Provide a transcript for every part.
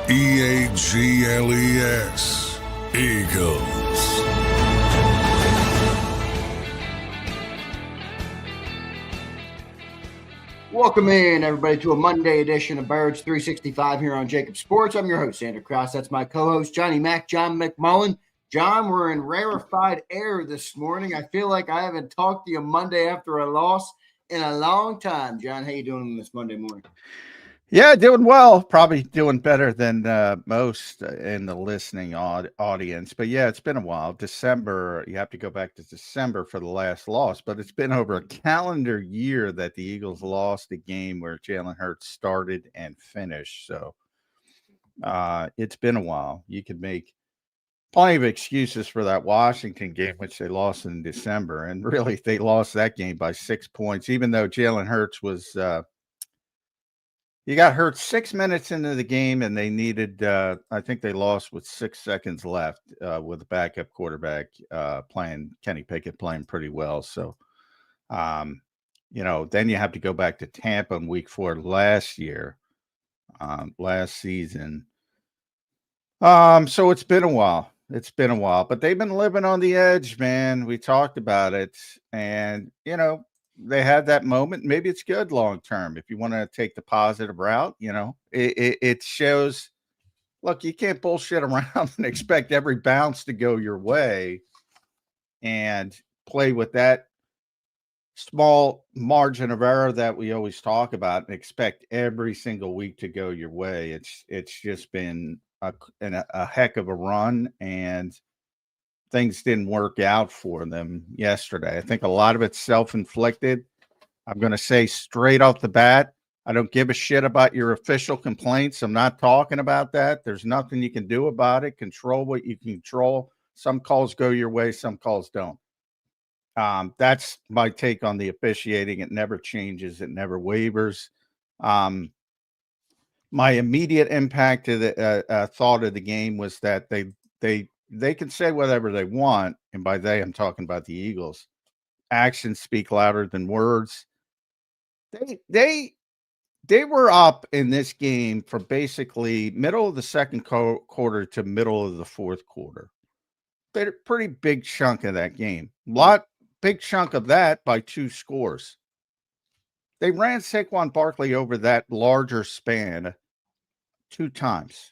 Eagles. Eagles. Welcome in, everybody, to a Monday edition of Birds 365 here on JAKIB Sports. I'm your host, Zander Krause. That's my co-host, John McMullen. John, we're in rarefied air this morning. I feel like I haven't talked to you Monday after a loss in a long time. John, how you doing this Monday morning? Yeah, doing well. Probably doing better than most in the listening audience. But yeah, it's been a while. December, you have to go back to December for the last loss. But it's been over a calendar year that the Eagles lost a game where Jalen Hurts started and finished. So it's been a while. You could make plenty of excuses for that Washington game, which they lost in December. And really, they lost that game by 6 points, even though Jalen Hurts was he got hurt 6 minutes into the game, and they needed, I think they lost with 6 seconds left with the backup quarterback Kenny Pickett playing pretty well. So, then you have to go back to Tampa in week 4 last season. So it's been a while. But they've been living on the edge, man. We talked about it, and, they had that moment. Maybe it's good long term if you want to take the positive route. It shows. Look, you can't bullshit around and expect every bounce to go your way, and play with that small margin of error that we always talk about, and expect every single week to go your way. It's just been a heck of a run, and things didn't work out for them yesterday. I think a lot of it's self-inflicted. I'm going to say straight off the bat, I don't give a shit about your official complaints. I'm not talking about that. There's nothing you can do about it. Control what you can control. Some calls go your way, some calls don't. That's my take on the officiating. It never changes. It never wavers. My immediate impact to the thought of the game was that they can say whatever they want, and by they, I'm talking about the Eagles. Actions speak louder than words. They were up in this game from basically middle of the second quarter to middle of the fourth quarter. They pretty big chunk of that game. Big chunk of that by 2 scores. They ran Saquon Barkley over that larger span 2 times.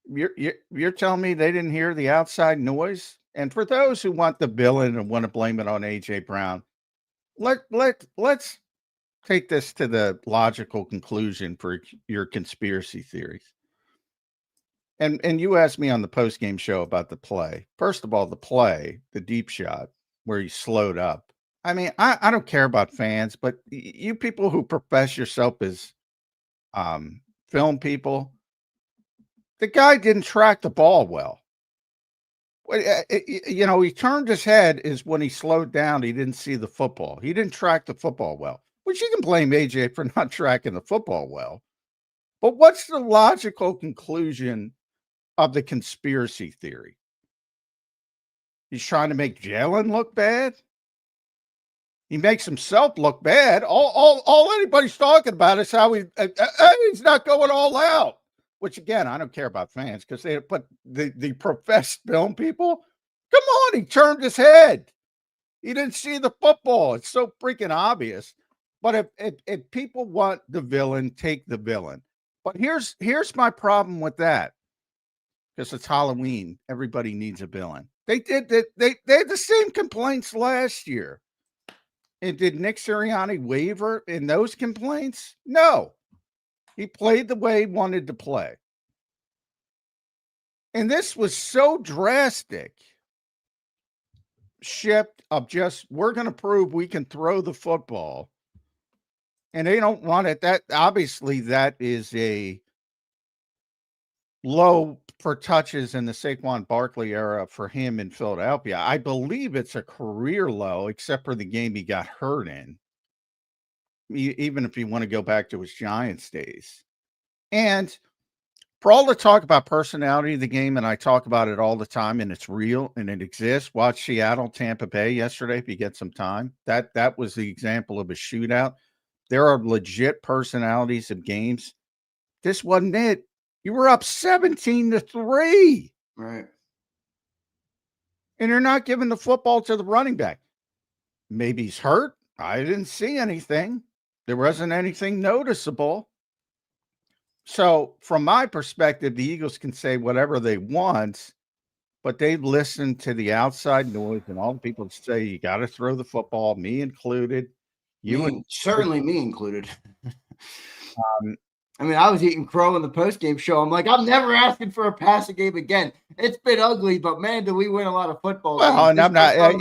You're telling me they didn't hear the outside noise? And for those who want the villain and want to blame it on A.J. Brown, let's take this to the logical conclusion for your conspiracy theories. And you asked me on the post-game show about the play. First of all, the deep shot where he slowed up. I mean, I don't care about fans, but you people who profess yourself as film people, the guy didn't track the ball well. He turned his head is when he slowed down. He didn't see the football. He didn't track the football well, which you can blame AJ for not tracking the football well. But what's the logical conclusion of the conspiracy theory? He's trying to make Jalen look bad. He makes himself look bad. All anybody's talking about is how he's not going all out. Which, again, I don't care about fans because they put the professed film people. Come on, he turned his head. He didn't see the football. It's so freaking obvious. But if people want the villain, take the villain. But here's my problem with that. Because it's Halloween. Everybody needs a villain. They had the same complaints last year. And did Nick Sirianni waver in those complaints? No. He played the way he wanted to play. And this was so drastic shift of just, we're going to prove we can throw the football. And they don't want it. That obviously that is a low for touches in the Saquon Barkley era for him in Philadelphia. I believe it's a career low, except for the game he got hurt in. Even if you want to go back to his Giants days. And for all the talk about personality of the game, and I talk about it all the time, and it's real and it exists. Watch Seattle, Tampa Bay yesterday if you get some time. That was the example of a shootout. There are legit personalities of games This wasn't it. You were up 17-3. Right. And you're not giving the football to the running back. Maybe he's hurt. I didn't see anything. There wasn't anything noticeable. So, from my perspective, the Eagles can say whatever they want, but they've listened to the outside noise and all the people say, you got to throw the football, me included. Certainly me included. I mean, I was eating crow in the post-game show. I'm like, I'm never asking for a passing game again. It's been ugly, but man, do we win a lot of football games. And I'm not, I'm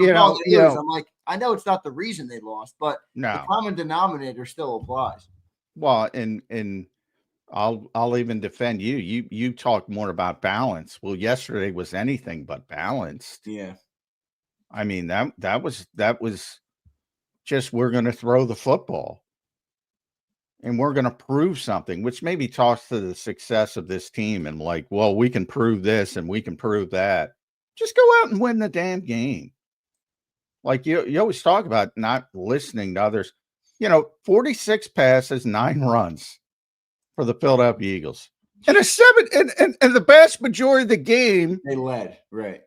like, I know it's not the reason they lost, but no. The common denominator still applies. Well, and I'll even defend you. You talked more about balance. Well, yesterday was anything but balanced. Yeah. I mean, that was just, we're going to throw the football. And we're going to prove something, which maybe talks to the success of this team and like, well, we can prove this and we can prove that. Just go out and win the damn game. Like you always talk about not listening to others. 46 passes, 9 runs for the Philadelphia Eagles. And a 7 and the vast majority of the game. They led, right.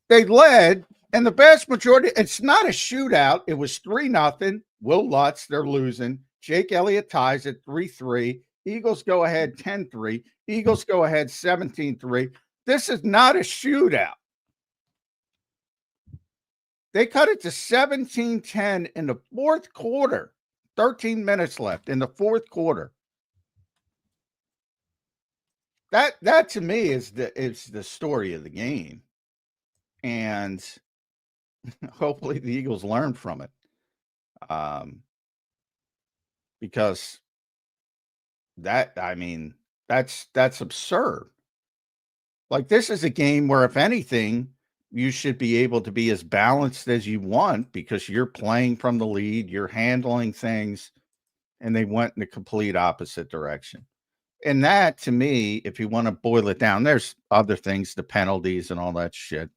They led, and the vast majority, it's not a shootout. It was 3-0. Will Lutz, they're losing. Jake Elliott ties it 3-3. Eagles go ahead 10-3. Eagles go ahead 17-3. This is not a shootout. They cut it to 17-10 in the fourth quarter. 13 minutes left in the fourth quarter. That to me is the story of the game. And hopefully the Eagles learn from it. Because that's absurd. Like, this is a game where, if anything, you should be able to be as balanced as you want because you're playing from the lead, you're handling things, and they went in the complete opposite direction. And that, to me, if you want to boil it down, there's other things, the penalties and all that shit.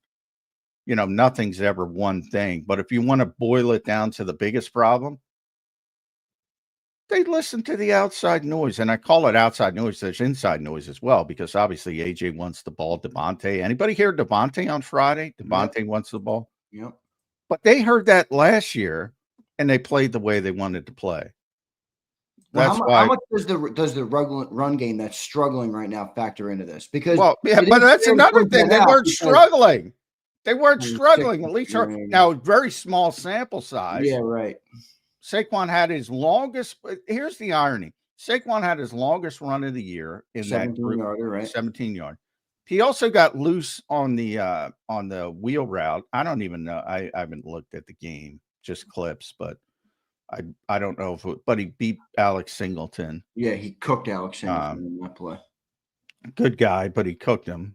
Nothing's ever one thing. But if you want to boil it down to the biggest problem, they listen to the outside noise, and I call it outside noise. There's inside noise as well, because obviously AJ wants the ball. Devontae, anybody hear Devontae on Friday? Devontae wants the ball. Yep. But they heard that last year, and they played the way they wanted to play. Well, how much does the run game that's struggling right now factor into this? Because but that's another thing. They weren't struggling. They weren't struggling. At least now, very small sample size. Yeah, right. Saquon had his longest. Here's the irony: Saquon had his longest run of the year in that group, 17 yard. He also got loose on the wheel route. I don't even know. I haven't looked at the game, just clips, but I don't know but he beat Alex Singleton. Yeah, he cooked Alex Singleton in that play. Good guy, but he cooked him.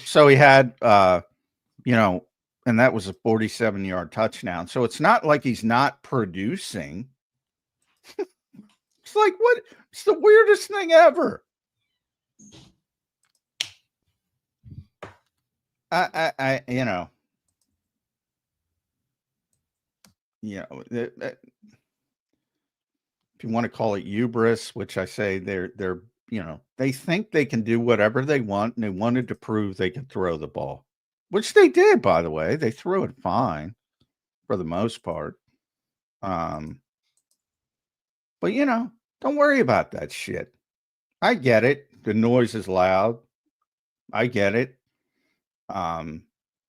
So he had, and that was a 47-yard touchdown. So it's not like he's not producing. It's like, what? It's the weirdest thing ever. If you want to call it hubris, which I say they're they think they can do whatever they want, and they wanted to prove they can throw the ball, which they did, by the way. They threw it fine for the most part. But don't worry about that shit. I get it. The noise is loud. I get it.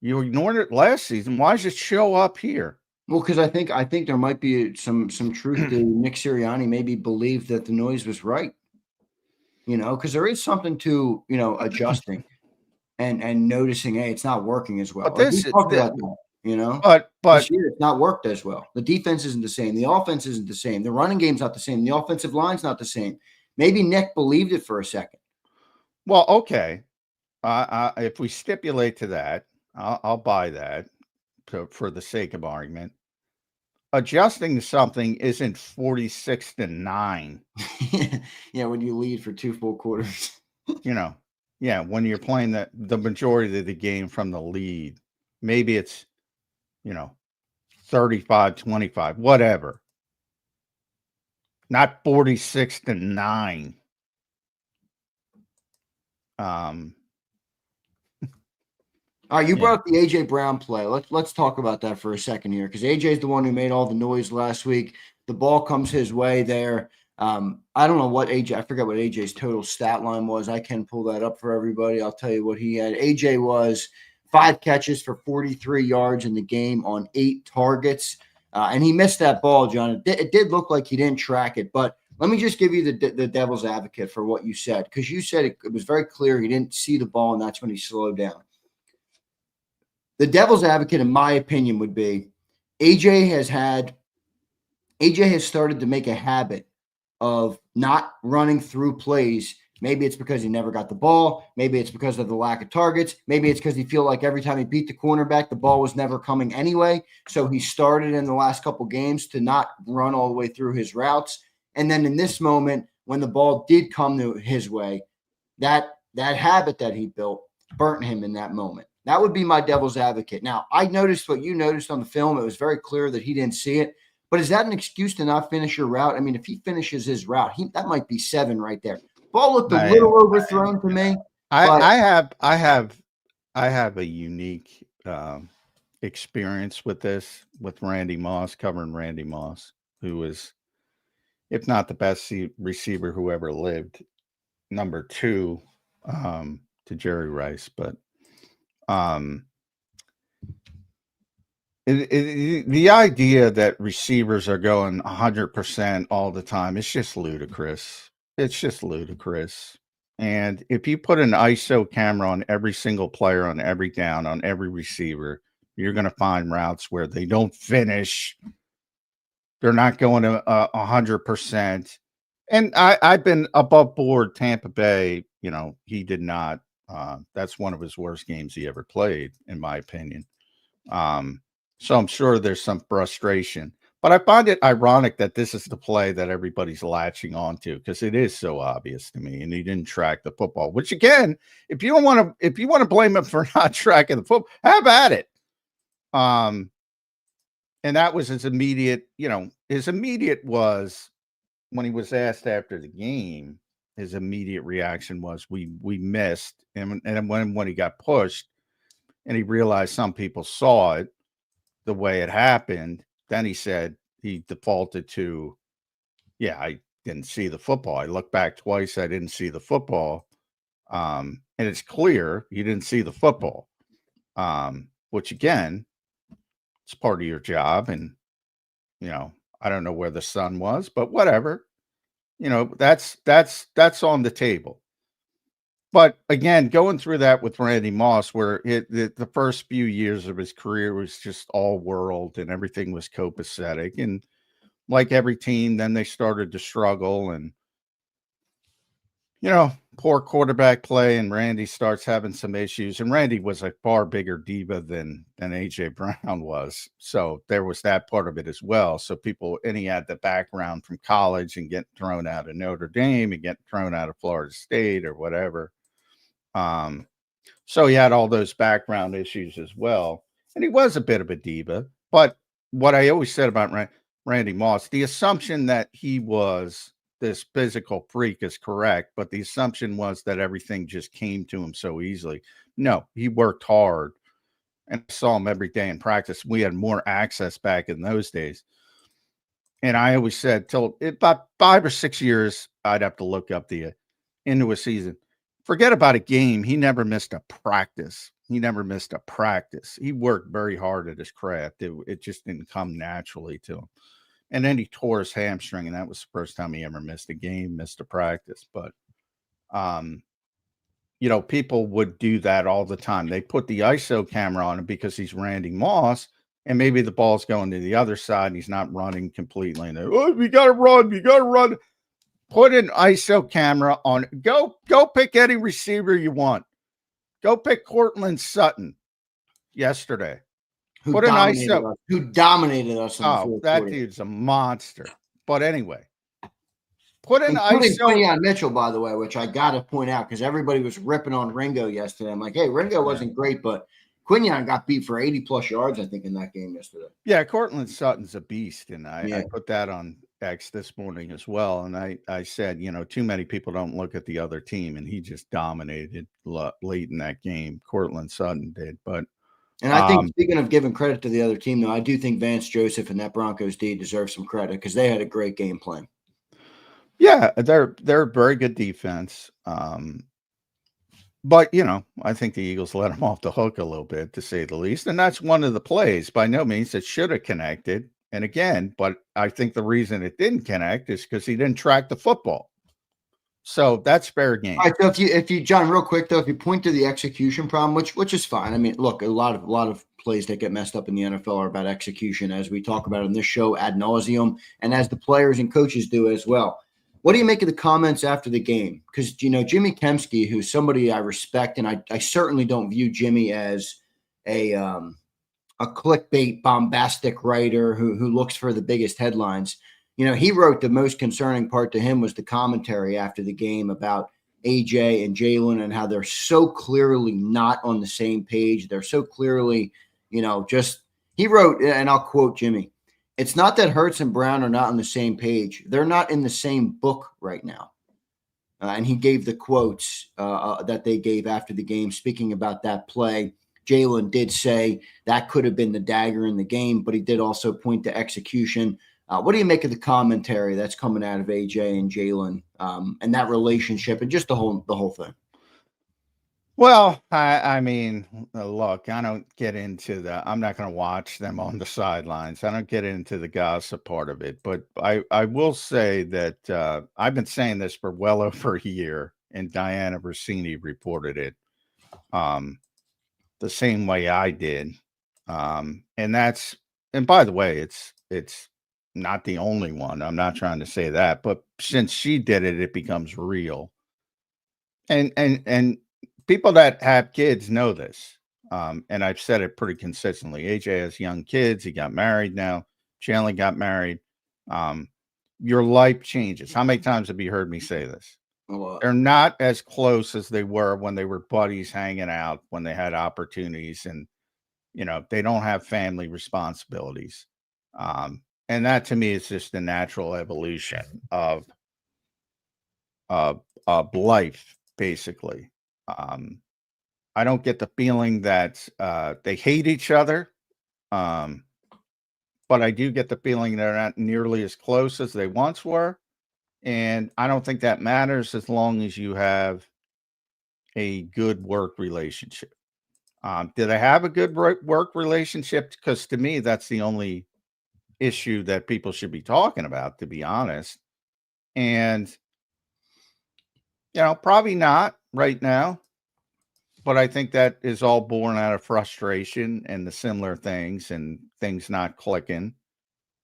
You ignored it last season. Why does it show up here? Well, because I think there might be some truth to Nick Sirianni maybe believed that the noise was right. Because there is something to adjusting and noticing, hey, it's not working as well. But this year it's not worked as well. The defense isn't the same. The offense isn't the same. The running game's not the same. The offensive line's not the same. Maybe Nick believed it for a second. Well, okay. If we stipulate to that, I'll buy that for the sake of argument. Adjusting to something isn't 46-9. Yeah, when you lead for 2 full quarters. When you're playing the majority of the game from the lead, maybe it's 35-25, whatever. Not 46-9. All right, you Yeah. brought up the AJ Brown play. Let's talk about that for a second here, because AJ's the one who made all the noise last week. The ball comes his way there. I don't know what AJ. I forgot what AJ's total stat line was. I can pull that up for everybody. I'll tell you what he had. AJ was 5 catches for 43 yards in the game on 8 targets, and he missed that ball, John. It did look like he didn't track it, but let me just give you the devil's advocate for what you said, because you said it was very clear he didn't see the ball, and that's when he slowed down. The devil's advocate, in my opinion, would be AJ has started to make a habit of not running through plays. Maybe it's because he never got the ball. Maybe it's because of the lack of targets. Maybe it's because he feel like every time he beat the cornerback, the ball was never coming anyway. So he started in the last couple games to not run all the way through his routes. And then in this moment, when the ball did come to his way, that habit that he built burnt him in that moment. That would be my devil's advocate. Now, I noticed what you noticed on the film. It was very clear that he didn't see it. But is that an excuse to not finish your route? I mean, if he finishes his route, that might be 7 right there. Ball looked a little overthrown to me. I have a unique experience with this, with Randy Moss, covering Randy Moss, who is, if not the best receiver who ever lived, number 2 to Jerry Rice. But the idea that receivers are going 100% all the time, it's just ludicrous. It's just ludicrous. And if you put an ISO camera on every single player, on every down, on every receiver, you're going to find routes where they don't finish. They're not going to 100%. And I've been above board. Tampa Bay, he did not. That's one of his worst games he ever played, in my opinion. So I'm sure there's some frustration. But I find it ironic that this is the play that everybody's latching onto, because it is so obvious to me. And he didn't track the football, which, again, if you want to blame him for not tracking the football, have at it. And that was his immediate, was when he was asked after the game, his immediate reaction was, we missed. And when he got pushed and he realized some people saw it the way it happened, then he said he defaulted to, I didn't see the football. I looked back twice. I didn't see the football. And it's clear you didn't see the football, which, again, it's part of your job. And, I don't know where the sun was, but whatever, that's on the table. But again, going through that with Randy Moss, where the first few years of his career was just all world and everything was copacetic. And like every team, then they started to struggle and, poor quarterback play. And Randy starts having some issues. And Randy was a far bigger diva than AJ Brown was. So there was that part of it as well. So and he had the background from college and getting thrown out of Notre Dame and getting thrown out of Florida State or whatever. So he had all those background issues as well. And he was a bit of a diva. But what I always said about Randy Moss, the assumption that he was this physical freak is correct, but the assumption was that everything just came to him so easily. No, he worked hard, and I saw him every day in practice. We had more access back in those days. And I always said, till about 5 or 6 years, I'd have to look up into a season. Forget about a game. He never missed a practice. He worked very hard at his craft. It just didn't come naturally to him. And then he tore his hamstring, and that was the first time he ever missed a game, missed a practice. But, people would do that all the time. They put the ISO camera on him because he's Randy Moss, and maybe the ball's going to the other side, and he's not running completely. And we got to run. Put an ISO camera on. Go pick any receiver you want. Go pick Cortland Sutton yesterday. Who dominated us in the fourth that quarter. Dude's a monster. But anyway, put an Including ISO. Quinyon Mitchell, by the way, which I got to point out because everybody was ripping on Ringo yesterday. I'm like, hey, Ringo wasn't great, but Quinyon got beat for 80-plus yards, I think, in that game yesterday. Yeah, Cortland Sutton's a beast, and I put that on X this morning as well, and I said, too many people don't look at the other team, and he just dominated late in that game. Cortland Sutton did, but And I think, speaking of giving credit to the other team, though, I do think Vance Joseph and that Broncos D deserve some credit because they had a great game plan. Yeah, they're a very good defense. But I think the Eagles let him off the hook a little bit, to say the least. And that's one of the plays. By no means it should have connected. And again, but I think the reason it didn't connect is because he didn't track the football. So that's fair game. All right, so if you John, real quick though, if you point to the execution problem, which is fine. I mean, look, a lot of plays that get messed up in the NFL are about execution, as we talk about on this show ad nauseum, and as the players and coaches do as well. What do you make of the comments after the game? Because Jimmy Kempski, who's somebody I respect, and I certainly don't view Jimmy as a clickbait bombastic writer who looks for the biggest headlines. He wrote the most concerning part to him was the commentary after the game about AJ and Jalen and how they're so clearly not on the same page. They're so clearly, he wrote, and I'll quote Jimmy, "It's not that Hurts and Brown are not on the same page. They're not in the same book right now." And he gave the quotes that they gave after the game, speaking about that play. Jalen did say that could have been the dagger in the game, but he did also point to execution. What do you make of the commentary that's coming out of AJ and Jalen and that relationship and just the whole thing? Well, I mean, look, I don't get into I'm not going to watch them on the sidelines. I don't get into the gossip part of it. But I will say that I've been saying this for well over a year, and Diana Rossini reported it the same way I did. And by the way, it's not the only one. I'm not trying to say that, but since she did it, it becomes real. And people that have kids know this. And I've said it pretty consistently. AJ has young kids. He got married now. Jalen got married. Your life changes. How many times have you heard me say this? They're not as close as they were when they were buddies hanging out, when they had opportunities, and they don't have family responsibilities. And that to me is just the natural evolution of life, basically. I don't get the feeling that they hate each other, but I do get the feeling they're not nearly as close as they once were. And I don't think that matters as long as you have a good work relationship. Do they have a good work relationship? Because to me, that's the only issue that people should be talking about, to be honest. And, probably not right now. But I think that is all born out of frustration and the similar things and things not clicking.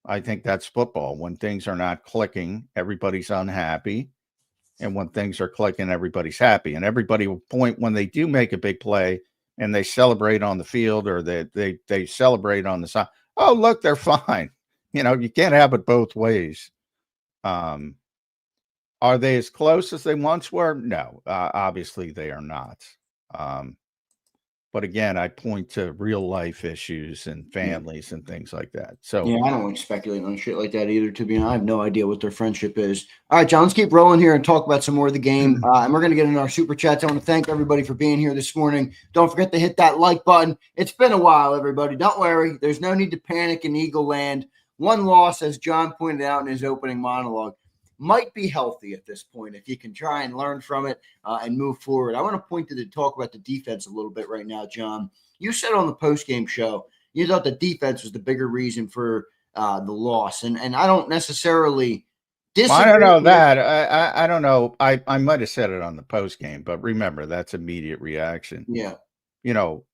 I think that's football. When things are not clicking, everybody's unhappy. And when things are clicking, everybody's happy. And everybody will point when they do make a big play and they celebrate on the field or they celebrate on the side. Oh, look, they're fine. You can't have it both ways. Are they as close as they once were? No, obviously they are not. But again, I point to real life issues and families and things like that. So yeah, I don't want to speculate on shit like that either. To be honest, I have no idea what their friendship is. All right, John, let's keep rolling here and talk about some more of the game. And we're going to get into our super chats. I want to thank everybody for being here this morning. Don't forget to hit that like button. It's been a while, everybody. Don't worry. There's no need to panic in Eagle Land. One loss, as John pointed out in his opening monologue, might be healthy at this point if you can try and learn from it and move forward. I want to point to talk about the defense a little bit right now, John. You said on the postgame show you thought the defense was the bigger reason for the loss, and I don't necessarily disagree. I don't know that. I don't know. I might have said it on the postgame, but remember, that's immediate reaction. Yeah.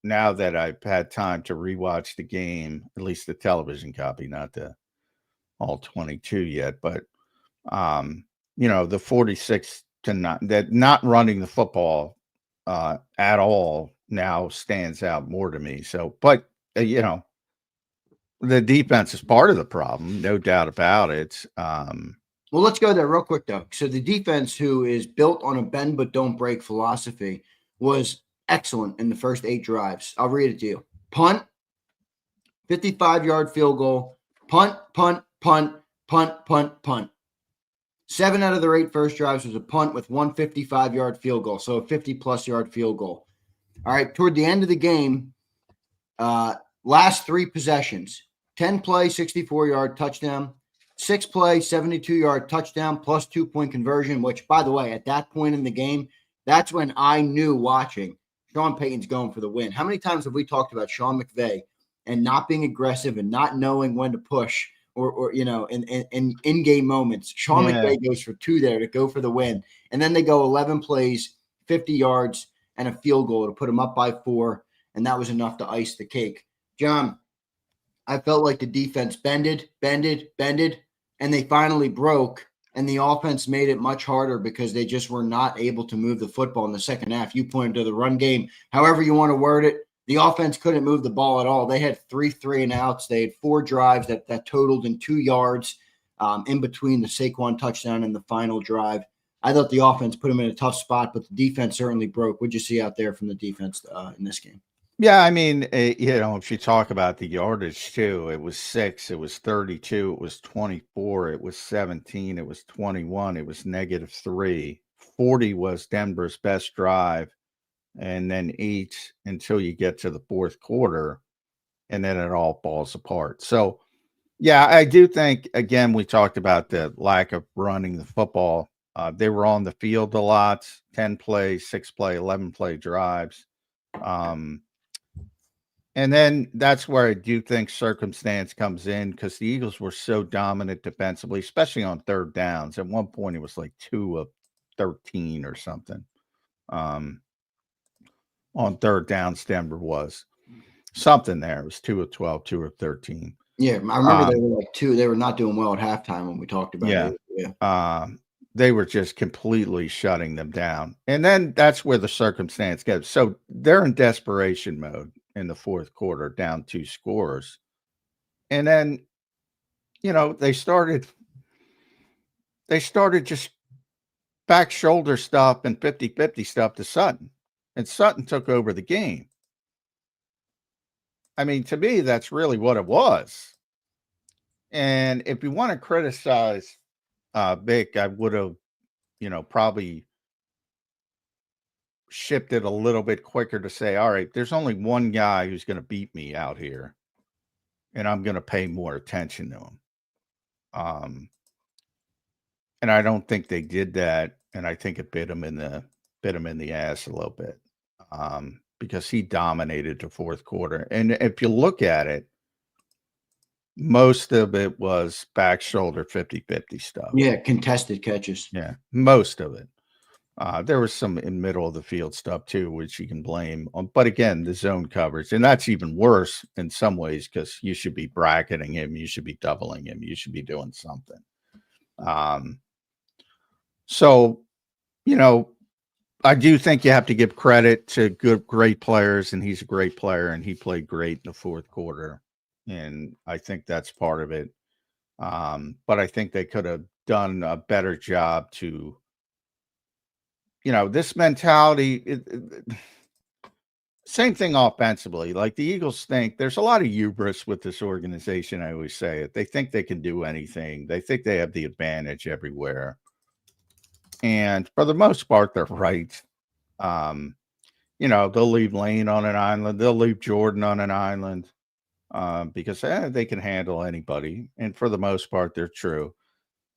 Now that I've had time to rewatch the game, at least the television copy, not the all 22 yet, but the 46 to not running the football at all now stands out more to me. So, but the defense is part of the problem, no doubt about it. Well, let's go there real quick though. So the defense, who is built on a bend but don't break philosophy, was excellent in the first 8 drives. I'll read it to you. Punt, 55-yard field goal, punt, punt, punt, punt, punt, punt. 7 out of their 8 first drives was a punt with 1 55-yard field goal, so a 50-plus yard field goal. All right, toward the end of the game, last 3 possessions, 10-play, 64-yard touchdown, 6-play, 72-yard touchdown, plus 2-point conversion, which, by the way, at that point in the game, that's when I knew watching Sean Payton's going for the win. How many times have we talked about Sean McVay and not being aggressive and not knowing when to push or in game moments? Sean McVay goes for 2 there to go for the win. And then they go 11 plays, 50 yards, and a field goal to put them up by 4. And that was enough to ice the cake. John, I felt like the defense bended, and they finally broke. And the offense made it much harder because they just were not able to move the football in the second half. You pointed to the run game. However you want to word it, the offense couldn't move the ball at all. They had 3 and outs. They had 4 drives that totaled in 2 yards in between the Saquon touchdown and the final drive. I thought the offense put them in a tough spot, but the defense certainly broke. What'd you see out there from the defense in this game? Yeah, I mean, if you talk about the yardage too, it was 6, it was 32, it was 24, it was 17, it was 21, it was -3. 40 was Denver's best drive, and then 8 until you get to the fourth quarter, and then it all falls apart. So, yeah, I do think, again, we talked about the lack of running the football. They were on the field a lot, 10-play, 6-play, 11-play drives. And then that's where I do think circumstance comes in because the Eagles were so dominant defensively, especially on third downs. At one point, it was like 2 of 13 or something. On third downs, Denver was something there. It was 2 of 12, 2 of 13. Yeah, I remember they were like 2. They were not doing well at halftime when we talked about it. Yeah. They were just completely shutting them down. And then that's where the circumstance gets. So they're in desperation mode in the fourth quarter, down 2 scores. And then, they started just back shoulder stuff and 50-50 stuff to Sutton. And Sutton took over the game. I mean, to me, that's really what it was. And if you want to criticize Vic, I would have, probably shipped it a little bit quicker to say, all right, there's only one guy who's going to beat me out here, and I'm going to pay more attention to him. And I don't think they did that, and I think it bit him in the ass a little bit because he dominated the fourth quarter. And if you look at it, most of it was back shoulder 50-50 stuff. Yeah, contested catches. Yeah, most of it. There was some in middle of the field stuff too, which you can blame on. But again, the zone coverage, and that's even worse in some ways because you should be bracketing him, you should be doubling him, you should be doing something. So, I do think you have to give credit to great players, and he's a great player, and he played great in the fourth quarter, and I think that's part of it. But I think they could have done a better job to. This mentality, same thing offensively. Like the Eagles think there's a lot of hubris with this organization. I always say it. They think they can do anything. They think they have the advantage everywhere. And for the most part, they're right. They'll leave Lane on an island. They'll leave Jordan on an island because they can handle anybody. And for the most part, they're true.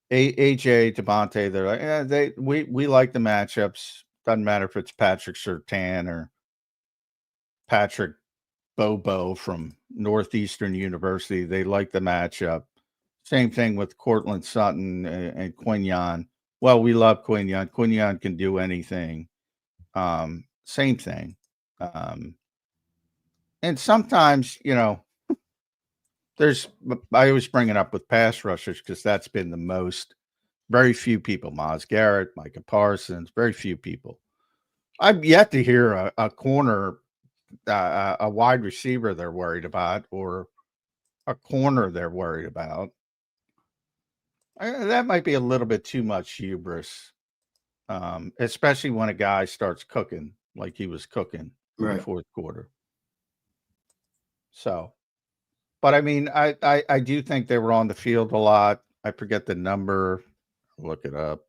AJ, Devontae, they're like, we like the matchups. Doesn't matter if it's Patrick Surtain or Patrick Bobo from Northeastern University. They like the matchup. Same thing with Cortland Sutton and Quinyon. Well, we love Quinyon. Quinyon can do anything. Same thing. And sometimes, I always bring it up with pass rushers because that's been the most, very few people, Myles Garrett, Micah Parsons, very few people. I've yet to hear a corner, a wide receiver they're worried about or a corner they're worried about. That might be a little bit too much hubris, especially when a guy starts cooking like he was cooking in the fourth quarter. So. But I mean, I do think they were on the field a lot. I forget the number. Look it up.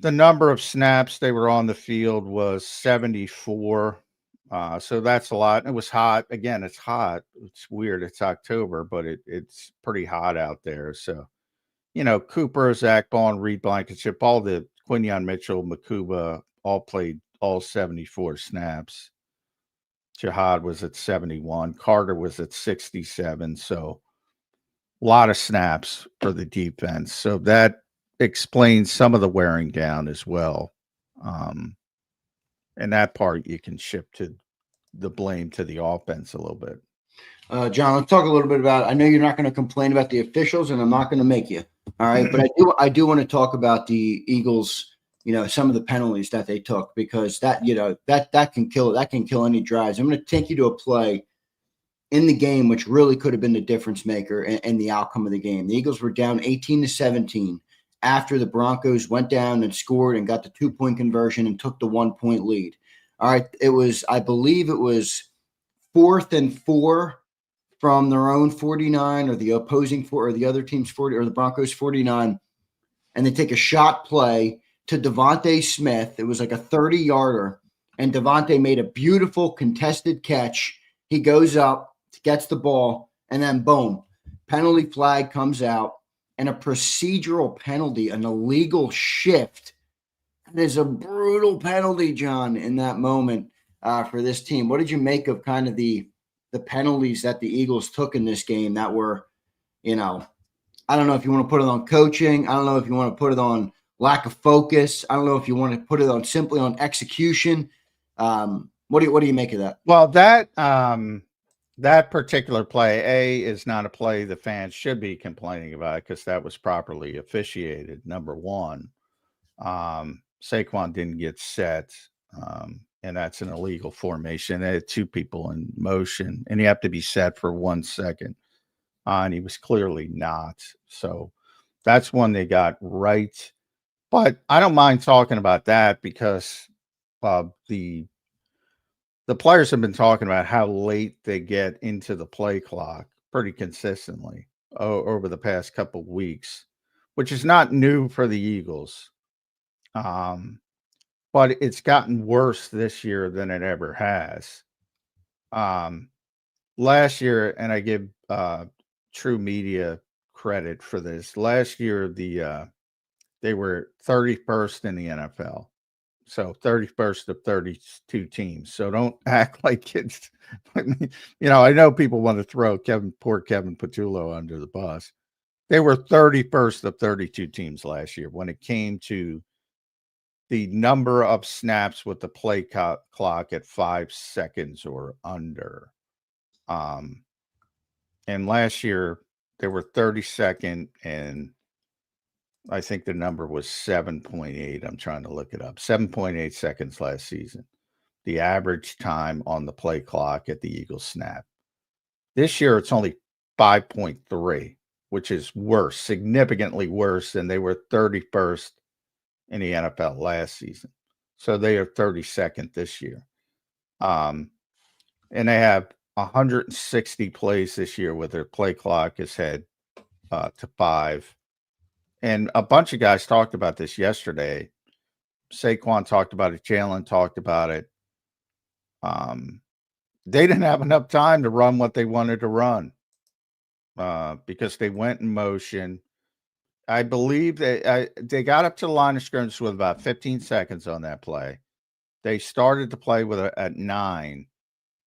The number of snaps they were on the field was 74. So that's a lot. It was hot. Again, it's hot. It's weird. It's October, but it's pretty hot out there. So, Cooper, Zach Ball, Reed Blankenship, all the Quinyon Mitchell, Makuba, all played all 74 snaps. Jihad was at 71. Carter was at 67. So a lot of snaps for the defense. So that explains some of the wearing down as well. And that part you can shift to the blame to the offense a little bit. John, let's talk a little bit about, I know you're not going to complain about the officials, and I'm not going to make you. All right. But I do want to talk about the Eagles, some of the penalties that they took, because that can kill any drives. I'm going to take you to a play in the game which really could have been the difference maker and the outcome of the game. The Eagles were down 18-17 after the Broncos went down and scored and got the 2-point conversion and took the 1-point lead. All right. I believe it was 4th and 4 from their own 49 or the opposing 4 or the other team's 40 or the Broncos 49. And they take a shot play to Devontae Smith. It was like a 30-yarder. And Devontae made a beautiful contested catch. He goes up, gets the ball, and then boom, penalty flag comes out. And a procedural penalty, an illegal shift. There's a brutal penalty, John, in that moment for this team. What did you make of kind of the penalties that the Eagles took in this game that were, I don't know if you want to put it on coaching. I don't know if you want to put it on lack of focus. I don't know if you want to put it on simply on execution. What do you make of that? Well, that particular play, is not a play the fans should be complaining about because that was properly officiated, number one. Saquon didn't get set, and that's an illegal formation. They had 2 people in motion, and you have to be set for 1 second. And he was clearly not. So that's one they got right. But I don't mind talking about that because the players have been talking about how late they get into the play clock pretty consistently over the past couple of weeks, which is not new for the Eagles. But it's gotten worse this year than it ever has. Last year, and I give True Media credit for this. Last year, they were 31st in the NFL. So 31st of 32 teams. So don't act like it's, I know people want to throw poor Kevin Patullo under the bus. They were 31st of 32 teams last year when it came to the number of snaps with the play clock at 5 seconds or under. And last year they were 32nd, and I think the number was 7.8. I'm trying to look it up. 7.8 seconds last season. The average time on the play clock at the Eagles snap. This year it's only 5.3, which is worse, significantly worse than they were 31st in the NFL last season. So they are 32nd this year. And they have 160 plays this year where their play clock is head to 5. And a bunch of guys talked about this yesterday. Saquon talked about it. Jalen talked about it. They didn't have enough time to run what they wanted to run because they went in motion. I believe they got up to the line of scrimmage with about 15 seconds on that play. They started to play at 9.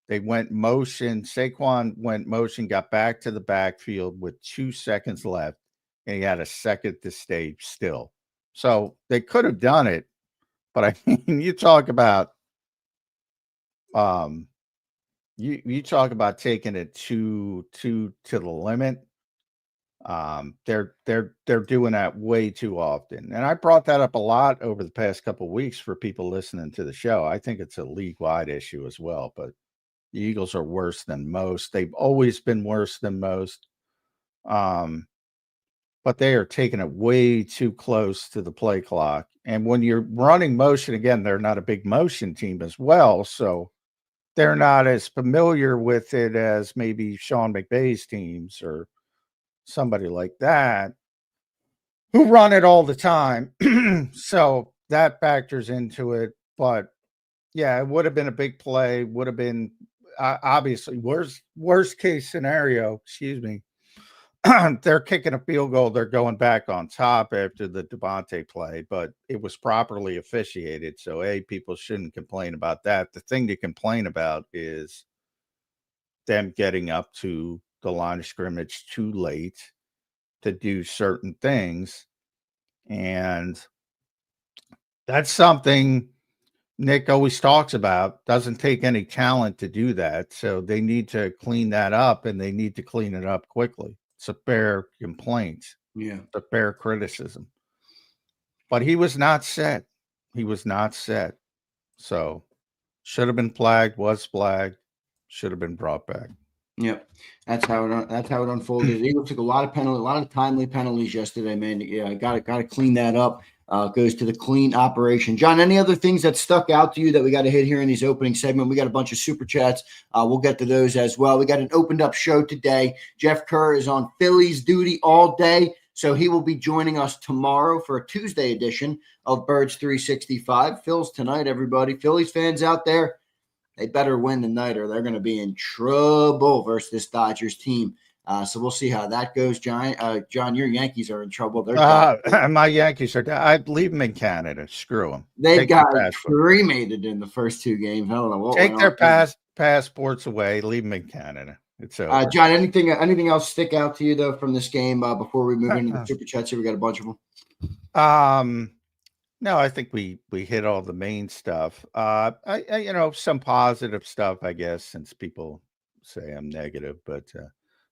They went motion. Saquon went motion, got back to the backfield with 2 seconds left, and he had a second to stay still. So they could have done it, but I mean, you talk about you talk about taking it to the limit. They're doing that way too often. And I brought that up a lot over the past couple of weeks for people listening to the show. I think it's a league-wide issue as well, but the Eagles are worse than most. They've always been worse than most. But they are taking it way too close to the play clock. And when you're running motion, again, they're not a big motion team as well. So they're not as familiar with it as maybe Sean McVay's teams or somebody like that, who run it all the time. So that factors into it. But yeah, it would have been a big play, would have been obviously worst case scenario, excuse me. They're kicking a field goal, they're going back on top after the Devontae play, but it was properly officiated. So people shouldn't complain about that. The thing to complain about is them getting up to the line of scrimmage too late to do certain things. And that's something Nick always talks about. Doesn't take any talent to do that. So they need to clean that up, and they need to clean it up quickly. It's a fair complaint. Yeah. It's a fair criticism. But he was not set. He was not set. So should have been flagged, was flagged, should have been brought back. Yep, that's how it unfolded. Eagles took a lot of timely penalties yesterday, man. Yeah, got to clean that up. Goes to the clean operation. John, any other things that stuck out to you that we got to hit here in these opening segment? We got a bunch of super chats. We'll get to those as well. We got an opened up show today. Jeff Kerr is on Phillies duty all day, so he will be joining us tomorrow for a Tuesday edition of Birds 365. Phil's tonight, everybody. Phillies fans out there, they better win tonight or they're going to be in trouble versus this Dodgers team. So we'll see how that goes, John. John, your Yankees are in trouble. They're my Yankees are. I leave them in Canada. Screw them. They got cremated in the first two games. I don't know what. Take their passports away. Leave them in Canada. It's over. John, anything else stick out to you though from this game before we move into the super chats? Here we got a bunch of them. No, I think we hit all the main stuff. I some positive stuff, I guess, since people say I'm negative, but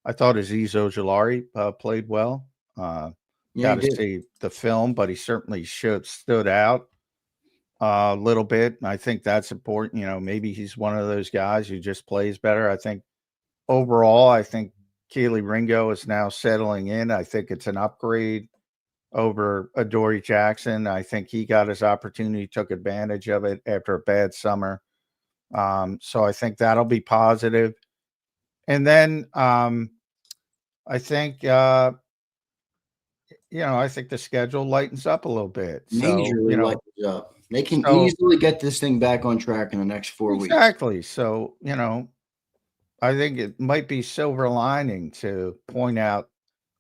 I thought Azeez Ojulari played well. Got to see the film, but he certainly stood out a little bit. And I think that's important. Maybe he's one of those guys who just plays better. I think overall, Keely Ringo is now settling in. I think it's an upgrade over Adoree Jackson. I think he got his opportunity, took advantage of it after a bad summer. So I think that'll be positive. And then I think I think the schedule lightens up a little bit. Majorly lightens up. They can easily get this thing back on track in the next 4 weeks. Exactly. So, I think it might be silver lining to point out,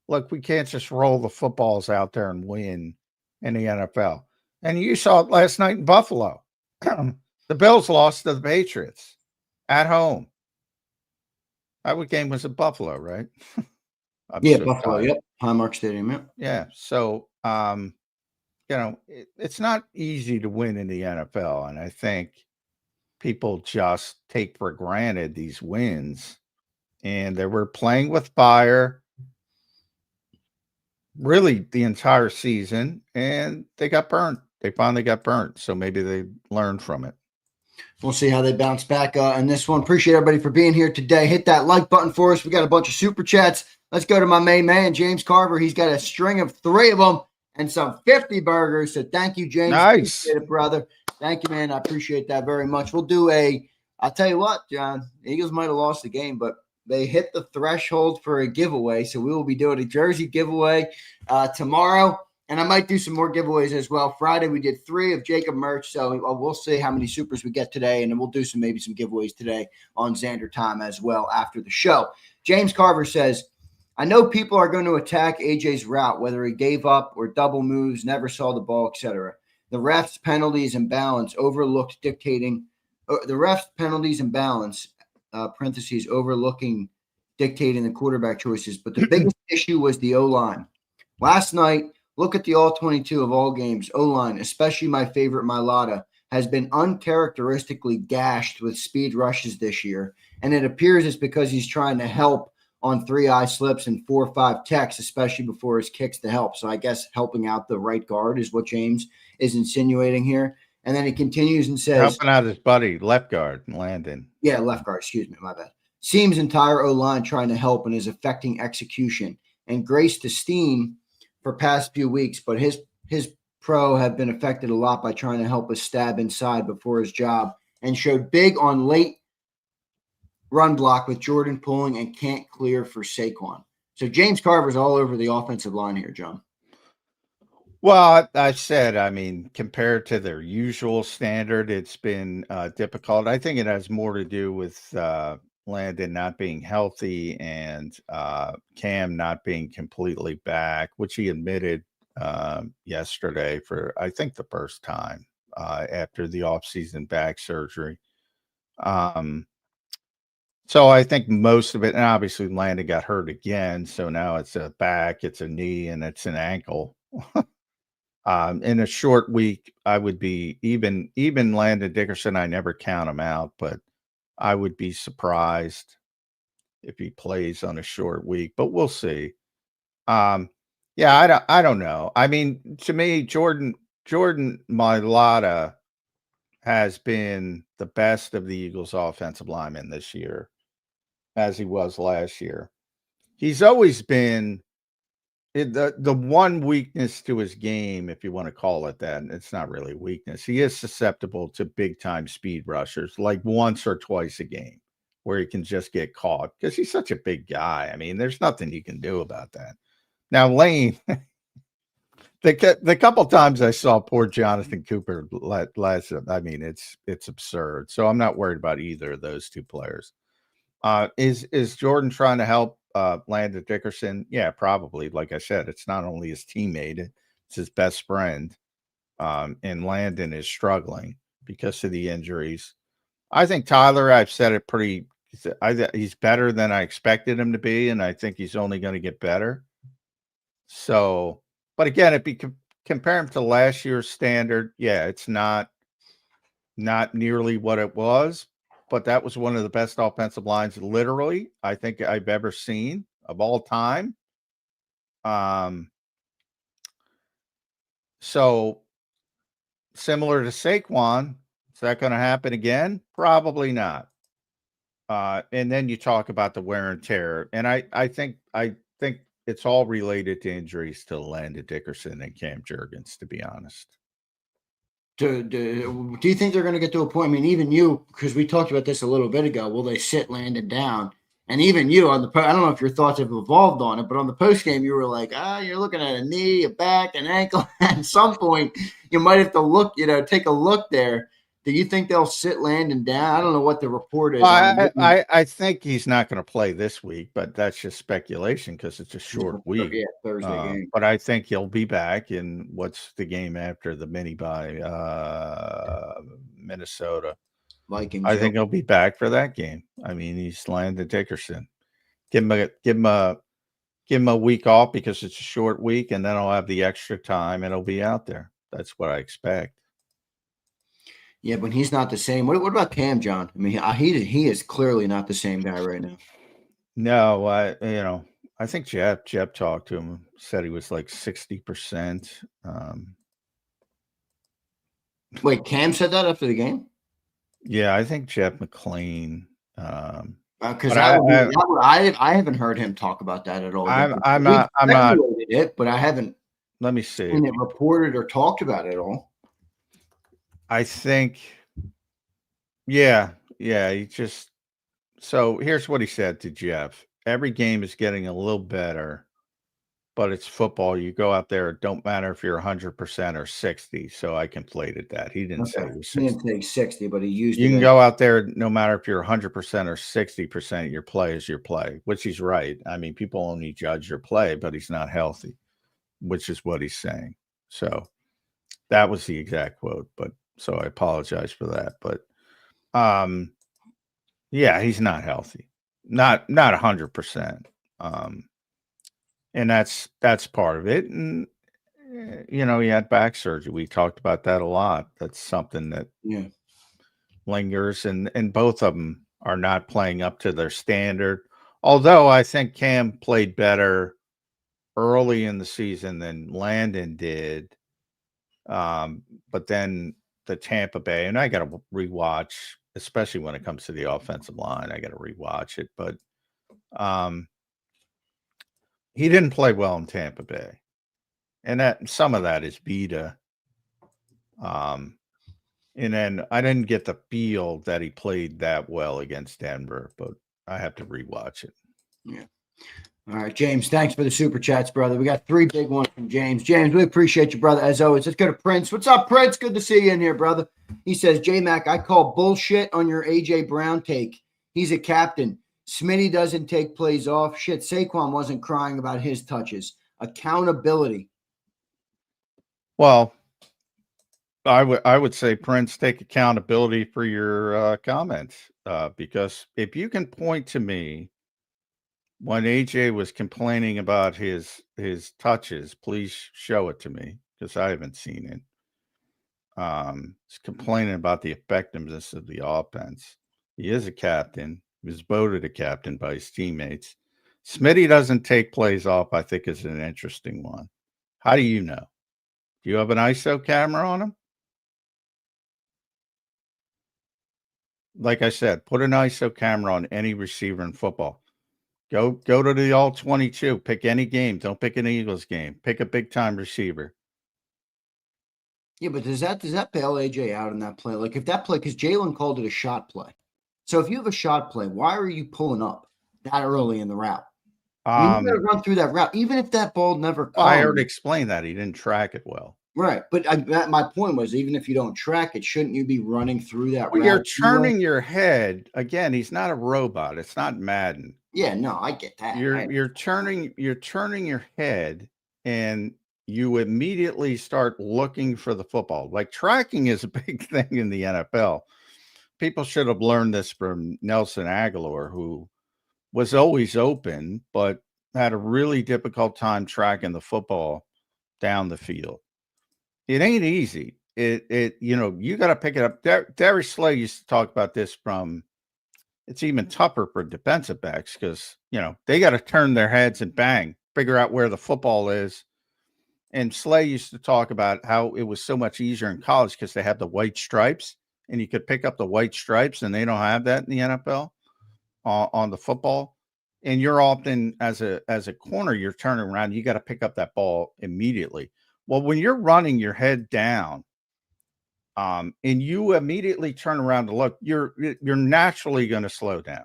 look, we can't just roll the footballs out there and win in the NFL. And you saw it last night in Buffalo. The Bills lost to the Patriots at home. That game was at Buffalo, right? Buffalo. Yep. Highmark Stadium. Yep. Yeah. So, it's not easy to win in the NFL. And I think people just take for granted these wins. And they were playing with fire really the entire season, and they got burnt. They finally got burnt. So maybe they learned from it. We'll see how they bounce back in this one. Appreciate everybody for being here today. Hit that like button for us. We got a bunch of super chats. Let's go to my main man, James Carver. He's got a string of 3 of them and some 50 burgers. So thank you, James. Nice. Appreciate it, brother. Thank you, man. I appreciate that very much. We'll do I'll tell you what, John, the Eagles might have lost the game, but they hit the threshold for a giveaway. So we will be doing a jersey giveaway tomorrow. And I might do some more giveaways as well. Friday, we did 3 of JAKIB merch. So we'll see how many supers we get today. And then we'll do maybe some giveaways today on Zander Time as well after the show. James Carver says, I know people are going to attack AJ's route, whether he gave up or double moves, never saw the ball, etc. The refs' penalties and balance overlooked dictating the refs' penalties and balance, parentheses, overlooking dictating the quarterback choices. But the biggest issue was the O-line. Last night, look at the all 22 of all games. O-line, especially my favorite Mailata, has been uncharacteristically gashed with speed rushes this year. And it appears it's because he's trying to help on 3-eye slips and 4-5 techs, especially before his kicks to help. So I guess helping out the right guard is what James is insinuating here. And then he continues and says, helping out his buddy, left guard, Landon. Yeah, left guard. Excuse me. My bad. Seems entire O-line trying to help and is affecting execution. And grace to Steen for past few weeks, but his pro have been affected a lot by trying to help us stab inside before his job and showed big on late run block with Jordan pulling and can't clear for Saquon. So James Carver's all over the offensive line here, John. Well, I said, I mean, compared to their usual standard, it's been difficult. I think it has more to do with Landon not being healthy and Cam not being completely back, which he admitted yesterday for, I think, the first time after the offseason back surgery. So I think most of it, and obviously Landon got hurt again, so now it's a back, it's a knee, and it's an ankle. In a short week, I would be even Landon Dickerson. I never count him out, but I would be surprised if he plays on a short week. But we'll see. Yeah, I don't know. I mean, to me, Jordan Mailata has been the best of the Eagles' offensive linemen this year, as he was last year. He's always been the one weakness to his game, if you want to call it that. And it's not really a weakness. He is susceptible to big time speed rushers, like once or twice a game, where he can just get caught because he's such a big guy. I mean, there's nothing you can do about that. Now, Lane, the couple times I saw poor Jonathan Cooper last, I mean, it's absurd. So I'm not worried about either of those two players. Is Jordan trying to help Landon Dickerson? Yeah, probably. Like I said, it's not only his teammate, it's his best friend. And Landon is struggling because of the injuries. I think Tyler, I've said it pretty, he's better than I expected him to be, and I think he's only going to get better. So, but again, if you compare him to last year's standard, yeah, it's not nearly what it was, but that was one of the best offensive lines, literally, I think I've ever seen of all time. So similar to Saquon, is that going to happen again? Probably not. And then you talk about the wear and tear, and I think it's all related to injuries to Landon Dickerson and Cam Jurgens, to be honest. Do you think they're going to get to a point? I mean, even you, because we talked about this a little bit ago. Will they sit Landon down? And even you on the I don't know if your thoughts have evolved on it, but on the post game, you were like, you're looking at a knee, a back, an ankle. At some point, you might have to look, take a look there. Do you think they'll sit Landon down? I don't know what the report is. I think he's not going to play this week, but that's just speculation because it's a short week. Yeah, Thursday game. But I think he'll be back in what's the game after the mini bye, Minnesota Vikings. I think he'll be back for that game. I mean, he's Landon Dickerson. Give him a week off because it's a short week, and then I'll have the extra time and he'll be out there. That's what I expect. Yeah, but he's not the same. What about Cam, John? I mean, he is clearly not the same guy right now. No, I think Jeb talked to him, said he was like 60%. Wait, Cam said that after the game? Yeah, I think Jeff McLean. Because I haven't heard him talk about that at all. I'm not it, but I haven't. Let me see. Seen it reported or talked about it at all. I think, yeah. He just. So here's what he said to Jeff: every game is getting a little better, but it's football. You go out there; it don't matter if you're 100% or 60. So I conflated that. He didn't say it was 60. He didn't say 60, but he used. You can go out there no matter if you're 100% or 60%. Your play is your play, which he's right. I mean, people only judge your play, but he's not healthy, which is what he's saying. So that was the exact quote. But so I apologize for that. But yeah, he's not healthy, not 100%. And that's part of it. And he had back surgery. We talked about that a lot. That's something that lingers, and both of them are not playing up to their standard. Although I think Cam played better early in the season than Landon did. But then the Tampa Bay, and I got to rewatch, especially when it comes to the offensive line, I got to rewatch it. But he didn't play well in Tampa Bay. And that some of that is Vita. And then I didn't get the feel that he played that well against Denver, but I have to rewatch it. Yeah. All right, James, thanks for the super chats, brother. We got 3 big ones from James. James, we appreciate you, brother, as always. Let's go to Prince. What's up, Prince? Good to see you in here, brother. He says, J-Mac, I call bullshit on your A.J. Brown take. He's a captain. Smitty doesn't take plays off. Shit, Saquon wasn't crying about his touches. Accountability. Well, I would say, Prince, take accountability for your comments, because if you can point to me when AJ was complaining about his touches, please show it to me because I haven't seen it. He's complaining about the effectiveness of the offense. He is a captain. He was voted a captain by his teammates. Smitty doesn't take plays off, I think, is an interesting one. How do you know? Do you have an ISO camera on him? Like I said, put an ISO camera on any receiver in football. Go to the all 22. Pick any game. Don't pick an Eagles game. Pick a big time receiver. Yeah, but does that bail AJ out in that play? Like if that play, because Jalen called it a shot play. So if you have a shot play, why are you pulling up that early in the route? I mean, you got to run through that route, even if that ball never comes. I already explained that. He didn't track it well. Right. But my point was, even if you don't track it, shouldn't you be running through that route? You're turning your head. Again, he's not a robot. It's not Madden. Yeah, no, I get that. You're turning your head and you immediately start looking for the football. Like tracking is a big thing in the NFL. People should have learned this from Nelson Aguilar, who was always open, but had a really difficult time tracking the football down the field. It ain't easy. You got to pick it up. Darius Slay used to talk about this from. It's even tougher for defensive backs because they got to turn their heads and bang, figure out where the football is. And Slay used to talk about how it was so much easier in college because they have the white stripes, and you could pick up the white stripes, and they don't have that in the NFL on the football. And you're often as a corner, you're turning around, you got to pick up that ball immediately. Well, when you're running your head down, and you immediately turn around to look, you're naturally going to slow down.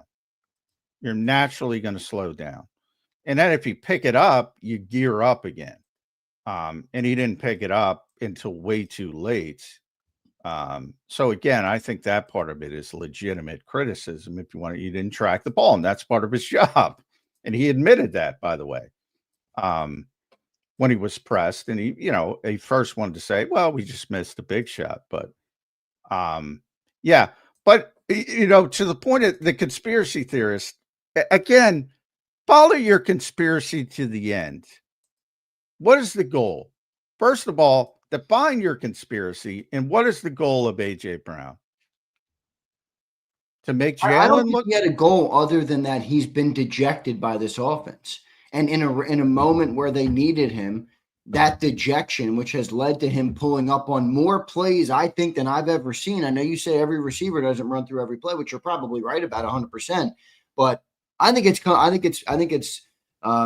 You're naturally going to slow down. And then if you pick it up, you gear up again. And he didn't pick it up until way too late. So again, I think that part of it is legitimate criticism. If you want to, you didn't track the ball, and that's part of his job. And he admitted that, by the way. When he was pressed, and he first wanted to say, well, we just missed a big shot. But yeah, but to the point of the conspiracy theorist, again, follow your conspiracy to the end. What is the goal? First of all, define your conspiracy, and what is the goal of AJ Brown? To make Jalen I don't think look. he had a goal other than that he's been dejected by this offense. And in a moment where they needed him, that dejection, which has led to him pulling up on more plays, I think, than I've ever seen. I know you say every receiver doesn't run through every play, which you're probably right about 100%. But I think it's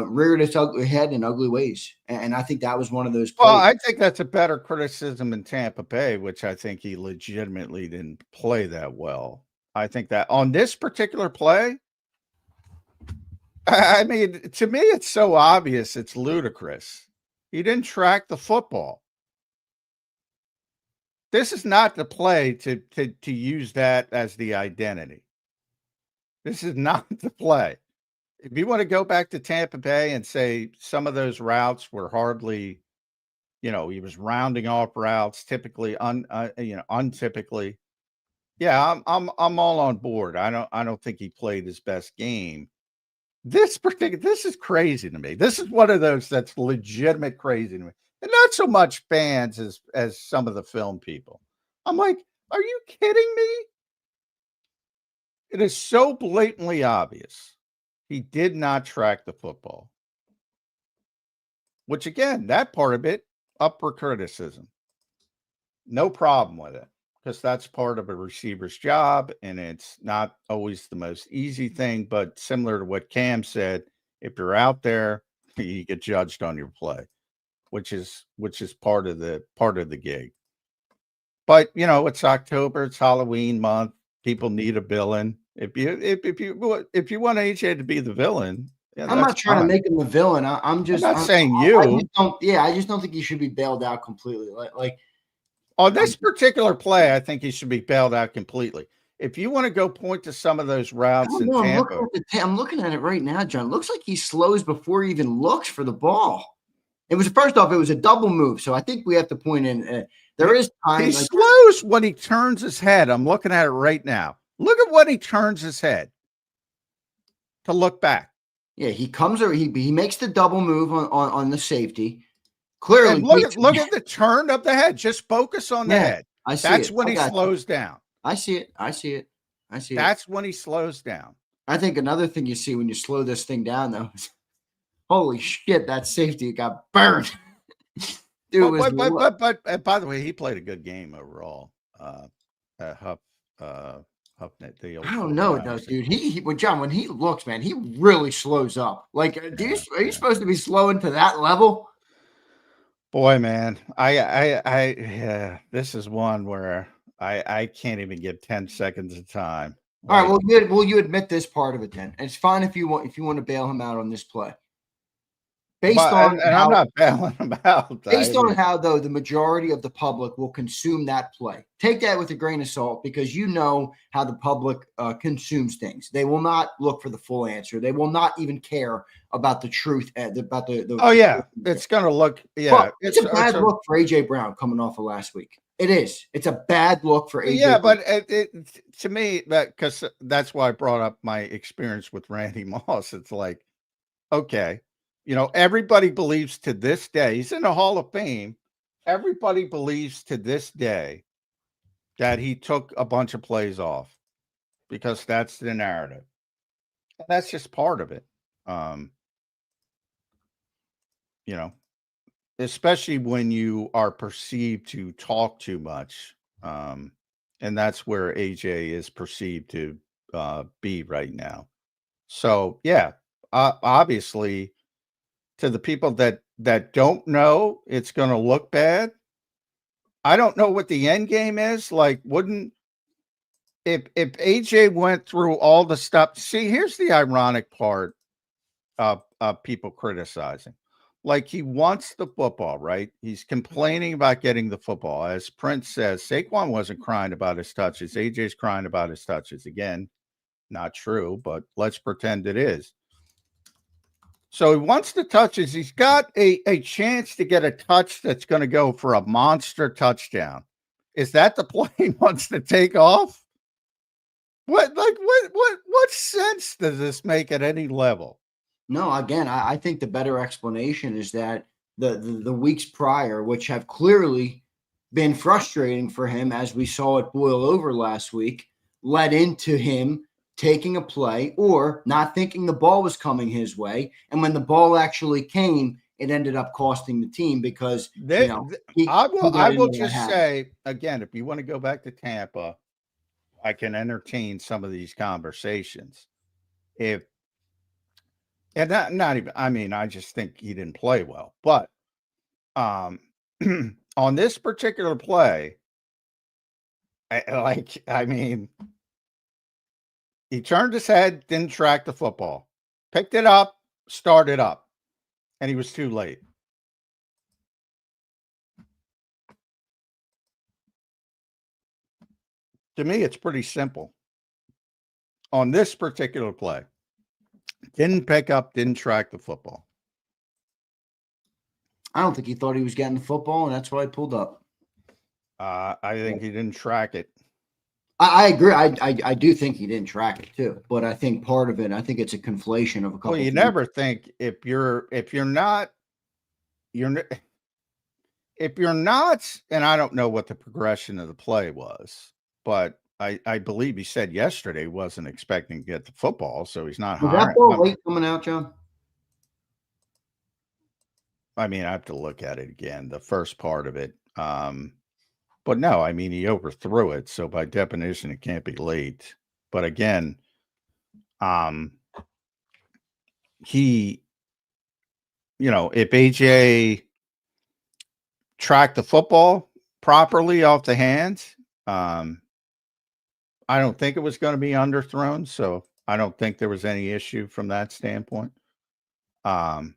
reared its ugly head in ugly ways, and I think that was one of those plays. Well, I think that's a better criticism in Tampa Bay, which I think he legitimately didn't play that well. I think that on this particular play. I mean, to me, it's so obvious. It's ludicrous. He didn't track the football. This is not the play to use that as the identity. This is not the play. If you want to go back to Tampa Bay and say some of those routes were hardly, he was rounding off routes, typically untypically. Yeah, I'm all on board. I don't think he played his best game. This is crazy to me. This is one of those that's legitimate crazy to me. And not so much fans as some of the film people. I'm like, are you kidding me? It is so blatantly obvious. He did not track the football. Which again, that part of it, up for criticism. No problem with it. Because that's part of a receiver's job, and it's not always the most easy thing. But similar to what Cam said, if you're out there, you get judged on your play, which is part of the gig. But it's October, it's Halloween month. People need a villain. If you want AJ to be the villain, Yeah, I'm that's not trying to fine. make him the villain. I'm just not saying I you. just don't. Yeah, I just don't think he should be bailed out completely. Like On this particular play, I think he should be bailed out completely. If you want to go point to some of those I routes don't in know. Tampa, I'm looking at it right now, John. Looks like he slows before he even looks for the ball. It was first off, it was a double move, so I think we have to point in. There is time. he Like, slows when he turns his head. I'm looking at it right now. Look at when he turns his head to look back. yeah, he comes or he makes the double move on the safety. Clearly, And look at the turn of the head. Just focus on the yeah, head. I see That's it. when I he got you. slows down. I see it. I see it. I see it. That's when he slows down. I think another thing you see when you slow this thing down, though, is holy shit, that safety got burned. Dude was But by the way, he played a good game overall. Huff, Huffnet, the old I don't know full-time though, receiver. dude. When John, when he looks, man, he really slows up. Like, are you supposed to be slowing to that level? Boy, man, yeah, this is one where I can't even give 10 seconds of time. All right, Like, well, you admit this part of it then. And it's fine if you want to bail him out on this play. Based but on and I'm how not bailing him out. based on how though the majority of the public will consume that play. Take that with a grain of salt because you know how the public consumes things. They will not look for the full answer. They will not even care about the truth about the Oh yeah, it's gonna look Well, it's a bad look for AJ Brown coming off of last week. It is. It's a bad look for AJ. Yeah, Brown. but to me, because that's why I brought up my experience with Randy Moss. It's like, okay, everybody believes to this day he's in the Hall of Fame. Everybody believes to this day that he took a bunch of plays off because that's the narrative. And that's just part of it. You know, especially when you are perceived to talk too much. And that's where AJ is perceived to be right now. So yeah, obviously, to the people that don't know, it's going to look bad. I don't know what the end game is. Like, wouldn't if AJ went through all the stuff? See, here's the ironic part of people criticizing. Like, he wants the football, right? He's complaining about getting the football. As Prince says, Saquon wasn't crying about his touches. AJ's crying about his touches. Again, not true, but let's pretend it is. So he wants the touches. He's got a chance to get a touch that's going to go for a monster touchdown. Is that the play he wants to take off? What sense does this make at any level? No, again, I think the better explanation is that the weeks prior, which have clearly been frustrating for him, as we saw it boil over last week, led into him taking a play or not thinking the ball was coming his way. And when the ball actually came, it ended up costing the team because I will just say again, if you want to go back to Tampa, I can entertain some of these conversations. And not even, I mean, I just think he didn't play well. But on this particular play, I mean, he turned his head, didn't track the football, picked it up, started up, and he was too late. To me, it's pretty simple. On this particular play, didn't pick up, didn't track the football. I don't think he thought he was getting the football, and that's why he pulled up. I think he didn't track it. I agree. I do think he didn't track it too, but I think part of it, I think it's a conflation of a couple. Well, you never think if you're not, and I don't know what the progression of the play was, but I believe he said yesterday he wasn't expecting to get the football, so he's not Was hiring. that ball late coming out, John? I mean, I have to look at it again, the first part of it. But no, I mean, he overthrew it, so by definition, it can't be late. But again, he, if AJ tracked the football properly off the hands, I don't think it was going to be underthrown. So I don't think there was any issue from that standpoint. But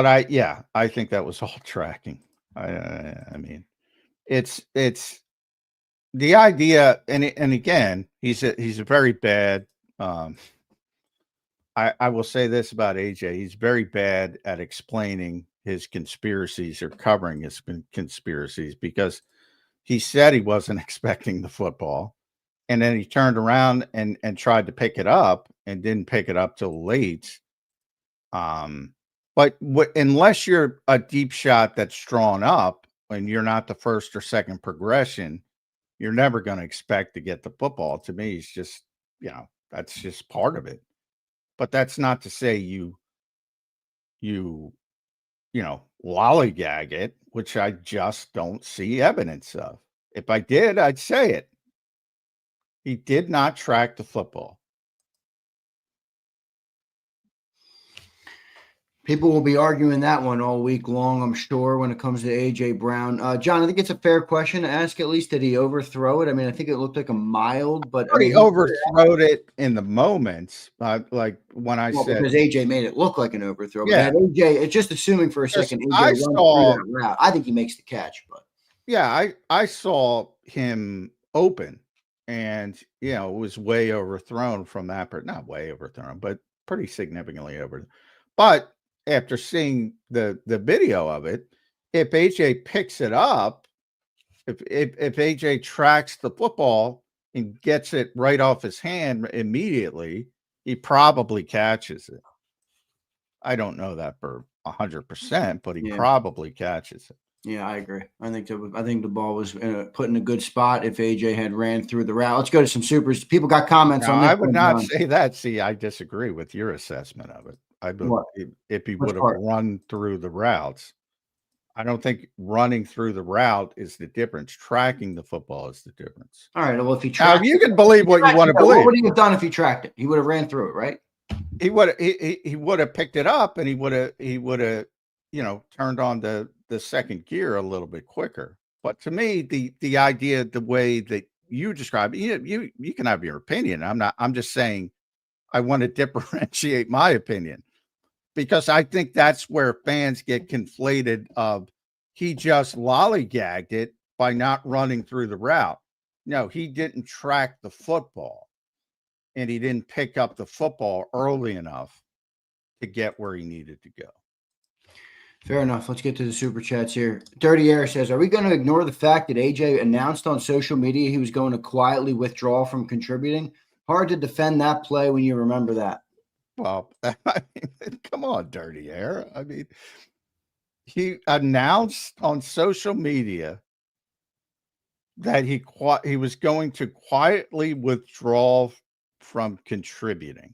I think that was all tracking. I mean, it's the idea, and again, he's a very bad. I will say this about AJ: he's very bad at explaining his conspiracies or covering his conspiracies, because he said he wasn't expecting the football, and then he turned around and tried to pick it up and didn't pick it up till late. But unless you're a deep shot that's drawn up and you're not the first or second progression, you're never going to expect to get the football. To me, it's just, that's just part of it. But that's not to say you lollygag it, which I just don't see evidence of. If I did, I'd say it. He did not track the football. People will be arguing that one all week long, I'm sure, when it comes to A.J. Brown. John, I think it's a fair question to ask, at least. Did he overthrow it? I mean, I think it looked like a mild, but he overthrowed it in the moments. Like when I said, because A.J. made it look like an overthrow. Yeah. But AJ, it's just assuming for a second, AJ runs through that route. I think he makes the catch, but I saw him open, and it was way overthrown from that, but not way overthrown, but pretty significantly over. But after seeing the video of it, if AJ picks it up, if AJ tracks the football and gets it right off his hand immediately, he probably catches it. I don't know that for 100%, but he probably catches it. Yeah, I agree. I think the ball was put in a good spot if AJ had ran through the route. Let's go to some supers. People got comments on this. I would not say that. See, I disagree with your assessment of it. I believe if he would have run through the routes. I don't think running through the route is the difference. Tracking the football is the difference. All right. Well, if he tracked, you can believe what you want to believe. What would he have done if he tracked it? He would have ran through it, right? He would have picked it up, and he would have turned on the second gear a little bit quicker. But to me, the idea, the way that you describe it, you can have your opinion. I'm just saying I want to differentiate my opinion, because I think that's where fans get conflated of he just lollygagged it by not running through the route. No, he didn't track the football, and he didn't pick up the football early enough to get where he needed to go. Fair enough. Let's get to the super chats here. Dirty Air says, are we going to ignore the fact that AJ announced on social media he was going to quietly withdraw from contributing? Hard to defend that play when you remember that. Well, I mean, come on, Dirty Air. I mean, he announced on social media that he was going to quietly withdraw from contributing.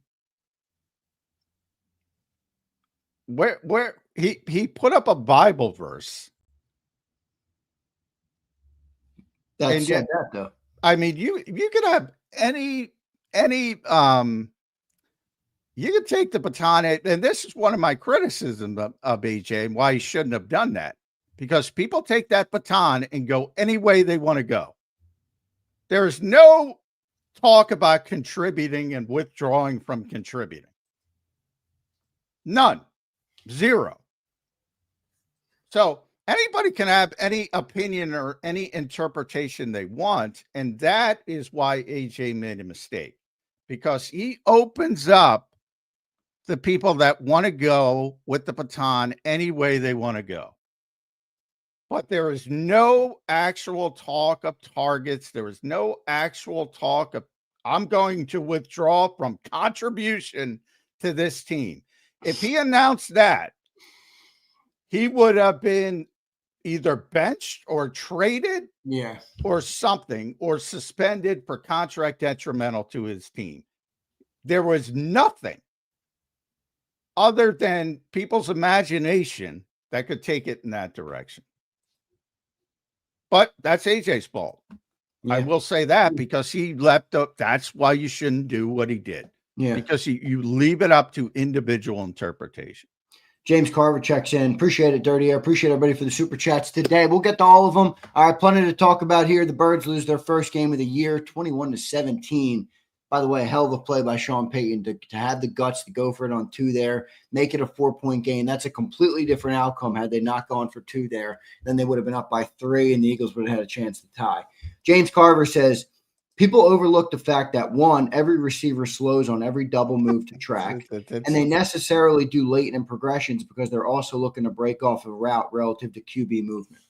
Where he put up a Bible verse. That said that, though. I mean, you could have any you could take the baton, and this is one of my criticisms of AJ and why he shouldn't have done that, because people take that baton and go any way they want to go. There's no talk about contributing and withdrawing from contributing. None. Zero. So anybody can have any opinion or any interpretation they want, and that is why AJ made a mistake, because he opens up the people that want to go with the baton any way they want to go. But there is no actual talk of targets. There is no actual talk of, I'm going to withdraw from contribution to this team. If he announced that, he would have been either benched or traded, or something, or suspended for contract detrimental to his team. There was nothing other than people's imagination that could take it in that direction. But that's AJ's fault. I will say that, because he left up. That's why you shouldn't do what he did. Because you leave it up to individual interpretation. James Carver checks in. Appreciate it, Dirty Air. Appreciate everybody for the super chats today. We'll get to all of them. All right, plenty to talk about here. The Birds lose their first game of the year, 21-17 By the way, a hell of a play by Sean Payton to have the guts to go for it on 2 there, make it a 4-point game. That's a completely different outcome had they not gone for 2 there. Then they would have been up by 3, and the Eagles would have had a chance to tie. James Carver says, people overlook the fact that, 1, every receiver slows on every double move to track, and they necessarily do latent in progressions because they're also looking to break off a route relative to QB movement.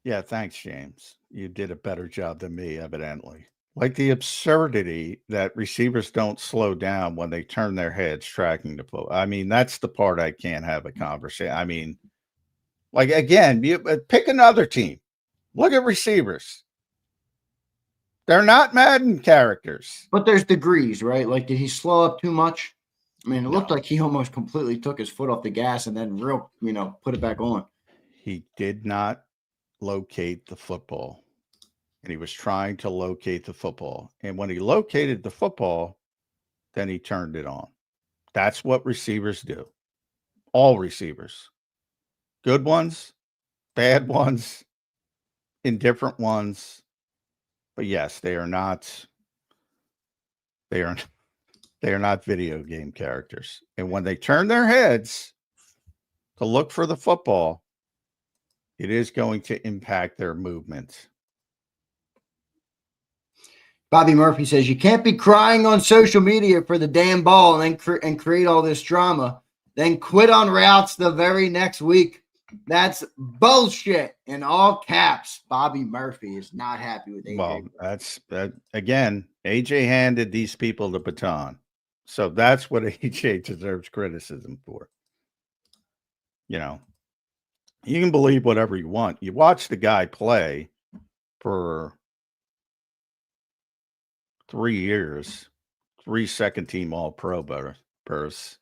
Yeah, thanks, James. You did a better job than me, evidently. Like the absurdity that receivers don't slow down when they turn their heads tracking the football. I mean, that's the part I can't have a conversation. I mean, like, again, you pick another team. Look at receivers. They're not Madden characters. But there's degrees, right? Like, did he slow up too much? I mean, it looked like he almost completely took his foot off the gas and then put it back on. He did not locate the football. And he was trying to locate the football. And when he located the football, then he turned it on. That's what receivers do. All receivers. Good ones, bad ones, indifferent ones. But yes, they are not video game characters. And when they turn their heads to look for the football, it is going to impact their movement. Bobby Murphy says, you can't be crying on social media for the damn ball and create all this drama, then quit on routes the very next week. That's bullshit in all caps. Bobby Murphy is not happy with AJ. Well, that's again, AJ handed these people the baton. So that's what AJ deserves criticism for. You know, you can believe whatever you want. You watch the guy play for 3 years, 3 second-team All-Pro berths.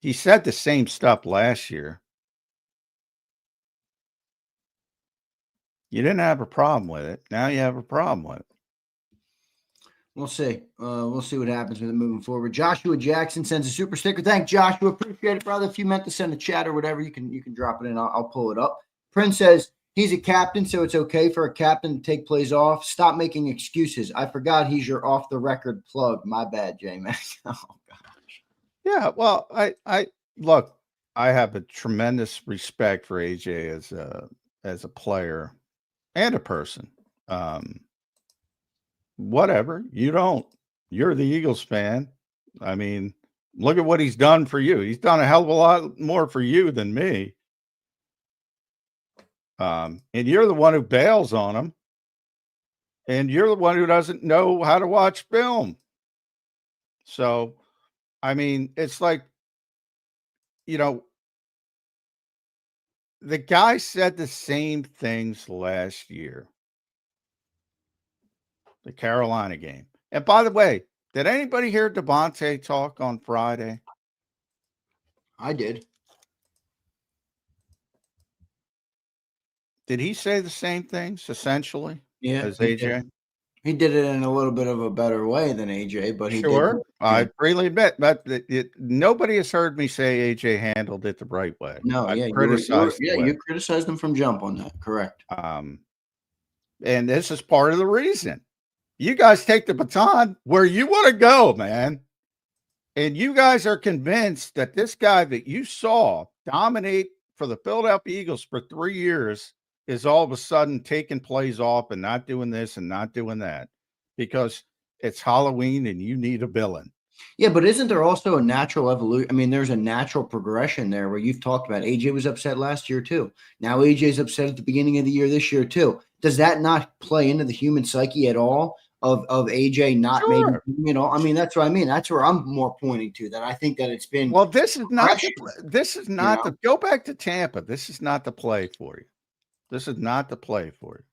He said the same stuff last year. You didn't have a problem with it. Now you have a problem with it. We'll see. We'll see what happens with it moving forward. Joshua Jackson sends a super sticker. Thank Joshua. Appreciate it, brother. If you meant to send a chat or whatever, you can drop it in. I'll pull it up. Prince says, he's a captain, so it's okay for a captain to take plays off. Stop making excuses. I forgot he's your off-the-record plug. My bad, J-Mac. Oh, gosh. Yeah, well, I look, I have a tremendous respect for AJ as a player and a person. Whatever. You don't. You're the Eagles fan. I mean, look at what he's done for you. He's done a hell of a lot more for you than me. And you're the one who bails on him. And you're the one who doesn't know how to watch film. So, I mean, it's like, the guy said the same things last year. The Carolina game. And by the way, did anybody hear Devontae talk on Friday? I did. Did he say the same things essentially? Yeah, as AJ? He did it in a little bit of a better way than AJ, but he Sure. did. I freely admit, but nobody has heard me say AJ handled it the right way. No, I criticized. the way. You criticized him from jump on that. Correct. And this is part of the reason. You guys take the baton where you want to go, man. And you guys are convinced that this guy that you saw dominate for the Philadelphia Eagles for 3 years is all of a sudden taking plays off and not doing this and not doing that because it's Halloween and you need a villain. Yeah, but isn't there also a natural evolution? I mean, there's a natural progression there where you've talked about AJ was upset last year too. Now AJ's upset at the beginning of the year this year too. Does that not play into the human psyche at all of AJ not maybe doing it all? I mean, that's what I mean. That's where I'm more pointing to, that I think that it's been. Well, this is not go back to Tampa. This is not the play for you. This is not the play for you.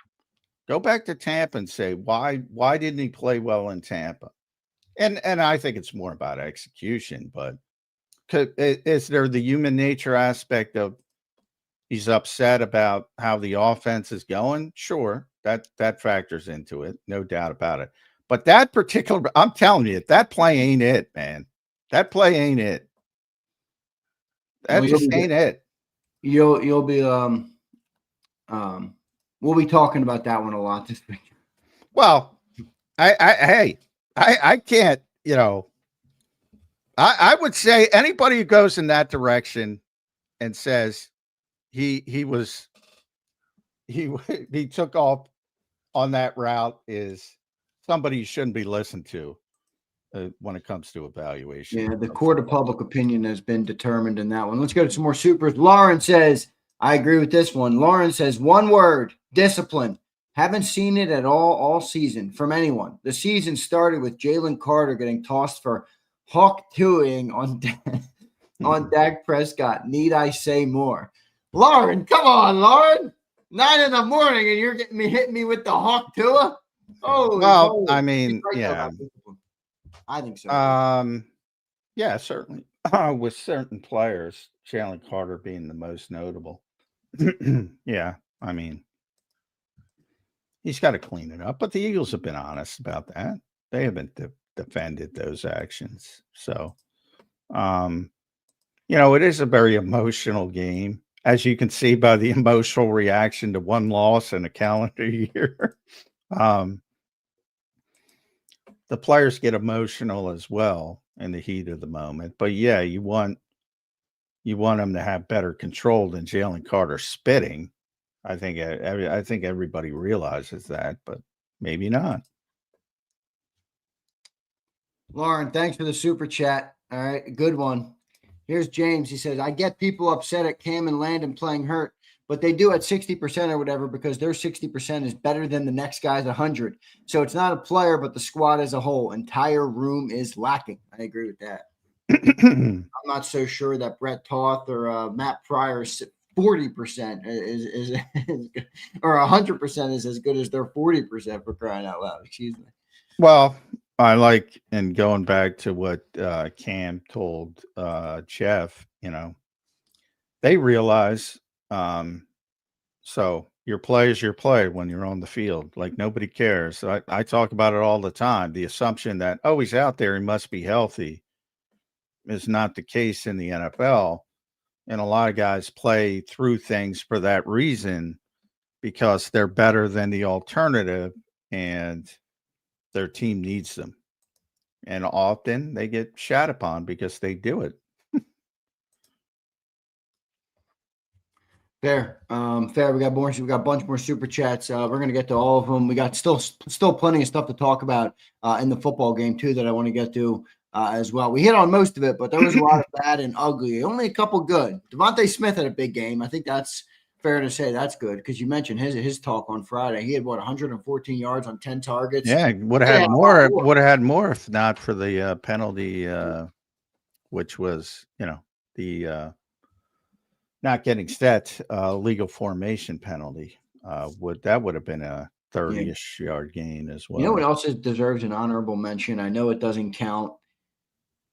Go back to Tampa and say, why didn't he play well in Tampa? And I think it's more about execution, but is there the human nature aspect of he's upset about how the offense is going? Sure, that factors into it, no doubt about it. But that particular, I'm telling you, that play ain't it, man. That play ain't it. That just ain't it. You'll be we'll be talking about that one a lot this week. Well, hey, I can't, I would say anybody who goes in that direction and says he took off on that route is somebody you shouldn't be listened to when it comes to evaluation. Yeah, the court of public opinion has been determined in that one. Let's go to some more supers. Lauren says, I agree with this one. Lauren says, one word, discipline. Haven't seen it at all season from anyone. The season started with Jalen Carter getting tossed for hawk tuing on Dak Prescott. Need I say more? Lauren, come on, Lauren. 9 in the morning and you're hitting me with the hawk tua? Oh, well, I mean, yeah. I think so. Yeah, certainly. With certain players, Jalen Carter being the most notable. Yeah, I mean, he's got to clean it up. But the Eagles have been honest about that. They haven't defended those actions. So, it is a very emotional game, as you can see by the emotional reaction to one loss in a calendar year. The players get emotional as well in the heat of the moment. But yeah, you want them to have better control than Jalen Carter spitting. I think everybody realizes that, but maybe not. Lauren, thanks for the super chat. All right, good one. Here's James. He says, I get people upset at Cam and Landon playing hurt, but they do at 60% or whatever because their 60% is better than the next guy's 100. So it's not a player, but the squad as a whole. Entire room is lacking. I agree with that. I'm not so sure that Brett Toth or Matt Pryor's 40% is or 100% is as good as their 40% for crying out loud. Excuse me. Well, I like, and going back to what Cam told Jeff, they realize so your play is your play when you're on the field. Like, nobody cares. I talk about it all the time. The assumption that, oh, he's out there, he must be healthy, is not the case in the NFL. And a lot of guys play through things for that reason, because they're better than the alternative and their team needs them. And often they get shat upon because they do it. Fair. Fair. We got a bunch more super chats. We're going to get to all of them. We got still plenty of stuff to talk about in the football game too that I want to get to as well. We hit on most of it, but there was a lot of bad and ugly. Only a couple good. Devontae Smith had a big game. I think that's fair to say. That's good because you mentioned his talk on Friday. He had 114 yards on 10 targets. Yeah, would have had more. Would have had more if not for the penalty, which was the not getting set legal formation penalty. Would have been a 30-ish yard gain as well. You know what else deserves an honorable mention? I know it doesn't count.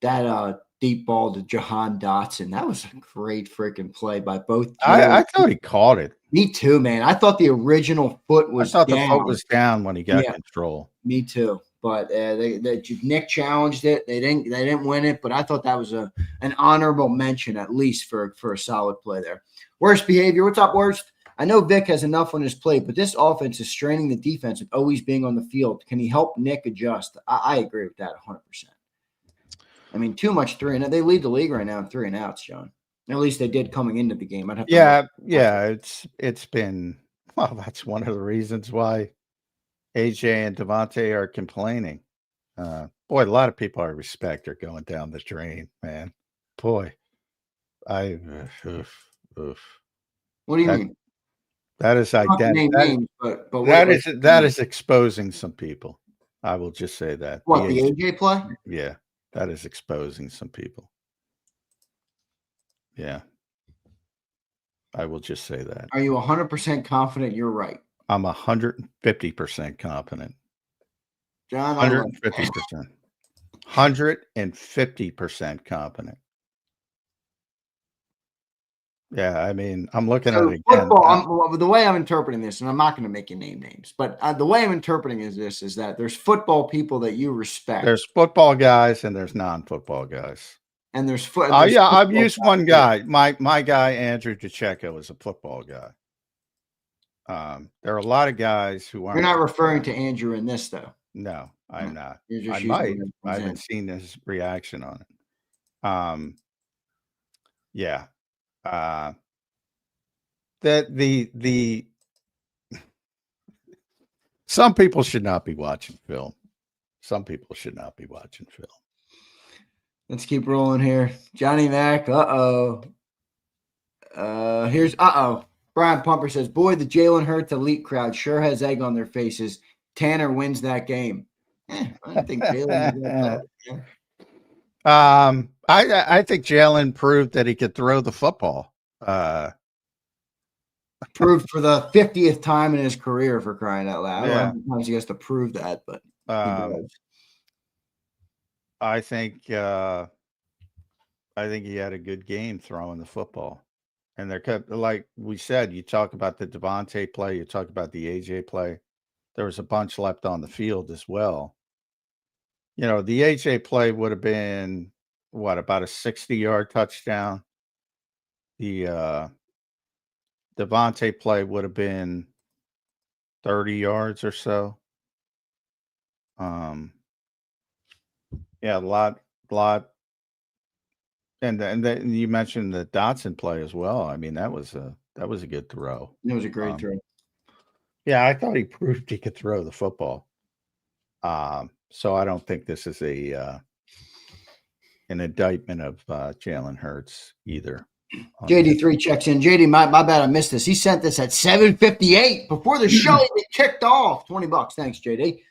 That deep ball to Jahan Dotson. That was a great freaking play by both. I thought he caught it. Me too, man. I thought the original foot was down. The foot was down when he got control. Me too. But Nick challenged it. They didn't win it, but I thought that was an honorable mention, at least for a solid play there. Worst behavior. What's up, Worst? I know Vic has enough on his plate, but this offense is straining the defense with always being on the field. Can he help Nick adjust? I agree with that 100%. I mean, too much 3-and-out. They lead the league right now in 3-and-outs, John. At least they did coming into the game. It's been, well, that's one of the reasons why AJ and Devontae are complaining. Boy, a lot of people I respect are going down the drain, man. Boy, oof. What do you mean? That is identity. That is exposing some people. I will just say that. What, the AJ play? Yeah, that is exposing some people. Yeah. I will just say that. Are you 100% confident you're right? I'm 150% confident. John, 150%. 150% confident. Yeah, I mean, I'm looking at it again. The way I'm interpreting this, and I'm not going to make you name names, but the way I'm interpreting is that there's football people that you respect. There's football guys and there's non-football guys. And there's I've used one guy. My guy, Andrew DeCecco, is a football guy. There are a lot of guys who aren't. You're not referring to Andrew in this, though. No, I'm not. You're just I using might. the I haven't example. seen his reaction on it. Yeah. That the some people should not be watching film. Some people should not be watching film. Let's keep rolling here. Johnny Mac. Here's Brian Pumper says, "Boy, the Jalen Hurts elite crowd sure has egg on their faces. Tanner wins that game." I think Jalen is that good. I think Jalen proved that he could throw the football. Proved for the 50th time in his career, for crying out loud. Yeah. I don't know how he has to prove that, but he does. I think he had a good game throwing the football. And they're kept, like we said, you talk about the Devontae play, you talk about the AJ play. There was a bunch left on the field as well. You know, the AJ play would have been about a 60-yard touchdown. The Devontae play would have been 30 yards or so. Yeah, a lot. And then you mentioned the Dotson play as well. I mean, that was a good throw. It was a great throw. Yeah, I thought he proved he could throw the football. So I don't think this is an indictment of Jalen Hurts either. JD3 checks in. JD, my bad, I missed this. He sent this at 7:58 before the show even kicked off. $20. Thanks, JD.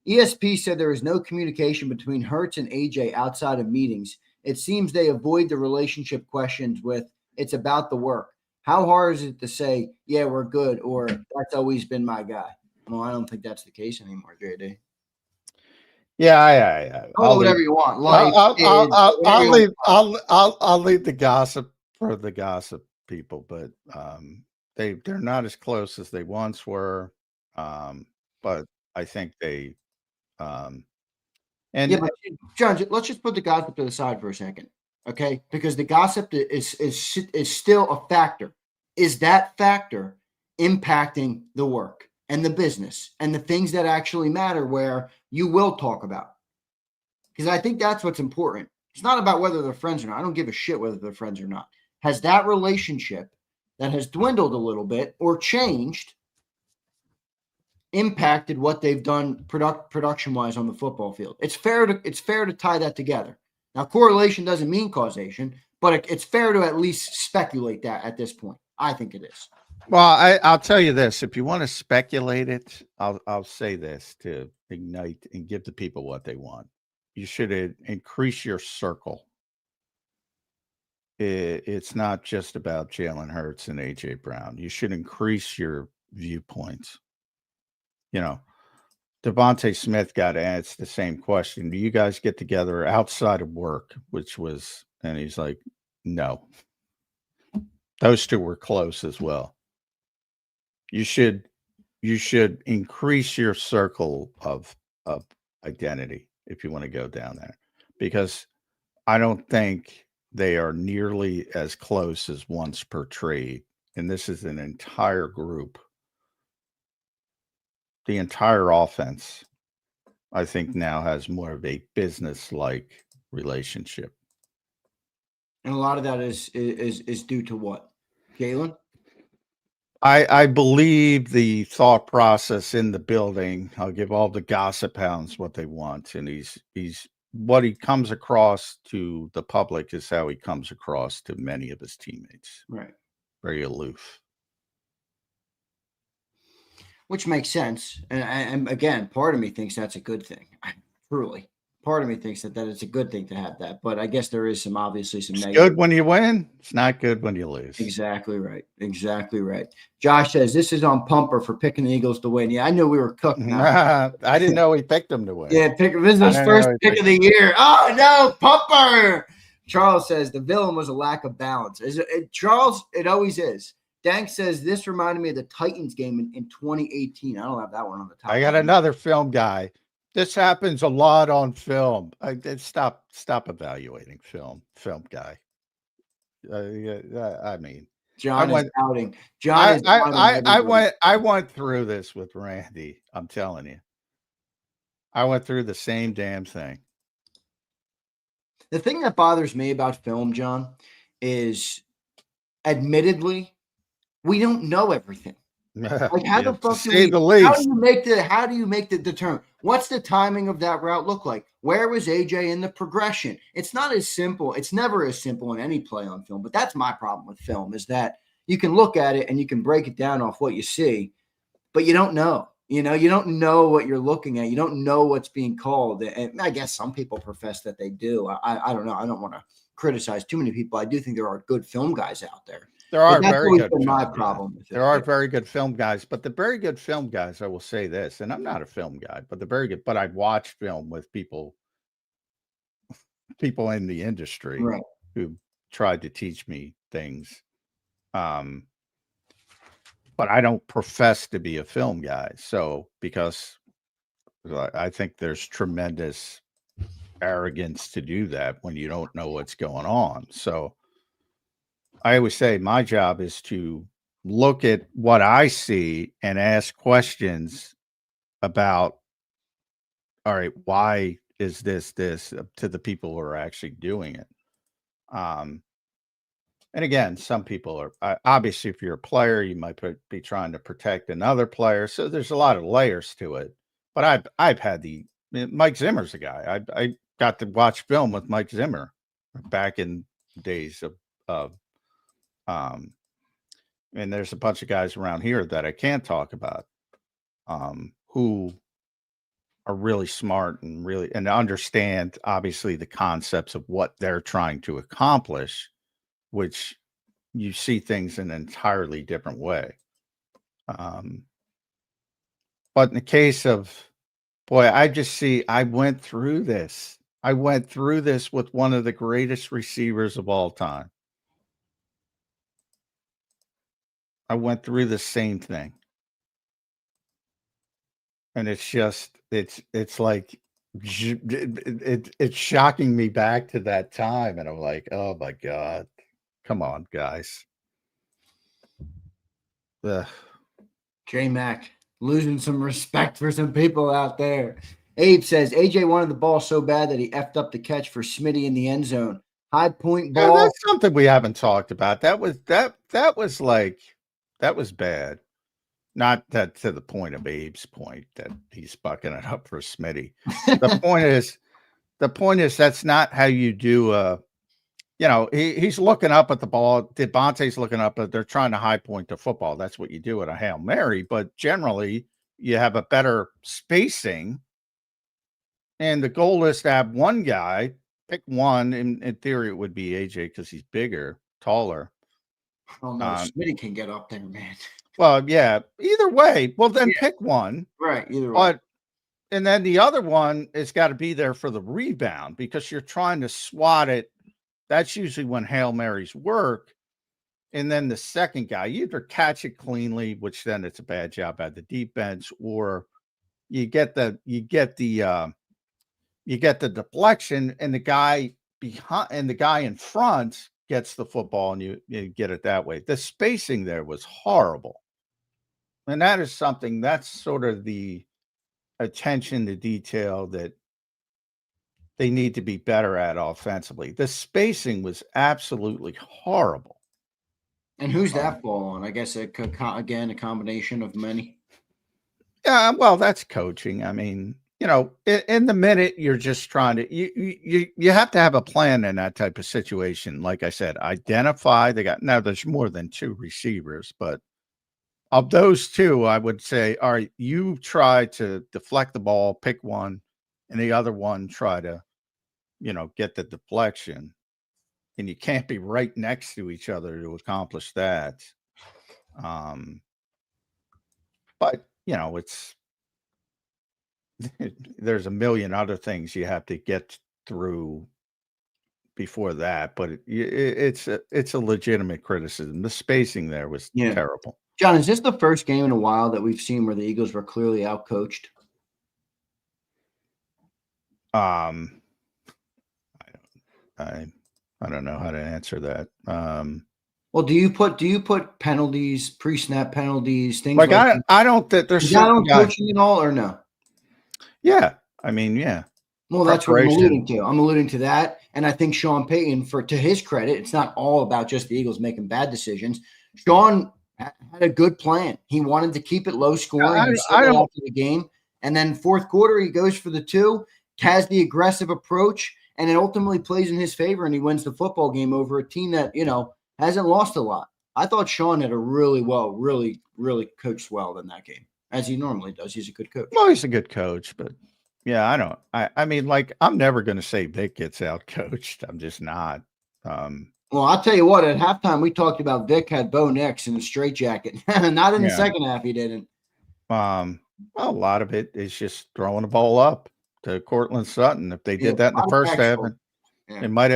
ESP said there is no communication between Hurts and AJ outside of meetings. It seems they avoid the relationship questions with "it's about the work." How hard is it to say, "Yeah, we're good," or "that's always been my guy"? Well, I don't think that's the case anymore, JD. Yeah. Whatever you want. I'll leave the gossip for the gossip people, but they're not as close as they once were. But I think they but John, let's just put the gossip to the side for a second, okay? Because the gossip is still a factor. Is that factor impacting the work and the business and the things that actually matter where you will talk about? Because I think that's what's important. It's not about whether they're friends or not. I don't give a shit whether they're friends or not. Has that relationship that has dwindled a little bit or changed impacted what they've done production-wise on the football field? It's fair to tie that together. Now, correlation doesn't mean causation, but it's fair to at least speculate that at this point. I think it is. Well, I'll tell you this. If you want to speculate it, I'll say this to ignite and give the people what they want. You should increase your circle. It's not just about Jalen Hurts and AJ Brown. You should increase your viewpoints. You know, Devontae Smith got asked the same question. Do you guys get together outside of work? And he's like, no. Those two were close as well. You should increase your circle of identity if you want to go down there, because I don't think they are nearly as close as once portrayed. And this is an entire group. The entire offense, I think, now has more of a business-like relationship. And a lot of that is due to what? Jalen? I believe the thought process in the building. I'll give all the gossip hounds what they want, and he's what he comes across to the public is how he comes across to many of his teammates. Right. Very aloof. Which makes sense. And again, part of me thinks that's a good thing. Truly. Part of me thinks that it's a good thing to have that. But I guess there is obviously some negative. Good when you win. It's not good when you lose. Exactly right. Josh says, this is on Pumper for picking the Eagles to win. Yeah, I knew we were cooked now. I didn't know he picked them to win. Yeah, this is his first pick of the year. Oh, no, Pumper. Charles says, the villain was a lack of balance. Charles, it always is. Dank says, this reminded me of the Titans game in 2018. I don't have that one on the top. I got another film guy. This happens a lot on film. Stop evaluating film guy. I mean, John is outing. I went through this with Randy. I'm telling you. I went through the same damn thing. The thing that bothers me about film, John, is admittedly, we don't know everything. Like how the fuck to say the least. How do you make the determine? What's the timing of that route look like? Where was AJ in the progression? It's not as simple. It's never as simple in any play on film. But that's my problem with film is that you can look at it and you can break it down off what you see, but you don't know. You don't know what you're looking at. You don't know what's being called. And I guess some people profess that they do. I don't know. I don't want to criticize too many people. I do think there are good film guys out there. There are very good. My problem with it. There are very good film guys, but the very good film guys, I will say this, and I'm not a film guy, but the very good. But I've watched film with people in the industry who tried to teach me things. But I don't profess to be a film guy. So because I think there's tremendous arrogance to do that when you don't know what's going on. So I always say my job is to look at what I see and ask questions about, all right, why is this to the people who are actually doing it? And again, some people are obviously, if you're a player, you might be trying to protect another player. So there's a lot of layers to it. But I've had Mike Zimmer's a guy. I got to watch film with Mike Zimmer back in days of and there's a bunch of guys around here that I can't talk about who are really smart and understand obviously the concepts of what they're trying to accomplish, which you see things in an entirely different way. But in the case of, boy, I went through this. I went through this with one of the greatest receivers of all time. I went through the same thing. And it's just, it's like, it's shocking me back to that time. And I'm like, oh my God. Come on, guys. J-Mac losing some respect for some people out there. Abe says AJ wanted the ball so bad that he effed up the catch for Smitty in the end zone. High point ball. Yeah, that's something we haven't talked about. That was bad. Not that to the point of Abe's point that he's bucking it up for Smitty. The point is that's not how you do he's looking up at the ball. Devontae's looking up, but they're trying to high point the football. That's what you do at a Hail Mary. But generally, you have a better spacing. And the goal is to have one guy, pick one. In theory, it would be AJ because he's bigger, taller. Oh, no, Smitty can get up there, man. Well, yeah, either way. Well, then pick one. Right, either way. And then the other one has got to be there for the rebound because you're trying to swat it. That's usually when Hail Marys work. And then the second guy, you either catch it cleanly, which then it's a bad job at the defense, or you get the deflection and the guy behind and the guy in front gets the football and you get it that way. The spacing there was horrible. And that is something that's sort of the attention to detail that they need to be better at offensively. The spacing was absolutely horrible. And who's that fall on? I guess it could, again, a combination of many. Yeah, well, that's coaching. I mean, in the minute you're just trying to you have to have a plan in that type of situation. Like I said, identify now there's more than two receivers, but of those two, I would say, all right, you try to deflect the ball, pick one, and the other one try to, get the deflection. And you can't be right next to each other to accomplish that. But, there's a million other things you have to get through before that. But it's a legitimate criticism. The spacing there was terrible. John, is this the first game in a while that we've seen where the Eagles were clearly outcoached? I don't know how to answer that. Well, do you put penalties, pre-snap penalties, things like I don't think there's coaching at all or no? Yeah, I mean, yeah. Well, that's what I'm Preparation. alluding to. I'm alluding to that. And I think Sean Payton, to his credit, it's not all about just the Eagles making bad decisions. Sean had a good plan. He wanted to keep it low scoring. He said I that don't. after the game. And then fourth quarter, he goes for the 2, has the aggressive approach, and it ultimately plays in his favor, and he wins the football game over a team that, hasn't lost a lot. I thought Sean had a really coached well in that game, as he normally does. He's a good coach. Well, he's a good coach, but yeah, I don't. I mean, like, I'm never going to say Vic gets out coached. I'm just not. Well, I'll tell you what, at halftime, we talked about Vic had Bo Nix in a straitjacket. Not in the second half, he didn't. Well, a lot of it is just throwing the ball up to Cortland Sutton. If they did that in the first half, it might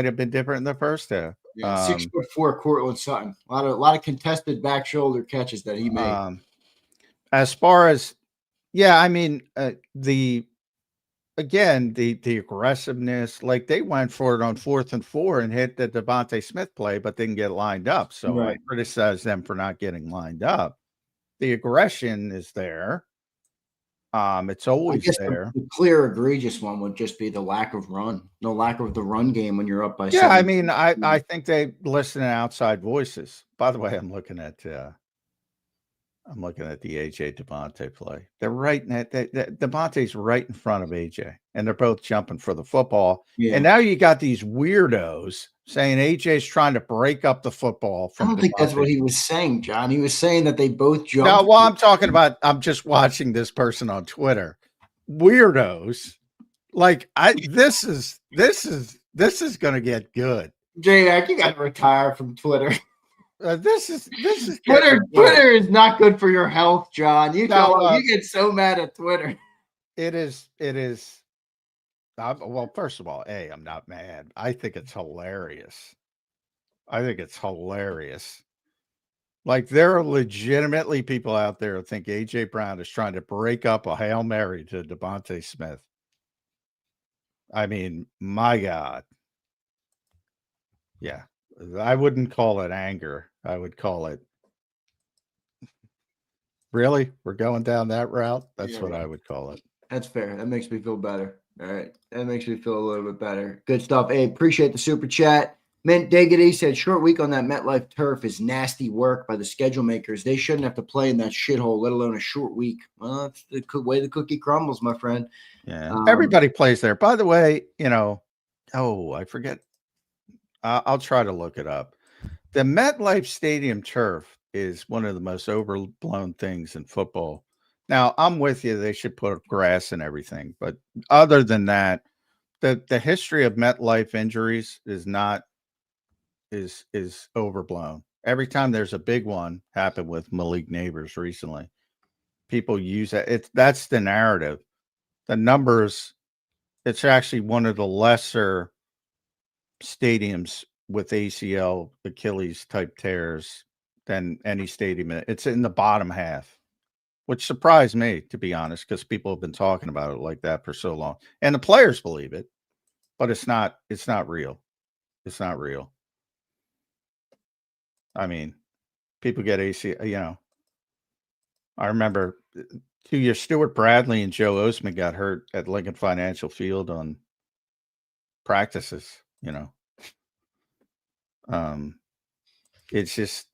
have been different in the first half. Yeah, 6'4" Cortland Sutton. A lot of contested back shoulder catches that he made. As far as, I mean, the aggressiveness, like they went for it on 4th and 4 and hit the Devontae Smith play, but didn't get lined up. So I criticize them for not getting lined up. The aggression is there. It's always there. The clear, egregious one would just be the lack of run, the lack of the run game when you're up by. Yeah, I mean, I think they listen to outside voices. By the way, I'm looking at the AJ Devontae play. They're right in that. Devontae's right in front of AJ, and they're both jumping for the football. Yeah. And now you got these weirdos saying AJ's trying to break up the football. I don't think that's what he was saying, John. He was saying that they both jumped. No, well, I'm talking about. I'm just watching this person on Twitter. Weirdos, like this is going to get good. J-Mac, you got to retire from Twitter. This is Twitter is not good for your health, John. You get so mad at Twitter. It is. Well, first of all, I'm not mad. I think it's hilarious. Like, there are legitimately people out there who think AJ Brown is trying to break up a Hail Mary to Devontae Smith. I mean, my God. Yeah. I wouldn't call it anger. I would call it. Really? We're going down that route? That's what I would call it. That's fair. That makes me feel better. All right. That makes me feel a little bit better. Good stuff. Hey, appreciate the super chat. Mint Diggity said, short week on that MetLife turf is nasty work by the schedule makers. They shouldn't have to play in that shithole, let alone a short week. Well, that's the way the cookie crumbles, my friend. Yeah. Everybody plays there. By the way, I forget. I'll try to look it up. The MetLife Stadium turf is one of the most overblown things in football. Now, I'm with you. They should put grass and everything. But other than that, the history of MetLife injuries is overblown. Every time there's a big one, happened with Malik Neighbors recently, people use that. That's the narrative. The numbers, it's actually one of the lesser stadiums with ACL, Achilles type tears than any stadium. It's in the bottom half, which surprised me, to be honest, because people have been talking about it like that for so long. And the players believe it, but it's not real. It's not real. I mean, people get ACL, I remember 2 years, Stuart Bradley and Joe Osman got hurt at Lincoln Financial Field on practices,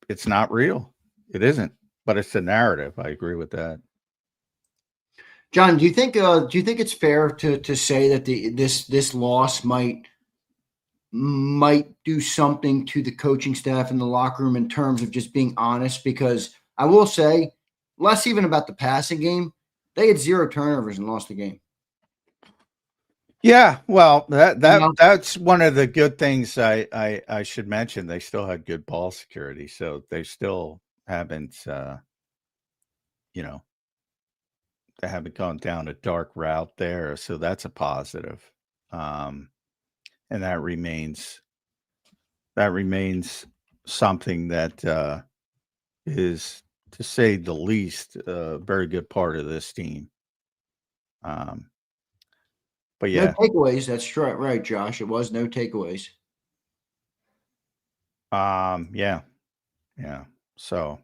it's not real. It isn't, but it's the narrative. I agree with that. John, do you think it's fair to say that this loss might do something to the coaching staff in the locker room in terms of just being honest? Because I will say, less even about the passing game, they had 0 turnovers and lost the game. Yeah, well, that's one of the good things I should mention. They still had good ball security, so they still haven't, they haven't gone down a dark route there. So that's a positive, and that remains something that is, to say the least, a very good part of this team. But yeah, no takeaways. That's true, right, Josh? It was no takeaways. Yeah. So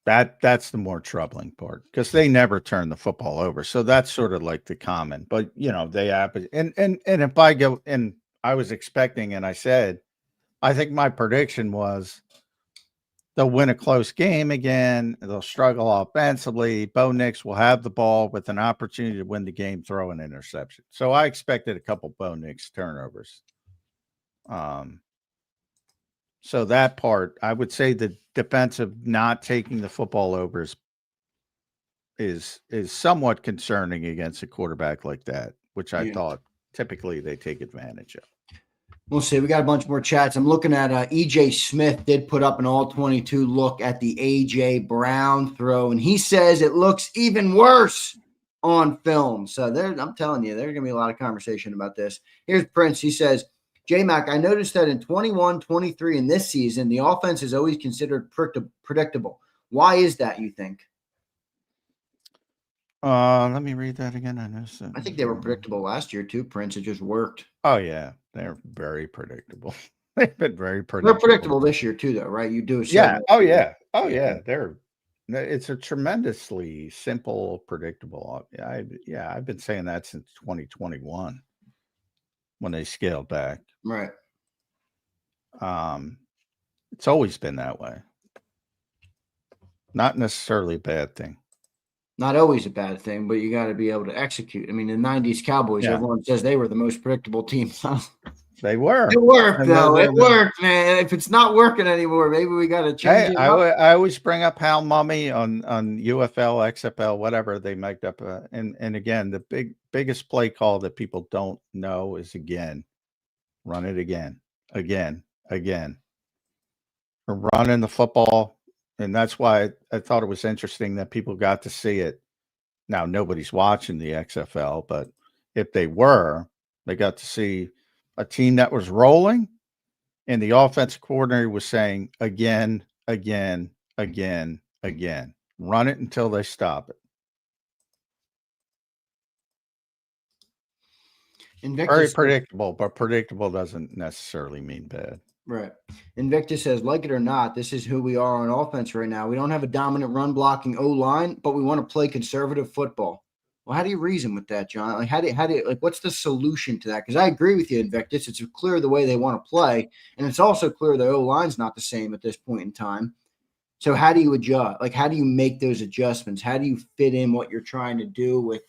That's the more troubling part because they never turn the football over. So that's sort of like the common. But they happen. And if I go and I was expecting, and I said, I think my prediction was they'll win a close game again. They'll struggle offensively. Bo Nix will have the ball with an opportunity to win the game, throw an interception. So I expected a couple Bo Nix turnovers. So that part, I would say the defensive not taking the football over is somewhat concerning against a quarterback like that, which I thought typically they take advantage of. We'll see. We got a bunch more chats. I'm looking at EJ Smith did put up an all 22 look at the AJ Brown throw, and he says it looks even worse on film. So I'm telling you, there's going to be a lot of conversation about this. Here's Prince. He says, J-Mac, I noticed that in 21, 23 in this season, the offense is always considered predictable. Why is that, you think? Let me read that again. I think they were predictable last year too, Prince. It just worked. Oh, yeah. They're very predictable. They've been very predictable. They're predictable this year too, though, right? You do. Yeah. Oh, yeah. Oh, yeah. It's a tremendously simple, predictable. I've been saying that since 2021 when they scaled back. Right. It's always been that way. Not necessarily a bad thing. Not always a bad thing, but you got to be able to execute. I mean, the 90s Cowboys, everyone says they were the most predictable team. They were. It worked, though. It worked, man. If it's not working anymore, maybe we got to change it up. I always bring up Hal Mummy on UFL, XFL, whatever they make up. And again, the biggest play call that people don't know is run it again. We're running the football. And that's why I thought it was interesting that people got to see it. Now, nobody's watching the XFL, but if they were, they got to see a team that was rolling, and the offensive coordinator was saying, again, run it until they stop it. Very predictable, but predictable doesn't necessarily mean bad. Right. Invictus says, like it or not, this is who we are on offense right now. We don't have a dominant run blocking O-line, but we want to play conservative football. Well, how do you reason with that, John? Like, how do you what's the solution to that? Because I agree with you, Invictus. It's clear the way they want to play, and it's also clear the O-line's not the same at this point in time. So how do you adjust? Like, how do you make those adjustments? How do you fit in what you're trying to do with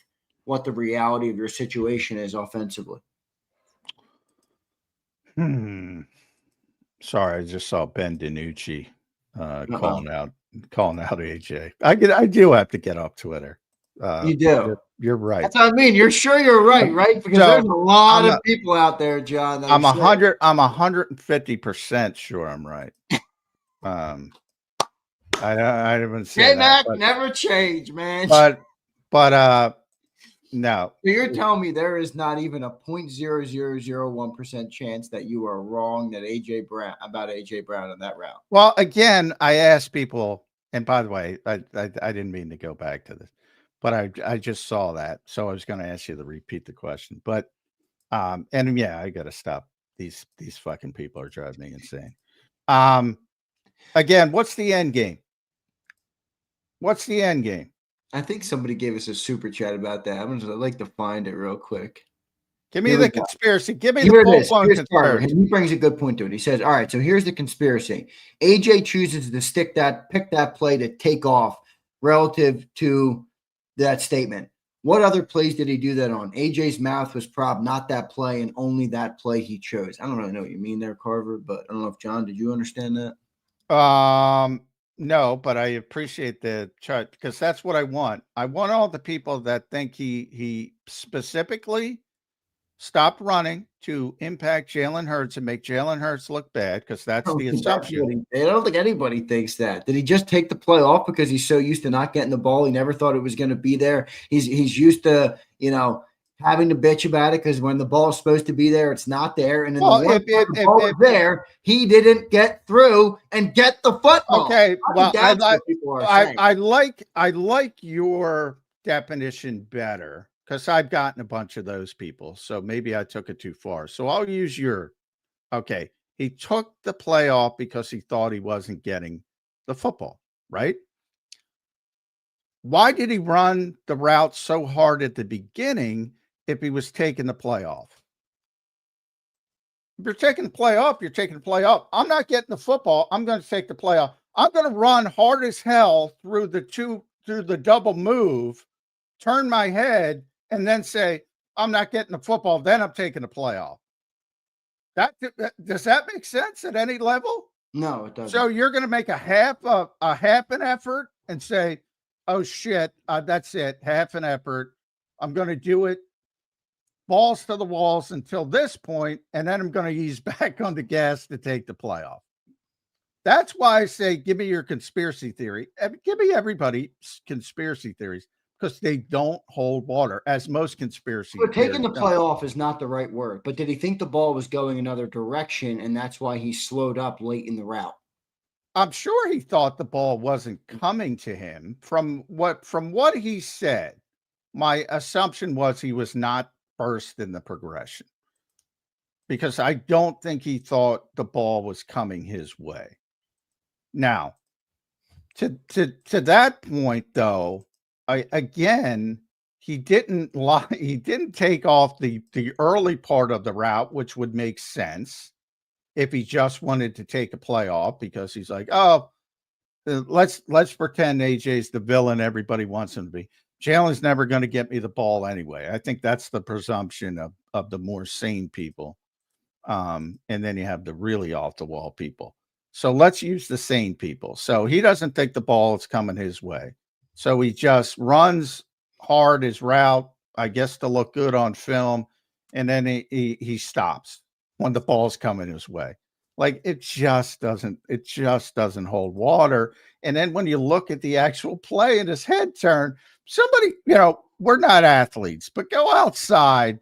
what the reality of your situation is offensively? Sorry, I just saw Ben DiNucci calling out AJ. I do have to get off Twitter. You do. You're right. That's what I mean. You're sure you're right, right? Because there's a lot of people out there, John. I'm 150% sure I'm right. I haven't said that. But never change, man. But no. So you're telling me there is not even a 0.0001% chance that you are wrong that AJ Brown on that route. Well, again, I asked people, and by the way, I didn't mean to go back to this, but I just saw that, so I was going to ask you to repeat the question. But and yeah, I got to stop. These fucking people are driving me insane. Again, what's the end game? I think somebody gave us a super chat about that. I'd like to find it real quick. Give me the conspiracy. Give me the full-blown conspiracy. He brings a good point to it. He says, all right, so here's the conspiracy. AJ chooses to pick that play to take off relative to that statement. What other plays did he do that on? AJ's mouth was prob, not that play, and only that play he chose. I don't really know what you mean there, Carver, but I don't know if John, did you understand that? No, but I appreciate the chart because that's what I want. I want all the people that think he specifically stopped running to impact Jalen Hurts and make Jalen Hurts look bad because that's the assumption. I don't think anybody thinks that. Did he just take the play off because he's so used to not getting the ball? He never thought it was going to be there. He's used to, having to bitch about it because when the ball is supposed to be there, it's not there. And then the ball is there, he didn't get through and get the football. Okay, well, I like your definition better because I've gotten a bunch of those people. So maybe I took it too far. So I'll use okay. He took the play off because he thought he wasn't getting the football, right? why did he run the route so hard at the beginning if he was taking the play off? If you're taking the play off, you're taking the play off. I'm not getting the football. I'm going to take the play off. I'm going to run hard as hell through the double move, turn my head, and then say, I'm not getting the football. Then I'm taking the play off. Does that make sense at any level? No, it doesn't. So you're going to make a half an effort and say, oh shit, that's it. Half an effort. I'm going to do it. Balls to the walls until this point, and then I'm going to ease back on the gas to take the playoff. That's why I say, give me your conspiracy theory. Give me everybody's conspiracy theories, because they don't hold water, as most conspiracy But taking the theories play don't. off is not the right word. But did he think the ball was going another direction, and that's why he slowed up late in the route? I'm sure he thought the ball wasn't coming to him. From what he said, my assumption was he was not first in the progression, because I don't think he thought the ball was coming his way. Now, to that point, though, he didn't take off the early part of the route, which would make sense if he just wanted to take a play off, because he's like, oh, let's pretend AJ's the villain everybody wants him to be. Jalen's never going to get me the ball anyway. I think that's the presumption of the more sane people. And then you have the really off the wall people. So let's use the sane people. So he doesn't think the ball is coming his way. So he just runs hard his route, I guess, to look good on film. And then he stops when the ball's coming his way. Like, it just doesn't hold water. And then when you look at the actual play and his head turn, somebody, we're not athletes, but go outside,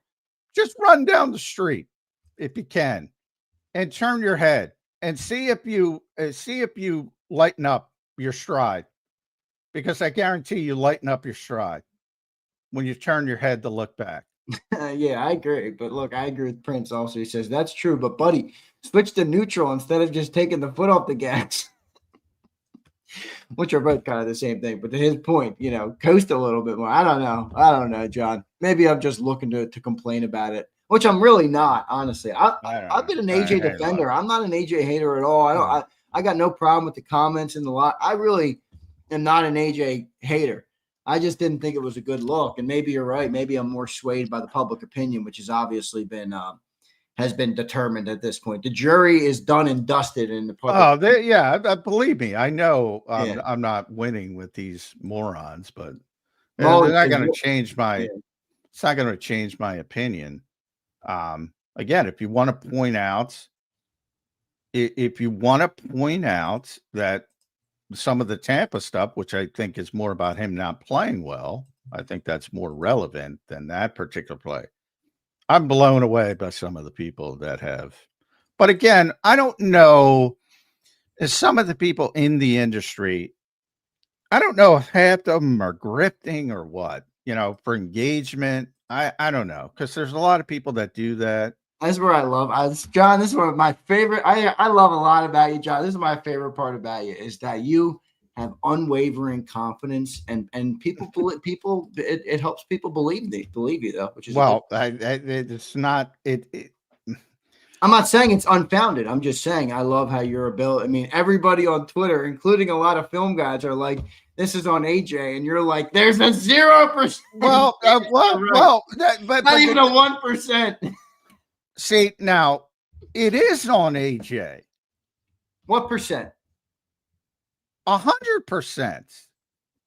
just run down the street if you can, and turn your head and see if you lighten up your stride, because I guarantee you lighten up your stride when you turn your head to look back. Yeah, I agree. But look, I agree with Prince also. He says, that's true. But, buddy, switch to neutral instead of just taking the foot off the gas. Which are both kind of the same thing. But to his point, coast a little bit more. I don't know, John. Maybe I'm just looking to complain about it, which I'm really not, honestly. I've been an AJ defender. I'm not an AJ hater at all. I got no problem with the comments and the lot. I really am not an AJ hater. I just didn't think it was a good look. And maybe you're right. Maybe I'm more swayed by the public opinion, which has obviously been determined at this point. The jury is done and dusted in the public. Believe me, I know I'm not winning with these morons, but Well, they're not going to change my. It's not going to change my opinion. Again, if you want to point out that some of the Tampa stuff, which I think is more about him not playing well, I think that's more relevant than that particular play. I'm blown away by some of the people that have. But again, I don't know. Some of the people in the industry, I don't know if half of them are grifting or what, for engagement. I don't know, because there's a lot of people that do that. That's where I love John. This is one of my favorite. I love a lot about you, John. This is my favorite part about you, is that you have unwavering confidence, and people it helps people believe you though, which is it's not it. I'm not saying it's unfounded. I'm just saying I love how your ability. I mean, everybody on Twitter, including a lot of film guys, are like, "This is on AJ," and you're like, "There's a 0%." Well, but not even a 1%. See, now it is on AJ. What percent? 100%.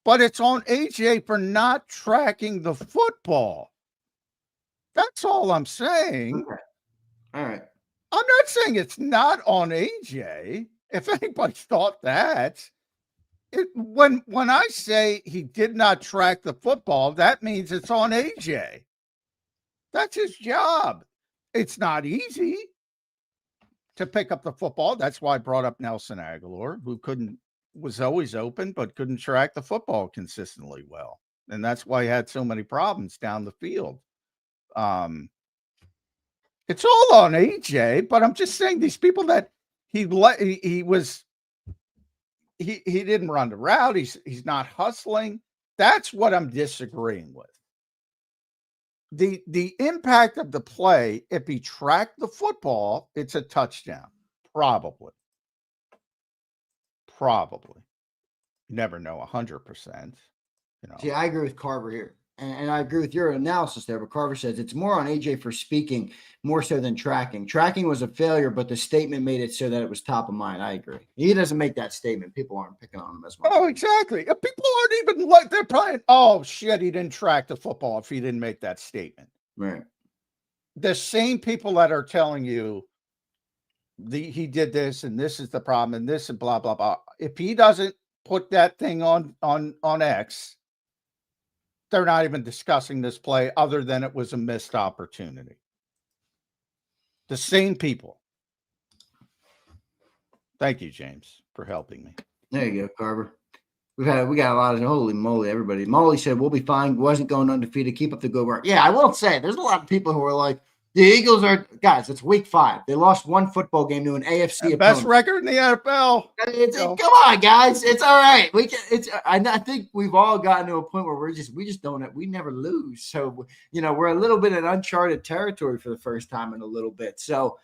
But it's on AJ for not tracking the football. That's all I'm saying. Okay. All right. I'm not saying it's not on AJ. If anybody thought that, when I say he did not track the football, that means it's on AJ. That's his job. It's not easy to pick up the football. That's why I brought up Nelson Aguilar, who was always open, but couldn't track the football consistently well. And that's why he had so many problems down the field. It's all on AJ, but I'm just saying these people that he didn't run the route. He's not hustling. That's what I'm disagreeing with. The impact of the play, if he tracked the football, it's a touchdown. Probably. Never know 100%. See, I agree with Carver here. And I agree with your analysis there, but Carver says it's more on AJ for speaking more so than tracking. Tracking was a failure, but the statement made it so that it was top of mind. I agree. He doesn't make that statement. People aren't picking on him as much. Oh, exactly. People aren't even like, they're probably, oh, shit, he didn't track the football if he didn't make that statement. Right. The same people that are telling you he did this and this is the problem and this and blah, blah, blah. If he doesn't put that thing on X, they're not even discussing this play other than it was a missed opportunity. The same people. Thank you, James, for helping me. There you go, Carver. We got a lot of, holy moly, everybody. Molly said, we'll be fine. Wasn't going undefeated. Keep up the good work. Yeah, I will say, there's a lot of people who are like, the Eagles are, guys, it's week 5. They lost one football game to an AFC opponent. Best record in the NFL. Come on, guys. It's all right. I think we've all gotten to a point where we just don't, we never lose. So, we're a little bit in uncharted territory for the first time in a little bit. So,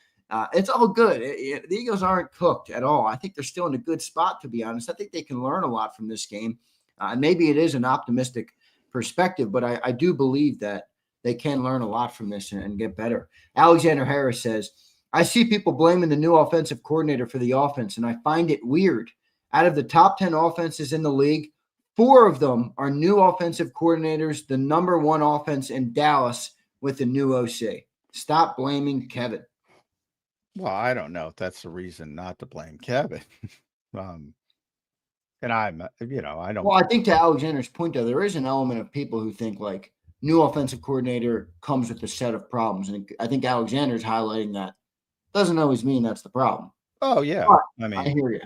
it's all good. The Eagles aren't cooked at all. I think they're still in a good spot, to be honest. I think they can learn a lot from this game. And maybe it is an optimistic perspective, but I do believe that they can learn a lot from this and get better. Alexander Harris says, I see people blaming the new offensive coordinator for the offense, and I find it weird. Out of the top 10 offenses in the league, 4 of them are new offensive coordinators, the number 1 offense in Dallas with the new OC. Stop blaming Kevin. Well, I don't know if that's the reason not to blame Kevin. And I don't. Well, I think to Alexander's point, though, there is an element of people who think like new offensive coordinator comes with a set of problems. And I think Alexander's highlighting that doesn't always mean that's the problem. Oh, yeah. But I hear you.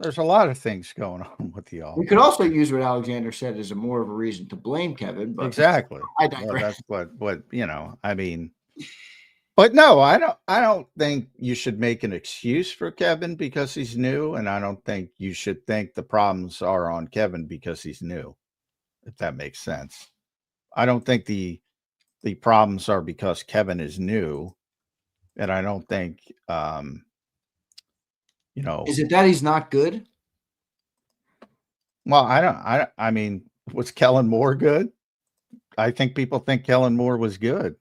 There's a lot of things going on with the offense. We could also use what Alexander said as a more of a reason to blame Kevin. But exactly. I digress. Well, that's what I mean. But no, I don't think you should make an excuse for Kevin because he's new, and I don't think you should think the problems are on Kevin because he's new, if that makes sense. I don't think the problems are because Kevin is new, and I don't think Is it that he's not good? Well, I mean, was Kellen Moore good? I think people think Kellen Moore was good.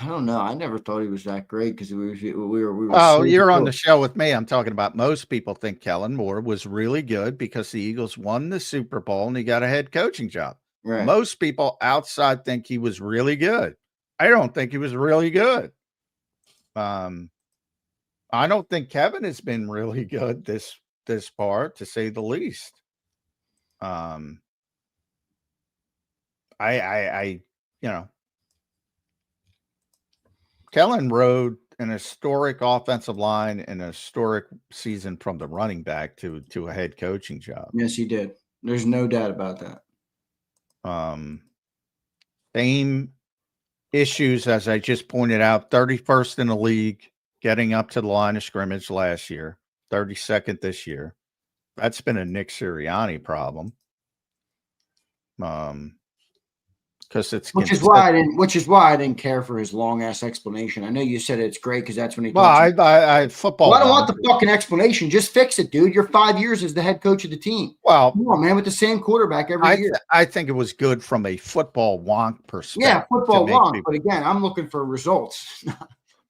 I don't know. I never thought he was that great because we were. Oh, you're on the show with me. I'm talking about most people think Kellen Moore was really good because the Eagles won the Super Bowl and he got a head coaching job. Right. Most people outside think he was really good. I don't think he was really good. I don't think Kevin has been really good this far, to say the least. Kellen rode an historic offensive line and a historic season from the running back to a head coaching job. Yes, he did. There's no doubt about that. Same issues as I just pointed out, 31st in the league, getting up to the line of scrimmage last year, 32nd this year. That's been a Nick Sirianni problem. Because it's which is why I didn't care for his long ass explanation. I know you said it's great because that's when he. Well, I football. Well, I don't want the fucking explanation. Just fix it, dude. You're 5 years as the head coach of the team. Well, come on, man, with the same quarterback every year. I think it was good from a football wonk perspective. Yeah, football wonk. But again, I'm looking for results.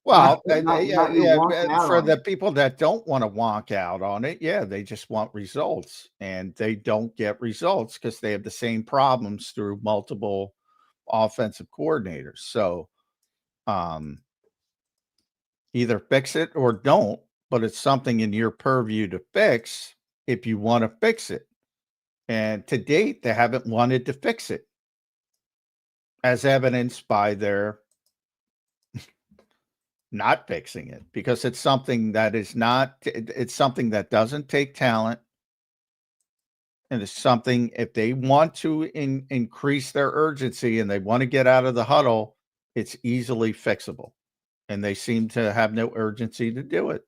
Well, for the people that don't want to wonk out on it, yeah, they just want results, and they don't get results because they have the same problems through multiple offensive coordinators. So either fix it or don't, but it's something in your purview to fix if you want to fix it. And to date, they haven't wanted to fix it, as evidenced by their not fixing it, because it's something that it's something that doesn't take talent. And it's something, if they want to increase their urgency and they want to get out of the huddle, it's easily fixable. And they seem to have no urgency to do it.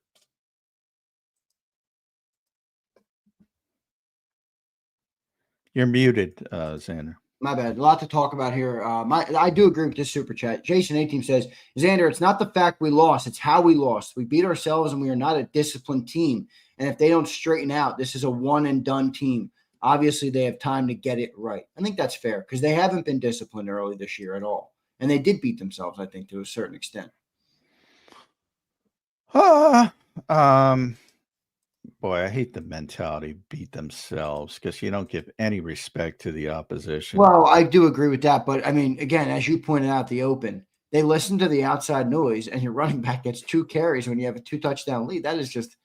You're muted, Xander. My bad. A lot to talk about here. I do agree with this super chat. Jason 18 says, Xander, it's not the fact we lost, it's how we lost. We beat ourselves and we are not a disciplined team. And if they don't straighten out, this is a one and done team. Obviously, they have time to get it right. I think that's fair because they haven't been disciplined early this year at all. And they did beat themselves, I think, to a certain extent. Boy, I hate the mentality beat themselves because you don't give any respect to the opposition. Well, I do agree with that. But, I mean, again, as you pointed out, the open, they listen to the outside noise and your running back gets 2 carries when you have a 2-touchdown lead. That is just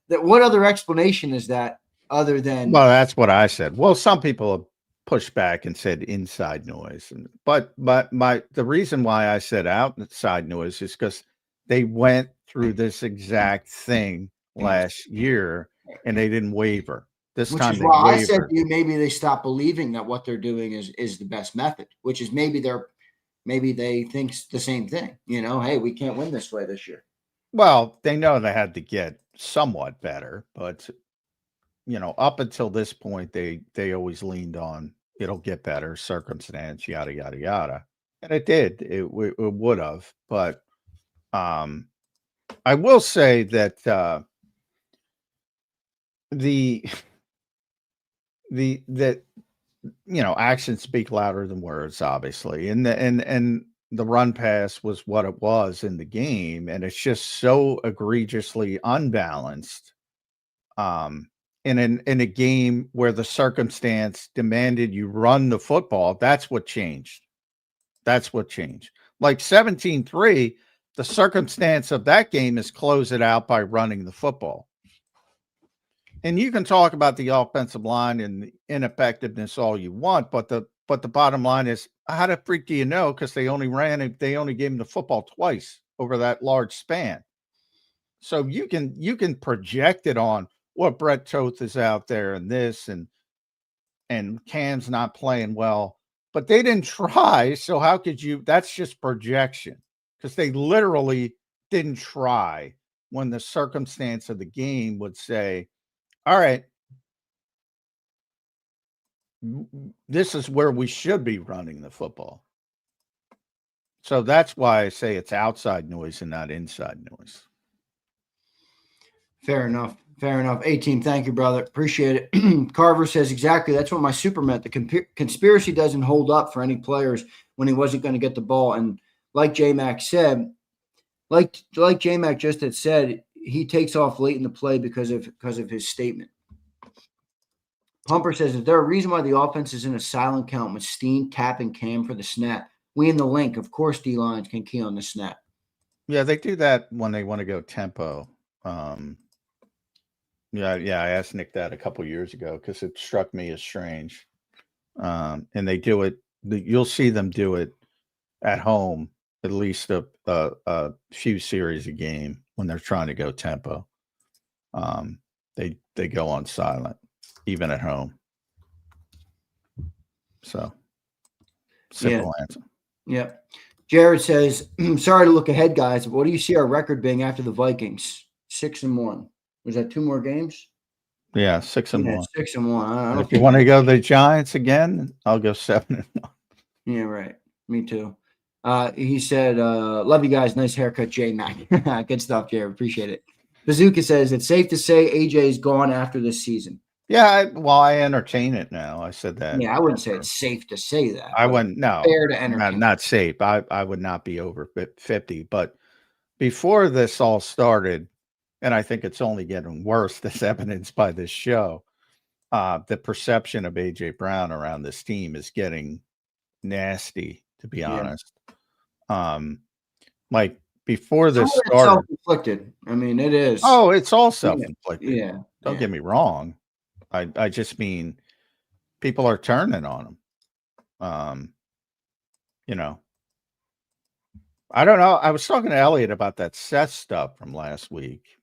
what other explanation is that other than? Well, that's what I said. Well, some people have pushed back and said inside noise. But the reason why I said outside noise is because they went through this exact thing last year and they didn't waver. This which time is they why wavered. I said to you, maybe they stop believing that what they're doing is the best method, which is maybe they think the same thing. Hey, we can't win this way this year. Well, they know they had to get somewhat better, but up until this point, they always leaned on it'll get better, circumstance, yada yada yada, and it did. It would have, but I will say that actions speak louder than words, obviously, and the run pass was what it was in the game, and it's just so egregiously unbalanced. In a game where the circumstance demanded you run the football, that's what changed. Like 17-3, the circumstance of that game is close it out by running the football. And you can talk about the offensive line and the ineffectiveness all you want, but the bottom line is, how the freak do you know? Because they only gave him the football twice over that large span. So you can project it on what Brett Toth is out there and this and Cam's not playing well, but they didn't try. So how could you? That's just projection because they literally didn't try when the circumstance of the game would say, all right, this is where we should be running the football. So that's why I say it's outside noise and not inside noise. Fair enough. 18, thank you, brother. Appreciate it. Carver says, exactly, that's what my super meant. The conspiracy doesn't hold up for any players when he wasn't going to get the ball. And like J-Mac said, like J-Mac just had said, he takes off late in the play because of his statement. Pumper says, is there a reason why the offense is in a silent count with Steen tapping Cam for the snap? We in the link, of course, D-lines can key on the snap. Yeah, they do that when they want to go tempo. Yeah, I asked Nick that a couple years ago because it struck me as strange. And they do it. You'll see them do it at home at least a few series a game when they're trying to go tempo. They go on silent even at home. So simple answer. Yep. Jared says, sorry to look ahead, guys. But what do you see our record being after the Vikings? 6-1. Was that 2 more games? Yeah, 6-1. 6-1. If you want to go the Giants again, I'll go 7-1. Yeah, right. Me too. He said, love you guys. Nice haircut, J-Mac. Good stuff, Jared. Appreciate it. Bazooka says, it's safe to say AJ is gone after this season. Yeah, I entertain it now. I said that. Yeah, I wouldn't say it's safe to say that. I wouldn't. No, fair to entertain. Not safe. I would not be over 50. But before this all started, and I think it's only getting worse, as evidenced by this show, the perception of AJ Brown around this team is getting nasty, to be honest. Like before this started, self-inflicted. I mean, it is. Oh, it's all self-inflicted. Yeah. Don't get me wrong. I just mean people are turning on him. I don't know. I was talking to Elliot about that Seth stuff from last week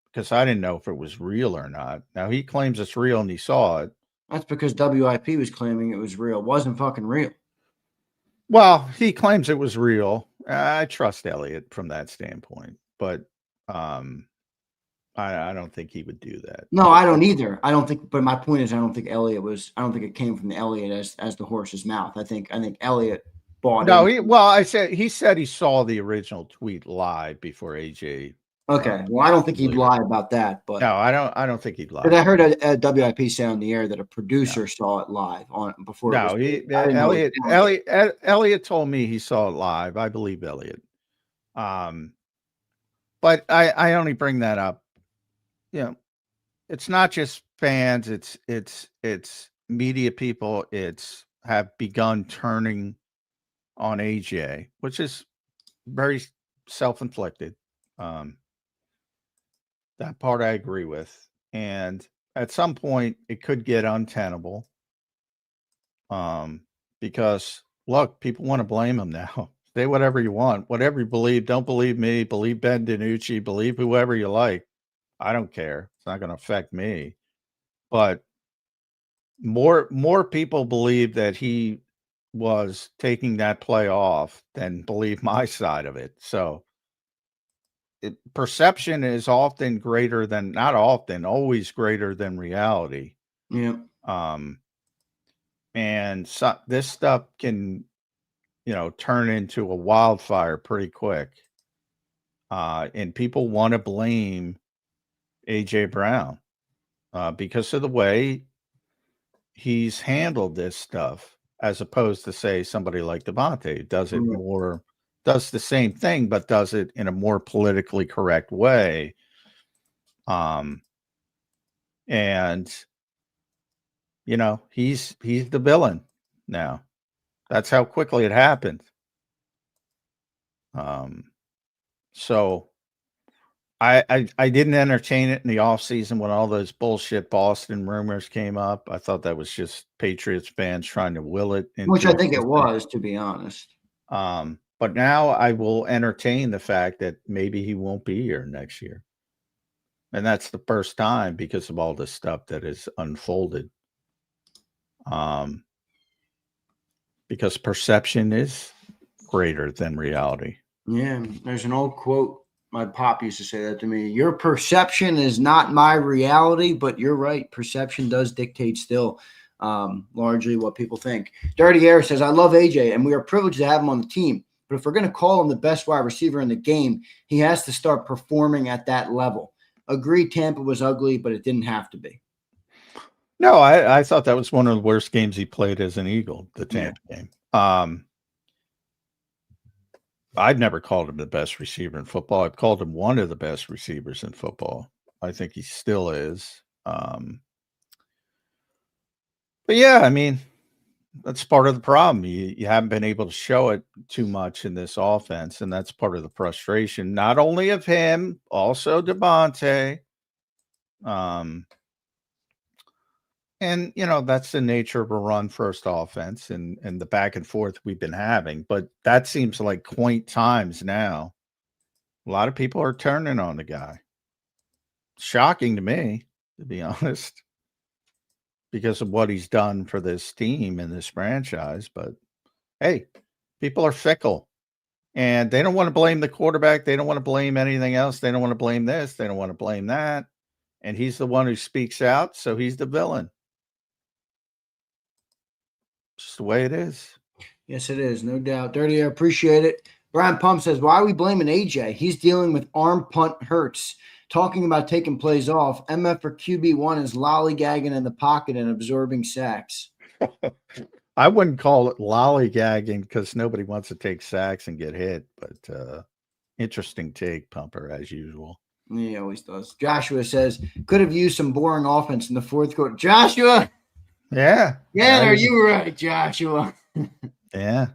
because I didn't know if it was real or not. Now he claims it's real and he saw it. That's because WIP was claiming it was real. It wasn't fucking real. Well, he claims it was real. I trust Elliot from that standpoint, but I don't think he would do that. No, I don't either. I don't think. But my point is, I don't think it came from Elliott as the horse's mouth. I think Elliott bought No, it. he said he saw the original tweet live before AJ. Okay, well, I don't think he'd lie about that, but no, I don't think he'd lie. But I heard a WIP say on the air that a producer saw it live before. No, Elliott told me he saw it live. I believe Elliott. But I only bring that up. You know, it's not just fans. It's media people. It's have begun turning on AJ, which is very self-inflicted. That part I agree with. And at some point it could get untenable. Because look, people want to blame him now. Say whatever you want, whatever you believe. Don't believe me. Believe Ben DiNucci. Believe whoever you like. I don't care. It's not going to affect me. But more people believe that he was taking that play off than believe my side of it. So perception is often greater than, not often, always greater than reality. Yeah. And so this stuff can, turn into a wildfire pretty quick. And people want to blame AJ Brown because of the way he's handled this stuff, as opposed to, say, somebody like Devontae does it more, does the same thing, but does it in a more politically correct way. And he's the villain now. That's how quickly it happened. So I didn't entertain it in the offseason when all those bullshit Boston rumors came up. I thought that was just Patriots fans trying to will it into, which I think it was, to be honest. But now I will entertain the fact that maybe he won't be here next year. And that's the first time because of all this stuff that is unfolded. Because perception is greater than reality. Yeah, there's an old quote. My pop used to say that to me. Your perception is not my reality, but you're right. Perception does dictate still largely what people think. Dirty Air says, I love AJ, and we are privileged to have him on the team. But if we're going to call him the best wide receiver in the game, he has to start performing at that level. Agreed, Tampa was ugly, but it didn't have to be. No, I thought that was one of the worst games he played as an Eagle, the Tampa game. I've never called him the best receiver in football. I've called him one of the best receivers in football. I think he still is. But yeah, I mean, that's part of the problem. You haven't been able to show it too much in this offense, and that's part of the frustration, not only of him, also Devontae. And, that's the nature of a run-first offense and the back and forth we've been having. But that seems like quaint times now. A lot of people are turning on the guy. Shocking to me, to be honest, because of what he's done for this team and this franchise. But, hey, people are fickle. And they don't want to blame the quarterback. They don't want to blame anything else. They don't want to blame this. They don't want to blame that. And he's the one who speaks out, so he's the villain. Just the way it is. Yes, it is. No doubt. Dirty, I appreciate it. Brian Pump says, why are we blaming AJ? He's dealing with arm punt hurts. Talking about taking plays off. MF for QB1 is lollygagging in the pocket and absorbing sacks. I wouldn't call it lollygagging because nobody wants to take sacks and get hit. But interesting take, Pumper, as usual. He always does. Joshua says, could have used some boring offense in the fourth quarter. Joshua! Yeah. Yeah, are you right, Joshua? Yeah.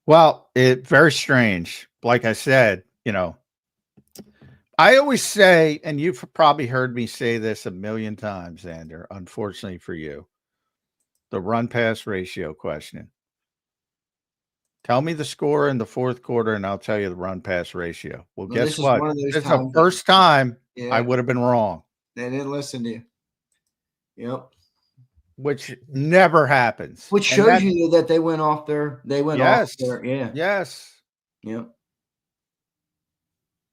Well, it's very strange. Like I said, I always say, and you've probably heard me say this a million times, Zander, unfortunately for you, the run-pass ratio question. Tell me the score in the fourth quarter, and I'll tell you the run-pass ratio. Well, guess what? This is the first time I would have been wrong. They didn't listen to you. Yep. Which never happens. Which shows you that they went off their. Yes. Yeah. Yes. Yep.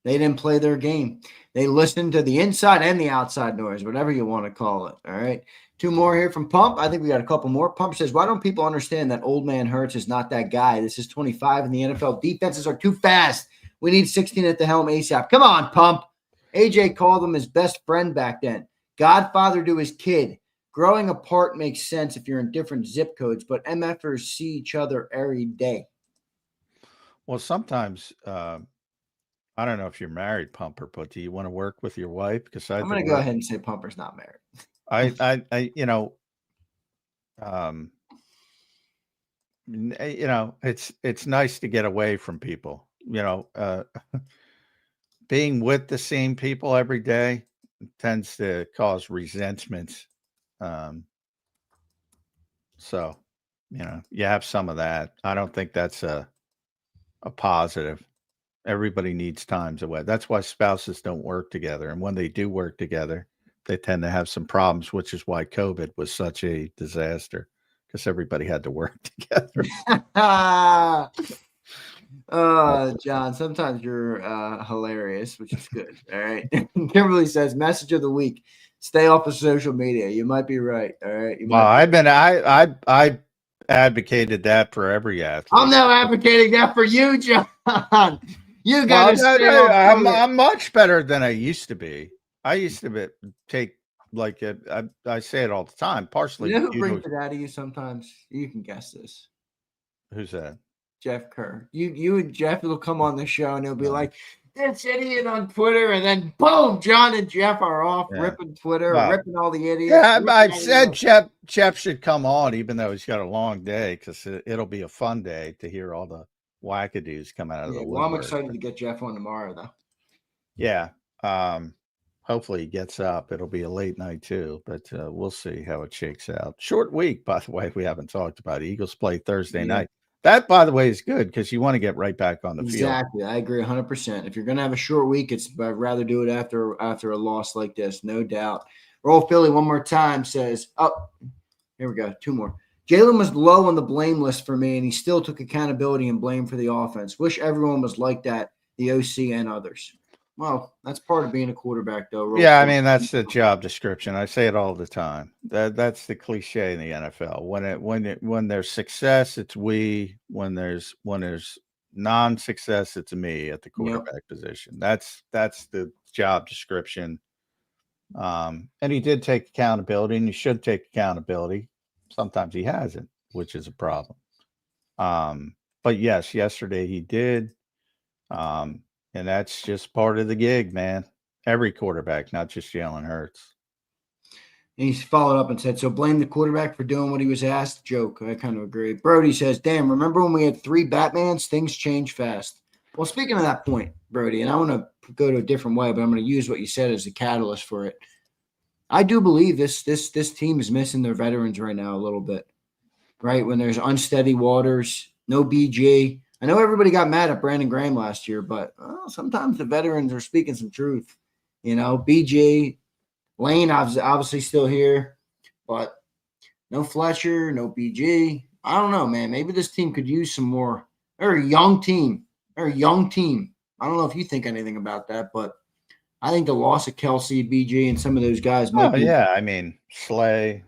They didn't play their game. They listened to the inside and the outside noise, whatever you want to call it. All right. 2 more here from Pump. I think we got a couple more. Pump says, why don't people understand that old man Hurts is not that guy? This is 25 in the NFL. Defenses are too fast. We need 16 at the helm ASAP. Come on, Pump. AJ called him his best friend back then. Godfather to his kid. Growing apart makes sense if you're in different zip codes, but MFers see each other every day. Well, sometimes I don't know if you're married, Pumper, but do you want to work with your wife? Because I'm going to go ahead and say Pumper's not married. It's nice to get away from people. Being with the same people every day tends to cause resentment. So, you have some of that. I don't think that's a positive. Everybody needs times away. That's why spouses don't work together. And when they do work together, they tend to have some problems, which is why COVID was such a disaster, because everybody had to work together. John, sometimes you're hilarious, which is good. All right. Kimberly says, message of the week, stay off of social media. You might be right. All right. I advocated that for every athlete. I'm now advocating that for you, John. You got to I'm much better than I used to be. I used to take like I say it all the time. Partially, you know who brings it out of you sometimes? You can guess this. Who's that? Jeff Kerr. You and Jeff will come on the show and he'll be like, "This idiot on Twitter," and then boom, John and Jeff are off ripping Twitter, ripping all the idiots. Yeah, I've said Jeff should come on, even though he's got a long day, because it'll be a fun day to hear all the wackadoos come out of the woodwork. Well, I'm excited to get Jeff on tomorrow, though. Yeah. Hopefully he gets up. It'll be a late night too, but we'll see how it shakes out. Short week, by the way. We haven't talked about it. Eagles play Thursday night. That, by the way, is good because you want to get right back on the field. Exactly. I agree 100%. If you're going to have a short week, I'd rather do it after a loss like this, no doubt. Roll Philly one more time says, here we go, 2 more. Jalen was low on the blame list for me, and he still took accountability and blame for the offense. Wish everyone was like that, the OC and others. Well, that's part of being a quarterback, though. I mean, that's the job description. I say it all the time. That's the cliche in the NFL. When there's success, it's we. When there's non-success, it's me at the quarterback position. That's the job description. And he did take accountability, and he should take accountability. Sometimes he hasn't, which is a problem. But yes, yesterday he did. And that's just part of the gig, man. Every quarterback, not just Jalen Hurts. And he's followed up and said, so blame the quarterback for doing what he was asked? Joke. I kind of agree. Brody says, damn, remember when we had 3 Batmans? Things change fast. Well, speaking of that point, Brody, and I want to go to a different way, but I'm going to use what you said as the catalyst for it. I do believe this team is missing their veterans right now a little bit, right? When there's unsteady waters, no BG. I know everybody got mad at Brandon Graham last year, but sometimes the veterans are speaking some truth. BG, Lane obviously still here, but no Fletcher, no BG. I don't know, man. Maybe this team could use some more. They're a young team. I don't know if you think anything about that, but I think the loss of Kelsey, BG, and some of those guys might be. Yeah, I mean, Slay.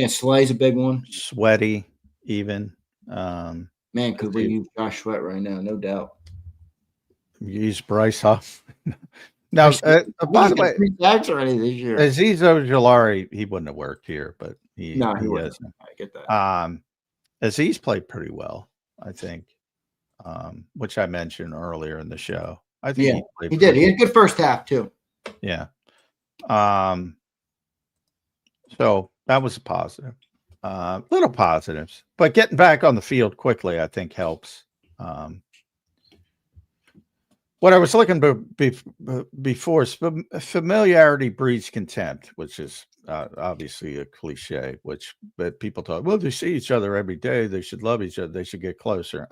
Slay's a big one. Sweaty, even. Man, could we use Josh Sweat right now? No doubt. Use Bryce Huff. Now, by the way, 3 sacks already this year. Azeez Ojulari, he wouldn't have worked here, but he wouldn't. I get that. Azeez played pretty well, I think, which I mentioned earlier in the show. I think he did. He had a good first half too. Yeah. So that was a positive. Little positives, but getting back on the field quickly, I think helps. What I was looking before is familiarity breeds contempt, which is obviously a cliche, but people talk, well, they see each other every day. They should love each other. They should get closer.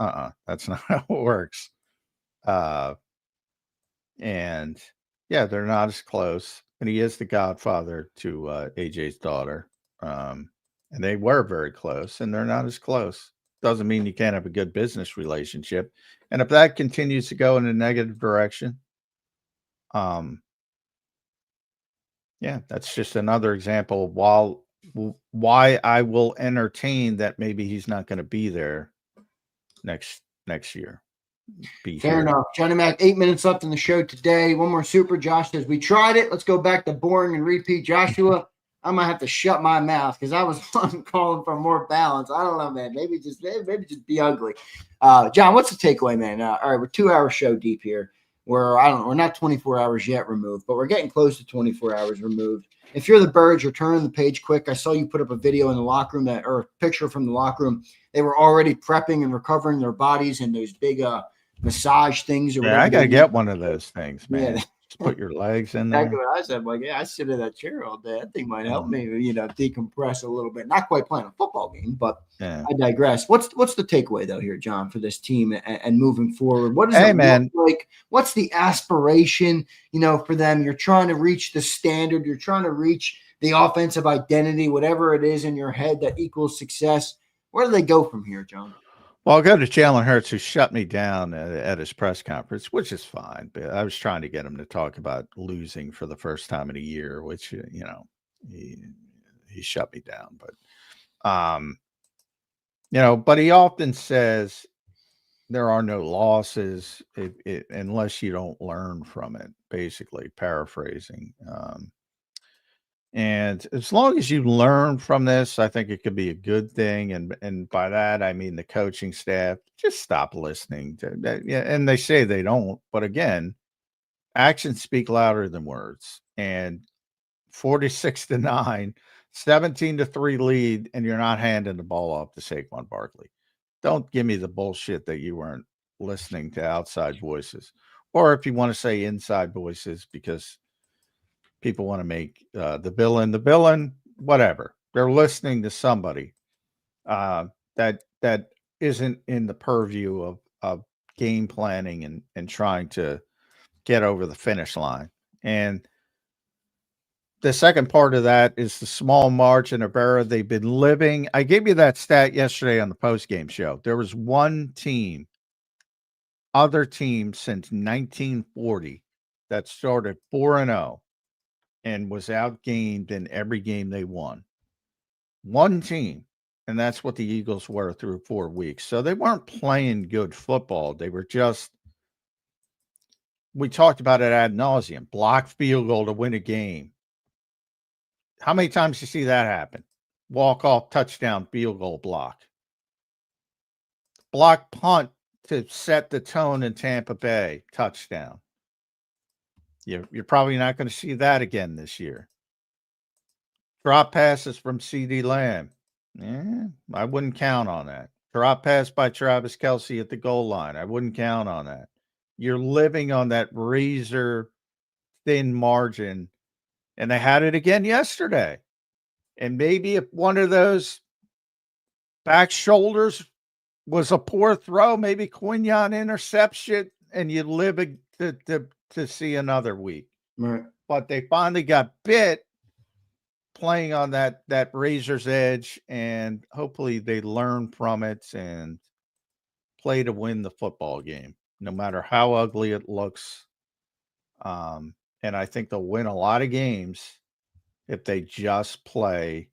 That's not how it works. And yeah, they're not as close. And he is the godfather to AJ's daughter. And they were very close, and they're not as close. Doesn't mean you can't have a good business relationship. And if that continues to go in a negative direction, Yeah, that's just another example of why I will entertain that maybe he's not going to be there next year. Fair enough. Johnny Mac, 8 minutes left in the show today. One more super. Josh says, we tried it. Let's go back to boring and repeat. Joshua, I'm going to have to shut my mouth because I was calling for more balance. I don't know, man. Maybe just be ugly. John, what's the takeaway, man? All right, we're 2-hour show deep here. We're not 24 hours yet removed, but we're getting close to 24 hours removed. If you're the Birds, you're turning the page quick. I saw you put up a video in the locker room or a picture from the locker room. They were already prepping and recovering their bodies in those big massage things or whatever. I gotta get one of those things, man. Yeah. Just put your legs in there. Exactly what I said. Like, yeah, I sit in that chair all day. That thing might help me, decompress a little bit. Not quite playing a football game, but I digress. What's the takeaway though here, John, for this team and moving forward? What does it look like? What's the aspiration? For them, you're trying to reach the standard. You're trying to reach the offensive identity, whatever it is in your head that equals success. Where do they go from here, John? Well, I'll go to Jalen Hurts, who shut me down at his press conference, which is fine. But I was trying to get him to talk about losing for the first time in a year, which, he shut me down. But, but he often says there are no losses unless you don't learn from it, basically paraphrasing. And as long as you learn from this, I think it could be a good thing. And by that, I mean the coaching staff, just stop listening to that. Yeah, and they say they don't. But again, actions speak louder than words. And 46-9, 17-3 lead, and you're not handing the ball off to Saquon Barkley. Don't give me the bullshit that you weren't listening to outside voices. Or if you want to say inside voices, because people want to make the villain, whatever. They're listening to somebody that isn't in the purview of game planning and trying to get over the finish line. And the second part of that is the small margin of error they've been living. I gave you that stat yesterday on the post-game show. There was one other team since 1940 that started 4-0. And was outgained in every game they won. One team, and that's what the Eagles were through 4 weeks. So they weren't playing good football. They were just, we talked about it ad nauseum, blocked field goal to win a game. How many times do you see that happen? Walk-off touchdown field goal block. Block punt to set the tone in Tampa Bay, touchdown. You're probably not going to see that again this year. Drop passes from CD Lamb. I wouldn't count on that. Drop pass by Travis Kelce at the goal line. I wouldn't count on that. You're living on that razor thin margin. And they had it again yesterday. And maybe if one of those back shoulders was a poor throw, maybe Quinyon intercepts it and you live to see another week. Right. But they finally got bit playing on that razor's edge, and hopefully they learn from it and play to win the football game, no matter how ugly it looks. And I think they'll win a lot of games if they just play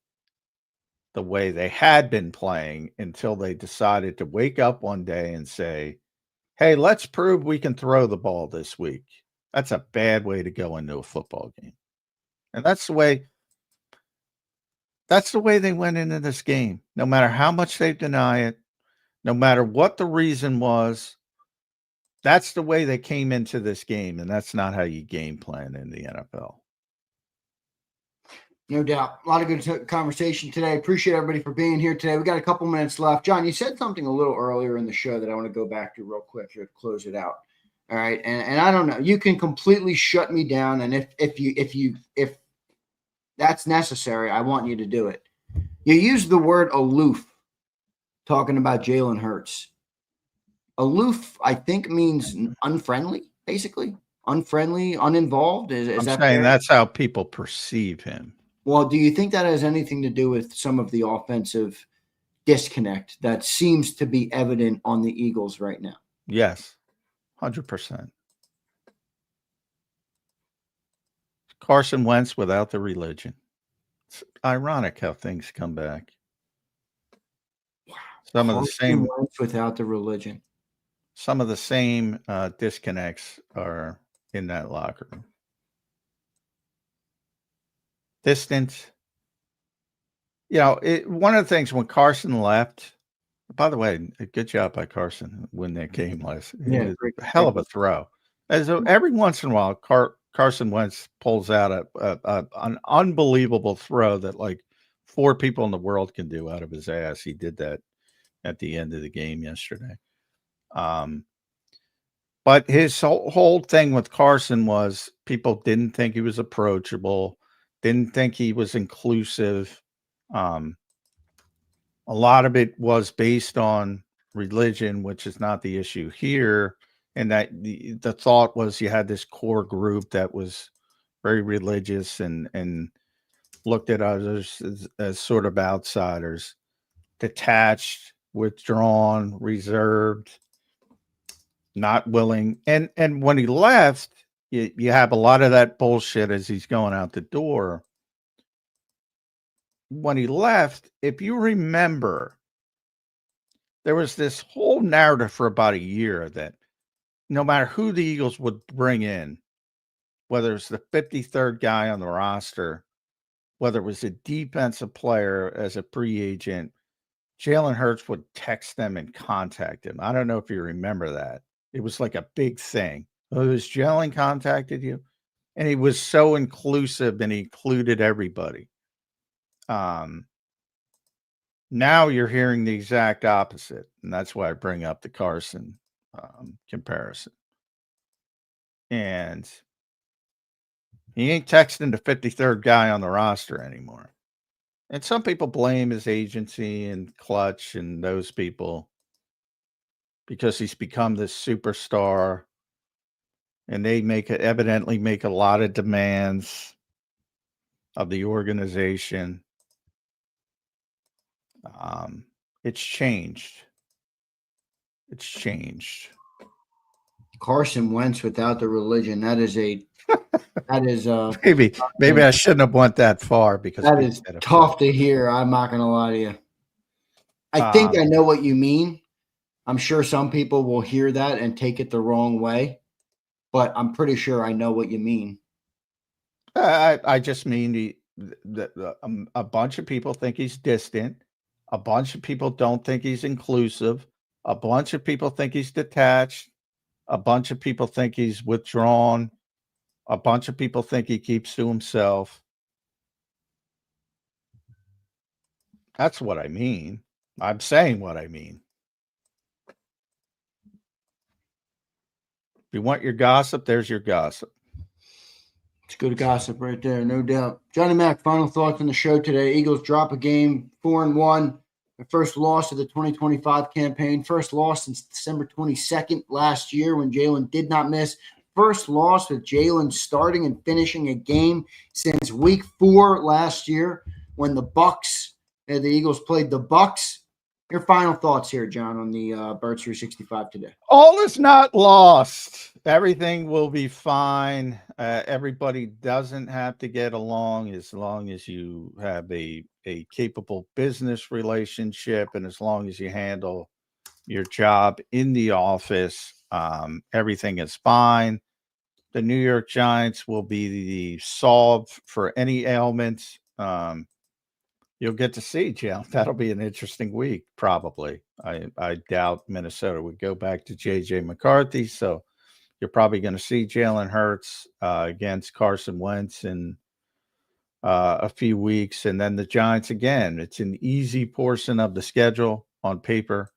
the way they had been playing until they decided to wake up one day and say, hey, let's prove we can throw the ball this week. That's a bad way to go into a football game. And that's the way they went into this game. No matter how much they deny it, no matter what the reason was, that's the way they came into this game. And that's not how you game plan in the NFL. No doubt. A lot of good conversation today. Appreciate everybody for being here today. We got a couple minutes left. John, you said something a little earlier in the show that I want to go back to real quick here to close it out. All right. And I don't know. You can completely shut me down. And if that's necessary, I want you to do it. You use the word aloof talking about Jalen Hurts. Aloof, I think, means unfriendly, basically. Unfriendly, uninvolved. Is I'm that saying fair? That's how people perceive him. Well, do you think that has anything to do with some of the offensive disconnect that seems to be evident on the Eagles right now? Yes, 100%. Carson Wentz without the religion. It's ironic how things come back. Some of the same Wentz without the religion. Some of the same disconnects are in that locker room. Distant. One of the things when Carson left, by the way, good job by Carson when that game last. Yeah, A hell of a throw. Every once in a while, Carson Wentz pulls out an unbelievable throw that like 4 people in the world can do out of his ass. He did that at the end of the game yesterday. But his whole thing with Carson was people didn't think he was approachable, didn't think he was inclusive. A lot of it was based on religion, which is not the issue here. And that the thought was you had this core group that was very religious and looked at others as sort of outsiders, detached, withdrawn, reserved, not willing. And when he left, you have a lot of that bullshit as he's going out the door. When he left, if you remember, there was this whole narrative for about a year that no matter who the Eagles would bring in, whether it's the 53rd guy on the roster, whether it was a defensive player as a free agent, Jalen Hurts would text them and contact him. I don't know if you remember that. It was like a big thing. Oh, has Jalen contacted you? And he was so inclusive and he included everybody. Now you're hearing the exact opposite. And that's why I bring up the Carson comparison. And he ain't texting the 53rd guy on the roster anymore. And some people blame his agency and Clutch and those people because he's become this superstar. And they evidently make a lot of demands of the organization. It's changed. It's changed. Carson Wentz without the religion. That is maybe I shouldn't have went that far because that is tough to hear. I'm not going to lie to you. I think I know what you mean. I'm sure some people will hear that and take it the wrong way, but I'm pretty sure I know what you mean. I just mean a bunch of people think he's distant. A bunch of people don't think he's inclusive. A bunch of people think he's detached. A bunch of people think he's withdrawn. A bunch of people think he keeps to himself. That's what I mean. I'm saying what I mean. If you want your gossip, there's your gossip. It's good gossip right there, no doubt. Johnny Mac, final thoughts on the show today. Eagles drop a game, 4-1. The first loss of the 2025 campaign. First loss since December 22nd last year when Jalen did not miss. First loss with Jalen starting and finishing a game since week 4 last year when the Eagles played the Bucs. Your final thoughts here, John, on the Birds 365 today. All is not lost. Everything will be fine. Everybody doesn't have to get along as long as you have a capable business relationship and as long as you handle your job in the office. Everything is fine. The New York Giants will be the solve for any ailments. You'll get to see, Jalen. That'll be an interesting week, probably. I doubt Minnesota would go back to J.J. McCarthy, so you're probably going to see Jalen Hurts against Carson Wentz in a few weeks, and then the Giants again. It's an easy portion of the schedule on paper.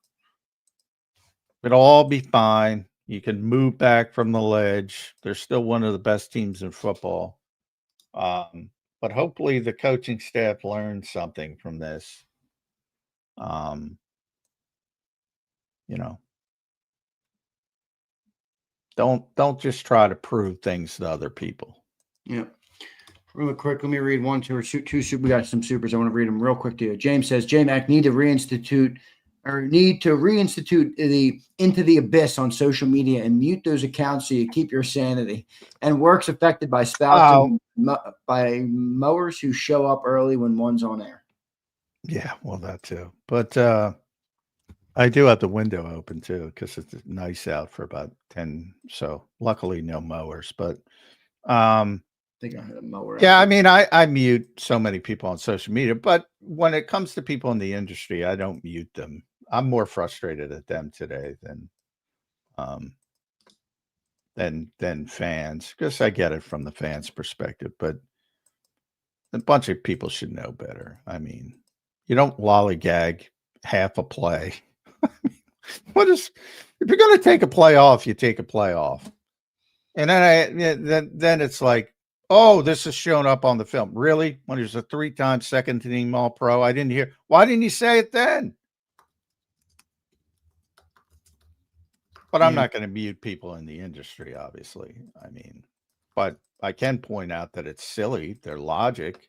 It'll all be fine. You can move back from the ledge. They're still one of the best teams in football. But hopefully the coaching staff learned something from this. Don't just try to prove things to other people. Yeah. Real quick, let me read one, two, or two. We got some supers. I want to read them real quick to you. James says, J-Mac need to reinstitute or need to reinstitute the Into the Abyss on social media and mute those accounts so you keep your sanity. And works affected by spouting by mowers who show up early when one's on air. Yeah, well, that too. But I do have the window open too because it's nice out for about 10. So luckily, no mowers. But I think I had a mower. yeah, I mean, I mute so many people on social media, but when it comes to people in the industry, I don't mute them. I'm more frustrated at them today than fans, because I get it from the fans' perspective, but a bunch of people should know better. I mean, you don't lollygag half a play. What is, if you're going to take a play off, you take a play off. And then it's like, oh, this is shown up on the film. Really? When he was a 3-time second team All-Pro, I didn't hear. Why didn't you say it then? But I'm not going to mute people in the industry, obviously. I mean, but I can point out that it's silly, their logic.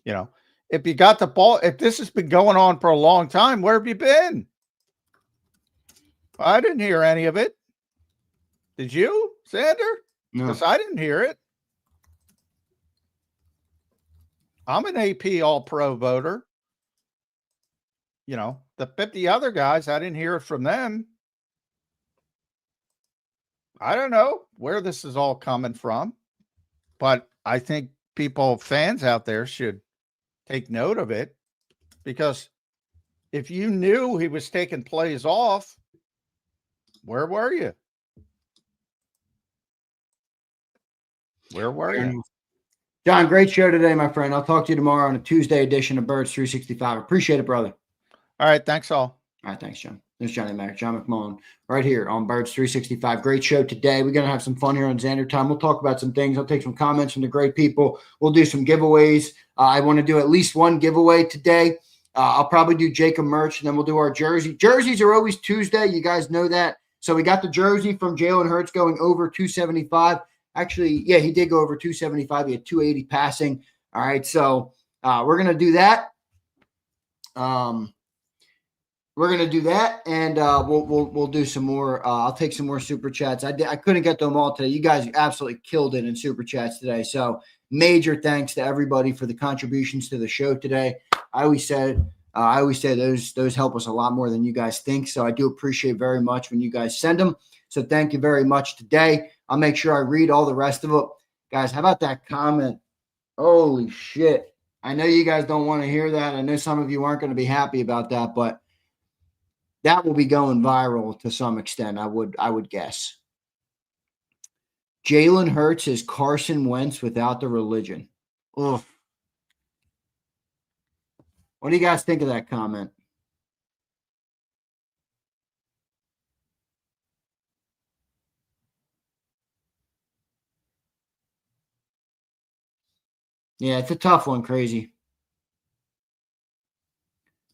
You know, if you got the ball, if this has been going on for a long time, where have you been? I didn't hear any of it. Did you, Zander? No. Because I didn't hear it. I'm an AP All-Pro voter. You know, the 50 other guys, I didn't hear it from them. I don't know where this is all coming from, but I think fans out there should take note of it, because if you knew he was taking plays off, where were you? Where were you? John, great show today, my friend. I'll talk to you tomorrow on a Tuesday edition of Birds 365. Appreciate it, brother. All right. Thanks all. All right. Thanks, John. There's Johnny Mac, John McMullen, right here on Birds 365. Great show today. We're going to have some fun here on Zander Time. We'll talk about some things. I'll take some comments from the great people. We'll do some giveaways. I want to do at least one giveaway today. I'll probably do JAKIB merch, and then we'll do our jersey. Jerseys are always Tuesday. You guys know that. So we got the jersey from Jalen Hurts going over 275. Actually, yeah, he did go over 275. He had 280 passing. All right, so we're going to do that. We're going to do that, and we'll do some more. I'll take some more super chats. I couldn't get them all today. You guys absolutely killed it in super chats today. So major thanks to everybody for the contributions to the show today. I always say those help us a lot more than you guys think. So I do appreciate very much when you guys send them. So thank you very much today. I'll make sure I read all the rest of it. Guys, how about that comment? Holy shit. I know you guys don't want to hear that. I know some of you aren't going to be happy about that, but that will be going viral to some extent, I would guess. Jalen Hurts is Carson Wentz without the religion. Ugh. What do you guys think of that comment? Yeah, it's a tough one, Crazy.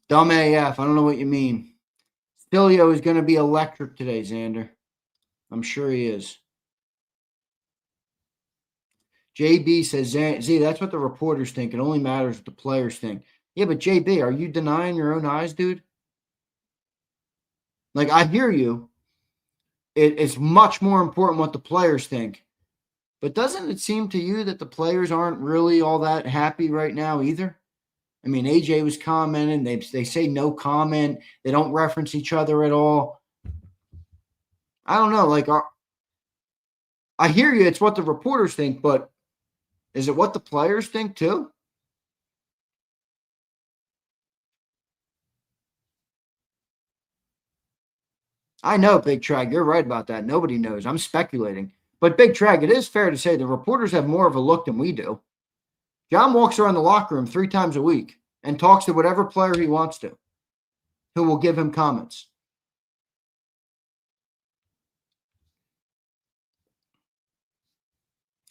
Dumb AF. I don't know what you mean. Stilio is going to be electric today, Zander. I'm sure he is. JB says, Z, that's what the reporters think. It only matters what the players think. Yeah, but JB, are you denying your own eyes, dude? Like, I hear you. It's much more important what the players think. But doesn't it seem to you that the players aren't really all that happy right now either? I mean, AJ was commenting. They say no comment. They don't reference each other at all. I don't know. Like, I hear you. It's what the reporters think, but is it what the players think too? I know, Big Trag. You're right about that. Nobody knows. I'm speculating. But Big Trag, it is fair to say the reporters have more of a look than we do. John walks around the locker room 3 times a week and talks to whatever player he wants to, who will give him comments.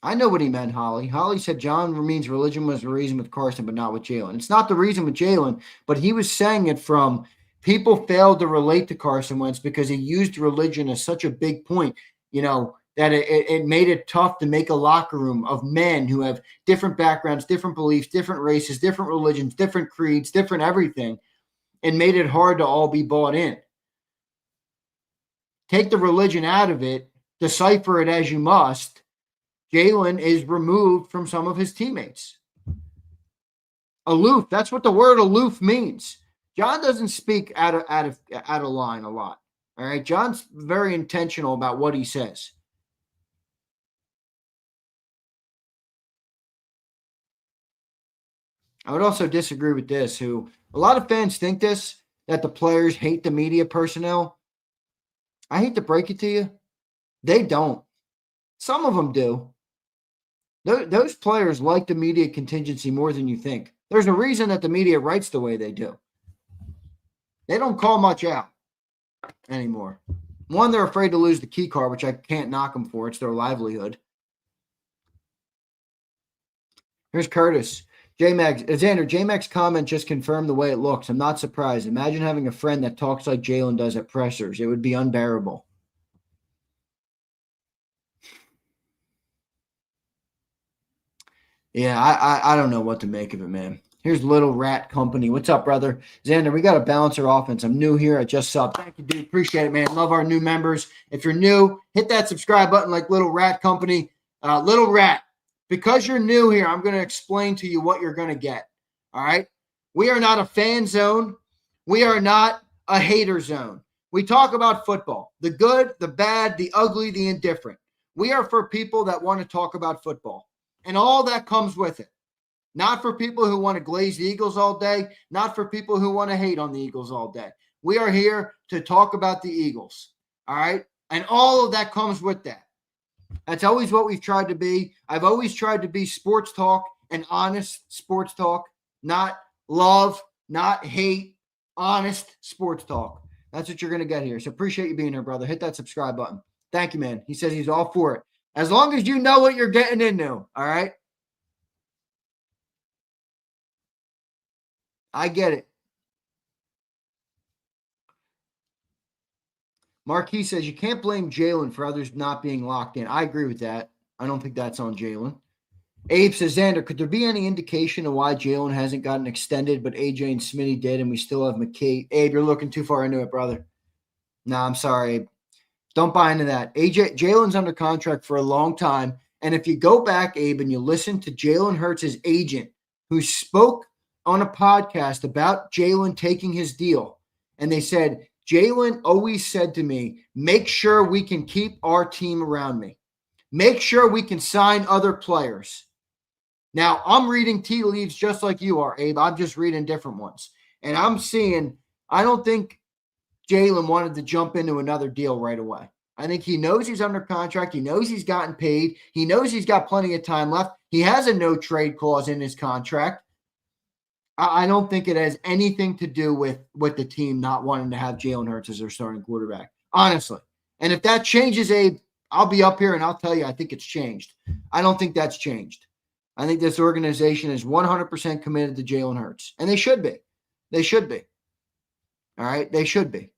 I know what he meant, Holly. Holly said John means religion was the reason with Carson, but not with Jalen. It's not the reason with Jalen, but he was saying it from people failed to relate to Carson Wentz because he used religion as such a big point, that it made it tough to make a locker room of men who have different backgrounds, different beliefs, different races, different religions, different creeds, different everything. and made it hard to all be bought in. Take the religion out of it, decipher it as you must. Jalen is removed from some of his teammates. Aloof, that's what the word aloof means. John doesn't speak out of line a lot. All right, John's very intentional about what he says. I would also disagree with this, a lot of fans think this, that the players hate the media personnel. I hate to break it to you. They don't. Some of them do. Those players like the media contingency more than you think. There's a reason that the media writes the way they do. They don't call much out anymore. One, they're afraid to lose the key card, which I can't knock them for. It's their livelihood. Here's Curtis. J-Mac's comment just confirmed the way it looks. I'm not surprised. Imagine having a friend that talks like Jalen does at pressers. It would be unbearable. Yeah, I don't know what to make of it, man. Here's Little Rat Company. What's up, brother? Zander, we got to balance our offense. I'm new here. I just subbed. Thank you, dude. Appreciate it, man. Love our new members. If you're new, hit that subscribe button like Little Rat Company. Little Rat, because you're new here, I'm going to explain to you what you're going to get. All right? We are not a fan zone. We are not a hater zone. We talk about football, the good, the bad, the ugly, the indifferent. We are for people that want to talk about football and all that comes with it. Not for people who want to glaze the Eagles all day, not for people who want to hate on the Eagles all day. We are here to talk about the Eagles, all right? And all of that comes with that. That's always what we've tried to be. I've always tried to be sports talk and honest sports talk, not love, not hate, honest sports talk. That's what you're going to get here. So appreciate you being here, brother. Hit that subscribe button. Thank you, man. He says he's all for it. As long as you know what you're getting into, all right? I get it. Marquis says you can't blame Jalen for others not being locked in. I agree with that. I don't think that's on Jalen. Abe says, Zander, could there be any indication of why Jalen hasn't gotten extended, but AJ and Smitty did, and we still have McKay? Abe, you're looking too far into it, brother. No, I'm sorry, Abe. Don't buy into that. Jalen's under contract for a long time. And if you go back, Abe, and you listen to Jalen Hurts' agent, who spoke on a podcast about Jalen taking his deal, and they said, Jalen always said to me, make sure we can keep our team around me. Make sure we can sign other players. Now, I'm reading tea leaves just like you are, Abe. I'm just reading different ones. And I'm seeing, I don't think Jalen wanted to jump into another deal right away. I think he knows he's under contract. He knows he's gotten paid. He knows he's got plenty of time left. He has a no trade clause in his contract. I don't think it has anything to do with the team not wanting to have Jalen Hurts as their starting quarterback, honestly. And if that changes, Abe, I'll be up here and I'll tell you I think it's changed. I don't think that's changed. I think this organization is 100% committed to Jalen Hurts, and they should be. They should be. All right? They should be.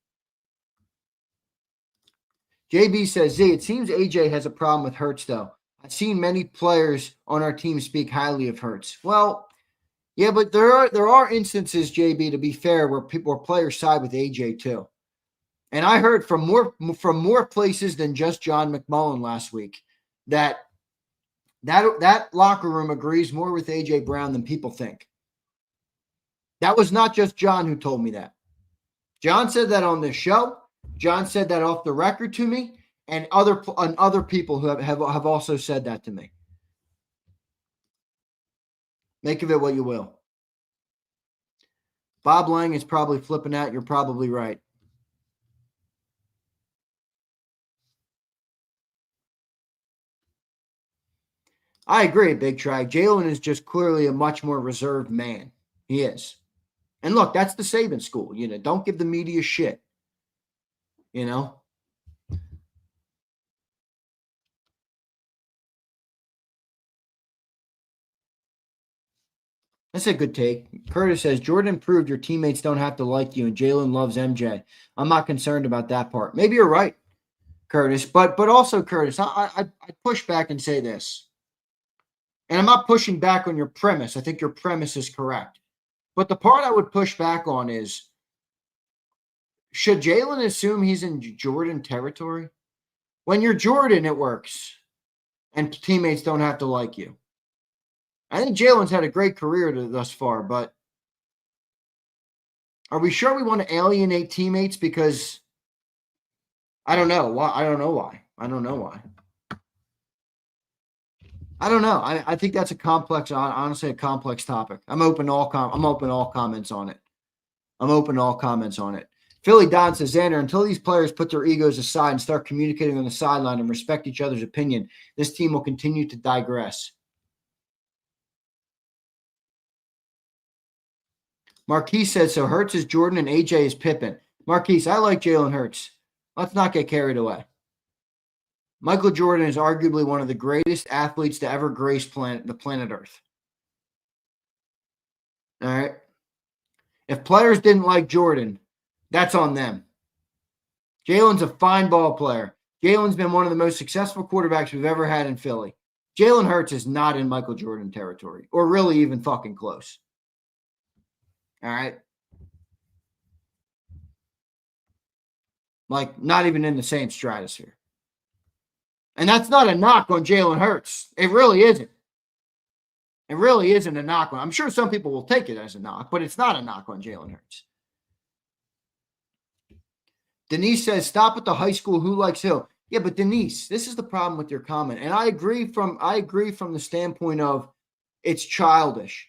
JB says, Z, it seems AJ has a problem with Hurts, though. I've seen many players on our team speak highly of Hurts. Well, yeah, but there are instances, JB, to be fair, where players side with AJ too. And I heard from more places than just John McMullen last week that locker room agrees more with AJ Brown than people think. That was not just John who told me that. John said that on this show. John said that off the record to me, and other people who have also said that to me. Make of it what you will. Bob Lang is probably flipping out. You're probably right. I agree, Big Trag. Jalen is just clearly a much more reserved man. He is. And look, that's the Saban school. You know, don't give the media shit. You know? That's a good take. Curtis says, Jordan proved your teammates don't have to like you, and Jalen loves MJ. I'm not concerned about that part. Maybe you're right, Curtis. But also, Curtis, I push back and say this. And I'm not pushing back on your premise. I think your premise is correct. But the part I would push back on is should Jalen assume he's in Jordan territory? When you're Jordan, it works. And teammates don't have to like you. I think Jalen's had a great career thus far, but are we sure we want to alienate teammates? Because I don't know why. I don't know why. I don't know. I think that's a complex, honestly, a complex topic. I'm open to all comments on it. Philly Don says, Xander, until these players put their egos aside and start communicating on the sideline and respect each other's opinion, this team will continue to digress. Marquise says, so Hurts is Jordan and AJ is Pippen. Marquise, I like Jalen Hurts. Let's not get carried away. Michael Jordan is arguably one of the greatest athletes to ever grace the planet Earth. All right? If players didn't like Jordan, that's on them. Jalen's a fine ball player. Jalen's been one of the most successful quarterbacks we've ever had in Philly. Jalen Hurts is not in Michael Jordan territory, or really even fucking close. All right? Like, not even in the same stratosphere. And that's not a knock on Jalen Hurts. It really isn't. It really isn't a knock on. I'm sure some people will take it as a knock, but it's not a knock on Jalen Hurts. Denise says, stop at the high school. Who likes Hill? Yeah, but Denise, this is the problem with your comment. And I agree from the standpoint of it's childish.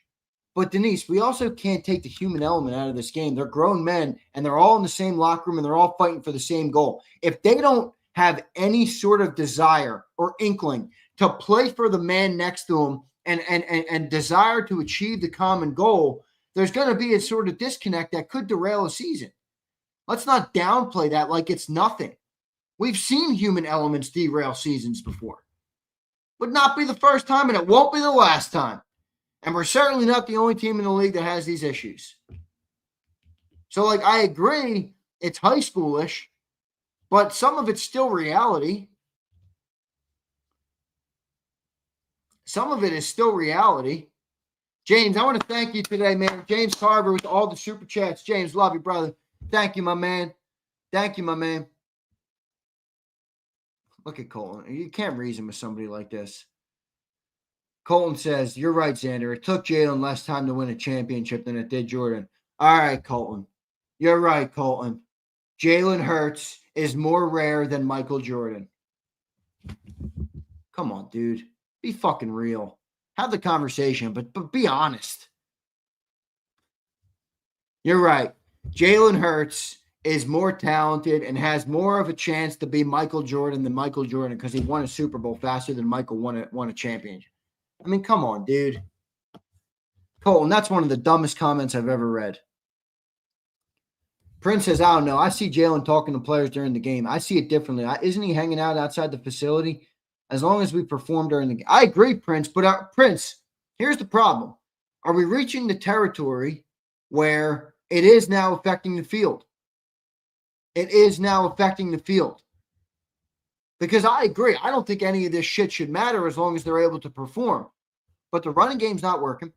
But Denise, we also can't take the human element out of this game. They're grown men, and they're all in the same locker room, and they're all fighting for the same goal. If they don't have any sort of desire or inkling to play for the man next to them and desire to achieve the common goal, there's going to be a sort of disconnect that could derail a season. Let's not downplay that like it's nothing. We've seen human elements derail seasons before. Would not be the first time, and it won't be the last time. And we're certainly not the only team in the league that has these issues. So, I agree, it's high schoolish, but some of it's still reality. Some of it is still reality. James, I want to thank you today, man. James Carver with all the super chats. James, love you, brother. Thank you, my man. Look at Colton. You can't reason with somebody like this. Colton says, you're right, Xander. It took Jalen less time to win a championship than it did Jordan. All right, Colton. You're right, Colton. Jalen Hurts is more rare than Michael Jordan. Come on, dude. Be fucking real. Have the conversation, but be honest. You're right. Jalen Hurts is more talented and has more of a chance to be Michael Jordan than Michael Jordan because he won a Super Bowl faster than Michael won a championship. I mean, come on, dude. Colton, that's one of the dumbest comments I've ever read. Prince says, I don't know. I see Jalen talking to players during the game. I see it differently. Isn't he hanging out outside the facility? As long as we perform during the game. I agree, Prince, but Prince, here's the problem. Are we reaching the territory where it is now affecting the field? It is now affecting the field. Because I agree. I don't think any of this shit should matter as long as they're able to perform. But the running game's not working.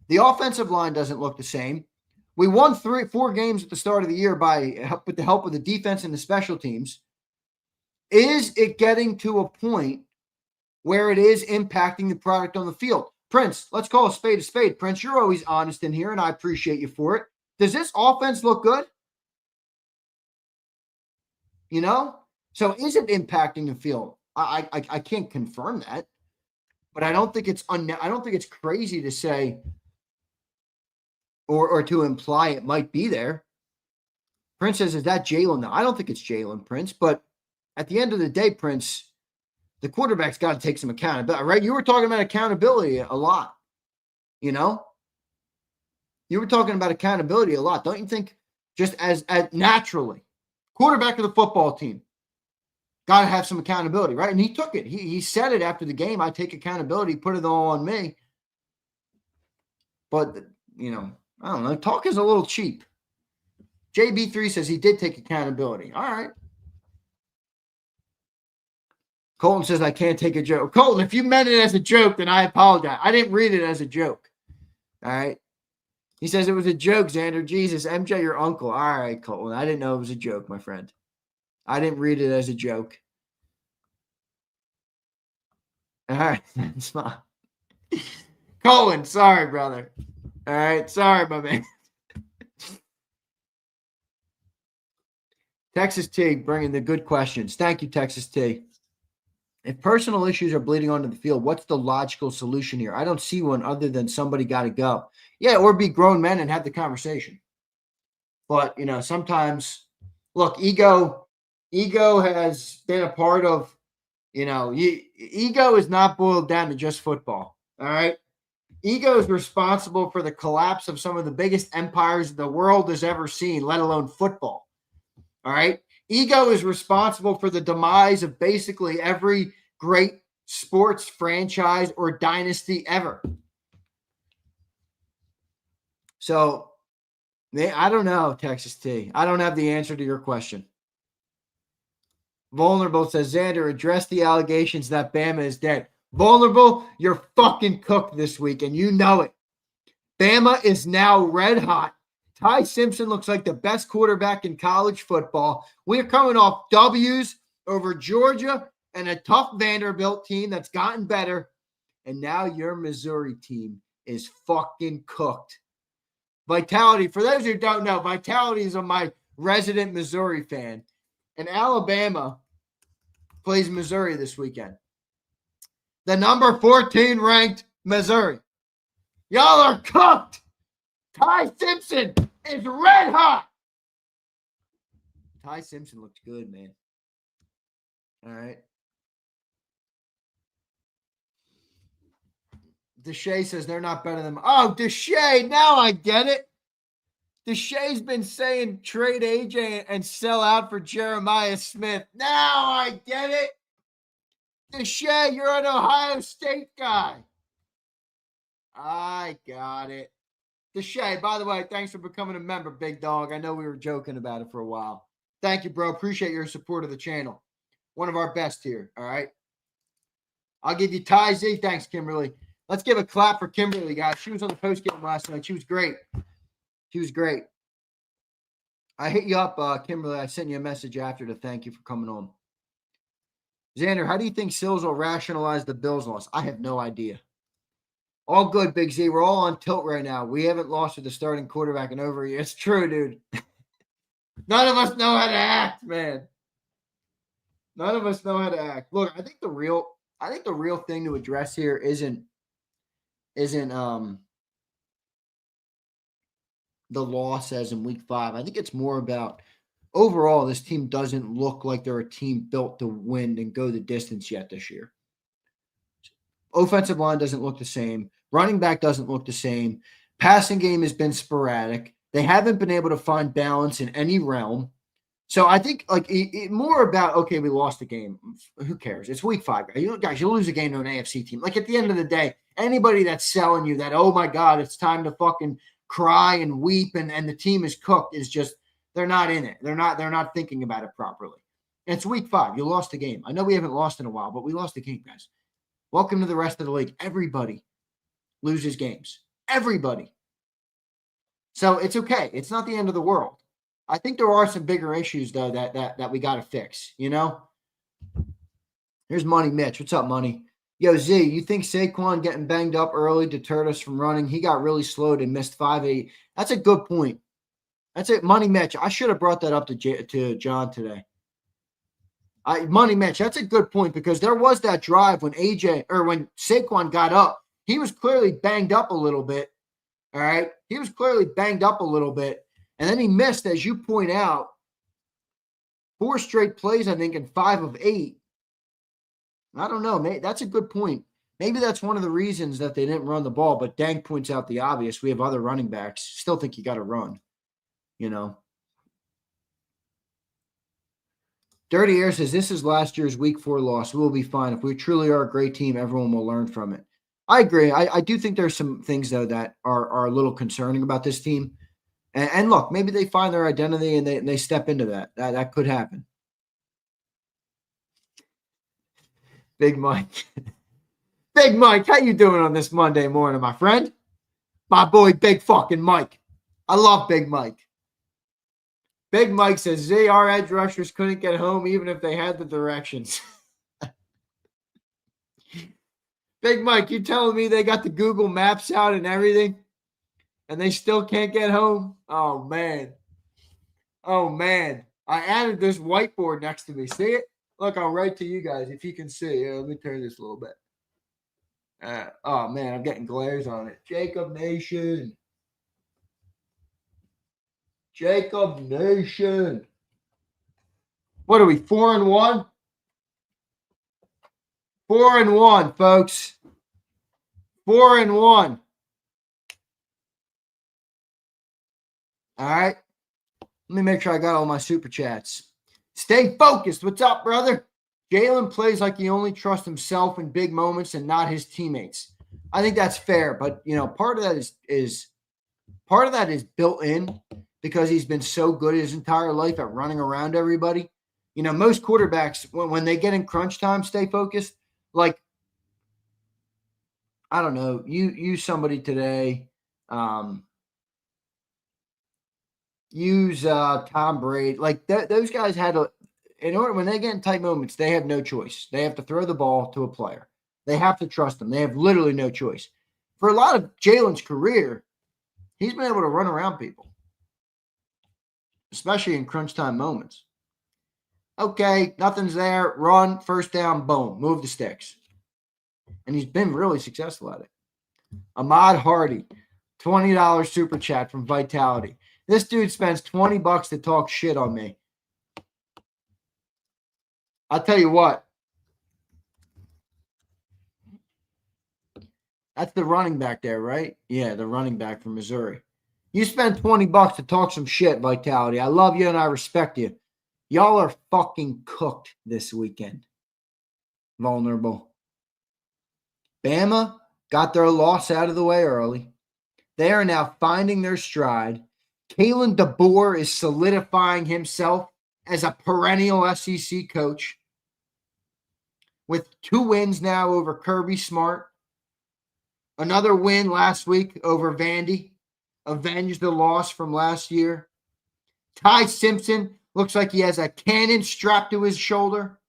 The offensive line doesn't look the same. We won 4 games at the start of the year with the help of the defense and the special teams. Is it getting to a point where it is impacting the product on the field? Prince, let's call a spade. Prince, you're always honest in here, and I appreciate you for it. Does this offense look good? You know? So is it impacting the field? I can't confirm that, but I don't think it's crazy to say or to imply it might be there. Prince says, is that Jalen? No, I don't think it's Jalen, Prince, but at the end of the day, Prince, the quarterback's got to take some accountability, right? You were talking about accountability a lot, you know? You were talking about accountability a lot. Don't you think just as naturally, quarterback of the football team, got to have some accountability, right? And he took it. He said it after the game. I take accountability, put it all on me. But, you know, I don't know. Talk is a little cheap. JB3 says he did take accountability. All right. Colton says, I can't take a joke. Colton, if you meant it as a joke, then I apologize. I didn't read it as a joke. All right. He says it was a joke, Xander. Jesus, MJ, your uncle. All right, Colton. I didn't know it was a joke, my friend. I didn't read it as a joke. All right, that's fine. Colin, sorry, brother. All right, sorry, my man. Texas T bringing the good questions. Thank you, Texas T. If personal issues are bleeding onto the field, what's the logical solution here? I don't see one other than somebody got to go. Yeah, or be grown men and have the conversation. But, sometimes, look, ego has been a part of, ego is not boiled down to just football. All right. Ego is responsible for the collapse of some of the biggest empires the world has ever seen, let alone football. All right. Ego is responsible for the demise of basically every great sports franchise or dynasty ever. So, I don't know, Texas T. I don't have the answer to your question. Vulnerable says, Xander, address the allegations that Bama is dead. Vulnerable, you're fucking cooked this week, and you know it. Bama is now red hot. Ty Simpson looks like the best quarterback in college football. We're coming off W's over Georgia and a tough Vanderbilt team that's gotten better. And now your Missouri team is fucking cooked. Vitality, for those who don't know, Vitality is my resident Missouri fan. And Alabama plays Missouri this weekend. The number 14 ranked Missouri. Y'all are cooked. Ty Simpson is red hot. Ty Simpson looked good, man. All right. Deshae says they're not better than them. Oh, Deshae, now I get it. Deshae's been saying trade AJ and sell out for Jeremiah Smith. Now I get it. Deshae, you're an Ohio State guy. I got it. Deshae, by the way, thanks for becoming a member, big dog. I know we were joking about it for a while. Thank you, bro. Appreciate your support of the channel. One of our best here, all right? I'll give you Ty Z. Thanks, Kimberly. Let's give a clap for Kimberly, guys. She was on the postgame last night. She was great. She was great. I hit you up, Kimberly. I sent you a message after to thank you for coming on. Xander, how do you think Sills will rationalize the Bills loss? I have no idea. All good, Big Z. We're all on tilt right now. We haven't lost with the starting quarterback in over a year. It's true, dude. None of us know how to act, man. None of us know how to act. Look, I think the real thing to address here isn't the loss as in week 5. I think it's more about overall this team doesn't look like they're a team built to win and go the distance yet this year. Offensive line doesn't look the same. Running back doesn't look the same. Passing game has been sporadic. They haven't been able to find balance in any realm. So I think more about, okay, we lost the game. Who cares? It's week 5. Guys, you lose a game to an AFC team. Like at the end of the day, anybody that's selling you that, oh my God, it's time to fucking cry and weep and the team is cooked is just, they're not in it. They're not thinking about it properly. And it's week 5. You lost the game. I know we haven't lost in a while, but we lost the game, guys. Welcome to the rest of the league. Everybody loses games. Everybody. So it's okay. It's not the end of the world. I think there are some bigger issues, though, that we got to fix, you know? Here's Money Mitch. What's up, Money? Yo, Z, you think Saquon getting banged up early deterred us from running? He got really slowed and missed 5-8. That's a good point. That's it. Money Mitch. I should have brought that up to John today. Money Mitch, that's a good point because there was that drive when Saquon got up. He was clearly banged up a little bit. All right. He was clearly banged up a little bit. And then he missed, as you point out, 4 straight plays, I think, and 5 of 8. I don't know. That's a good point. Maybe that's one of the reasons that they didn't run the ball. But Dank points out the obvious. We have other running backs. Still think you got to run, you know. Dirty Air says, this is last year's week 4 loss. We will be fine. If we truly are a great team, everyone will learn from it. I agree. I do think there's some things, though, that are a little concerning about this team. And look, maybe they find their identity and they step into that. That could happen. Big Mike. Big Mike, how you doing on this Monday morning, my friend? My boy, Big fucking Mike. I love Big Mike. Big Mike says, our edge rushers couldn't get home even if they had the directions. Big Mike, you telling me they got the Google Maps out and everything, and they still can't get home? Oh, man. Oh, man. I added this whiteboard next to me. See it? Look, I'll write to you guys if you can see. Let me turn this a little bit. Oh, man, I'm getting glares on it. JAKIB Nation. JAKIB Nation. What are we, 4-1? 4-1, folks. 4-1. All right. Let me make sure I got all my super chats. Stay focused. What's up, brother? Jalen plays like he only trusts himself in big moments and not his teammates. I think that's fair, but part of that is built in because he's been so good his entire life at running around everybody. Most quarterbacks when they get in crunch time, stay focused. Like, I don't know, use somebody today. Use Tom Brady. Like those guys had when they get in tight moments, they have no choice. They have to throw the ball to a player. They have to trust them. They have literally no choice. For a lot of Jalen's career, he's been able to run around people, especially in crunch time moments. Okay, nothing's there. Run, first down, boom, move the sticks. And he's been really successful at it. Ahmad Hardy, $20 super chat from Vitality. This dude spends $20 to talk shit on me. I'll tell you what. That's the running back there, right? Yeah, the running back from Missouri. You spend $20 to talk some shit, Vitality. I love you and I respect you. Y'all are fucking cooked this weekend. Vulnerable. Bama got their loss out of the way early. They are now finding their stride. Kalen DeBoer is solidifying himself as a perennial SEC coach with 2 wins now over Kirby Smart. Another win last week over Vandy. Avenged the loss from last year. Ty Simpson looks like he has a cannon strapped to his shoulder.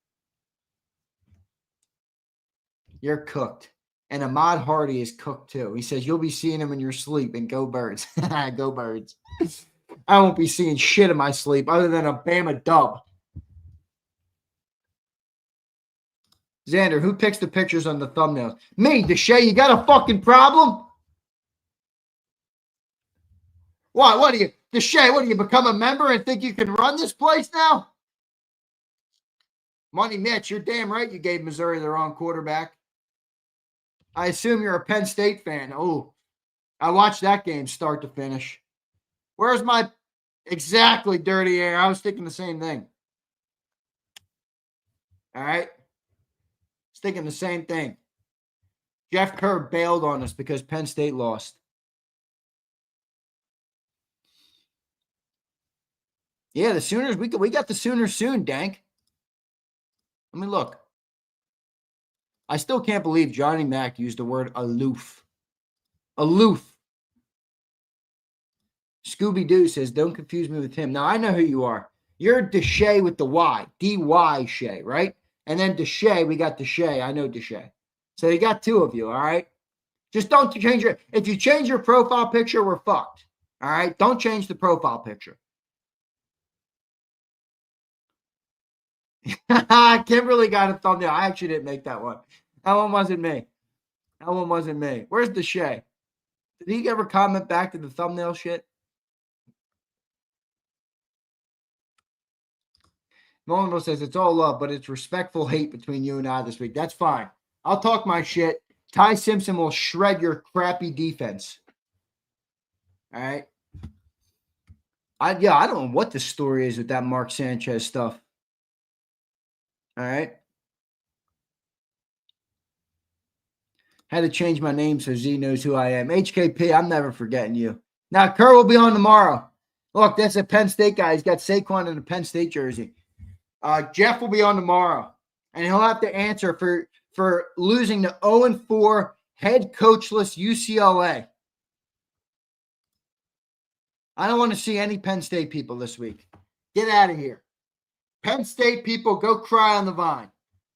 You're cooked. And Ahmad Hardy is cooked too. He says you'll be seeing him in your sleep, and go Birds. Go Birds. I won't be seeing shit in my sleep other than a Bama dub. Xander, who picks the pictures on the thumbnails? Me, Deshae, you got a fucking problem? What do you, Deshae, what do you become a member and think you can run this place now? Money Mitch, you're damn right you gave Missouri the wrong quarterback. I assume you're a Penn State fan. Oh, I watched that game start to finish. Where's my exactly dirty air? I was thinking the same thing. All right. Thinking the same thing. Jeff Kerr bailed on us because Penn State lost. Yeah, the Sooners, we got the Sooners soon, Dank. Let me look. I still can't believe Johnny Mack used the word aloof. Aloof. Scooby-Doo says, don't confuse me with him. Now, I know who you are. You're Deshae with the Y. D-Y Shea, right? And then Deshae, we got Deshae. I know Deshae. So you got 2 of you, all right? Just don't change your – if you change your profile picture, we're fucked. All right? Don't change the profile picture. Kimberly got a thumbnail. I actually didn't make that one. That one wasn't me. Where's Deshae? Did he ever comment back to the thumbnail shit? Mullen says it's all love, but it's respectful hate between you and I this week. That's fine. I'll talk my shit. Ty Simpson will shred your crappy defense. All right. I don't know what the story is with that Mark Sanchez stuff. All right. Had to change my name so Z knows who I am. HKP, I'm never forgetting you. Now, Kerr will be on tomorrow. Look, that's a Penn State guy. He's got Saquon in a Penn State jersey. Jeff will be on tomorrow, and he'll have to answer for losing to 0-4 head coachless UCLA. I don't want to see any Penn State people this week. Get out of here. Penn State people, go cry on the vine.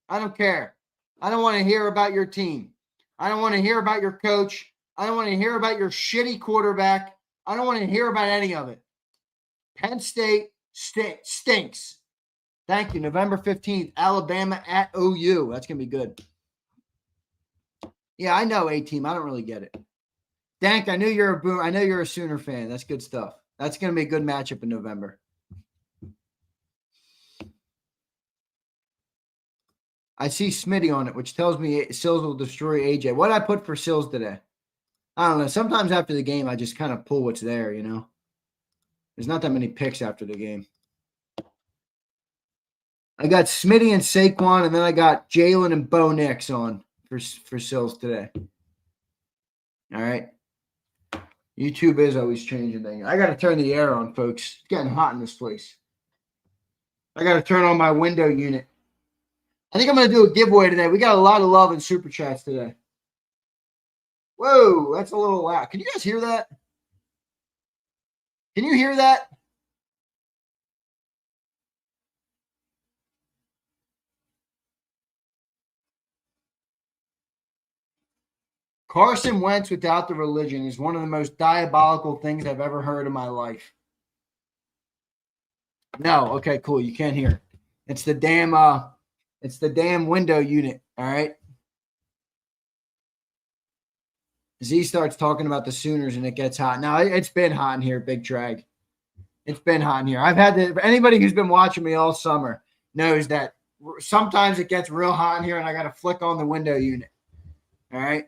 I don't care. I don't want to hear about your team. I don't want to hear about your coach. I don't want to hear about your shitty quarterback. I don't want to hear about any of it. Penn State stinks. Thank you. November 15th, Alabama at OU. That's going to be good. Yeah, I know, A-Team. I don't really get it. Dank, I know you're a Sooner fan. That's good stuff. That's going to be a good matchup in November. I see Smitty on it, which tells me Sills will destroy AJ. What did I put for Sills today? I don't know. Sometimes after the game, I just kind of pull what's there, you know. There's not that many picks after the game. I got Smitty and Saquon, and then I got Jalen and Bo Nix on for Sills today. All right. YouTube is always changing things. I got to turn the air on, folks. It's getting hot in this place. I got to turn on my window unit. I think I'm going to do a giveaway today. We got a lot of love in Super Chats today. Whoa, that's a little loud. Can you guys hear that? Can you hear that? Carson Wentz without the religion is one of the most diabolical things I've ever heard in my life. No, okay, cool. You can't hear. It's the damn window unit, all right? Z starts talking about the Sooners and it gets hot. Now, it's been hot in here, Big Drag. It's been hot in here. Anybody who's been watching me all summer knows that sometimes it gets real hot in here and I got to flick on the window unit, all right?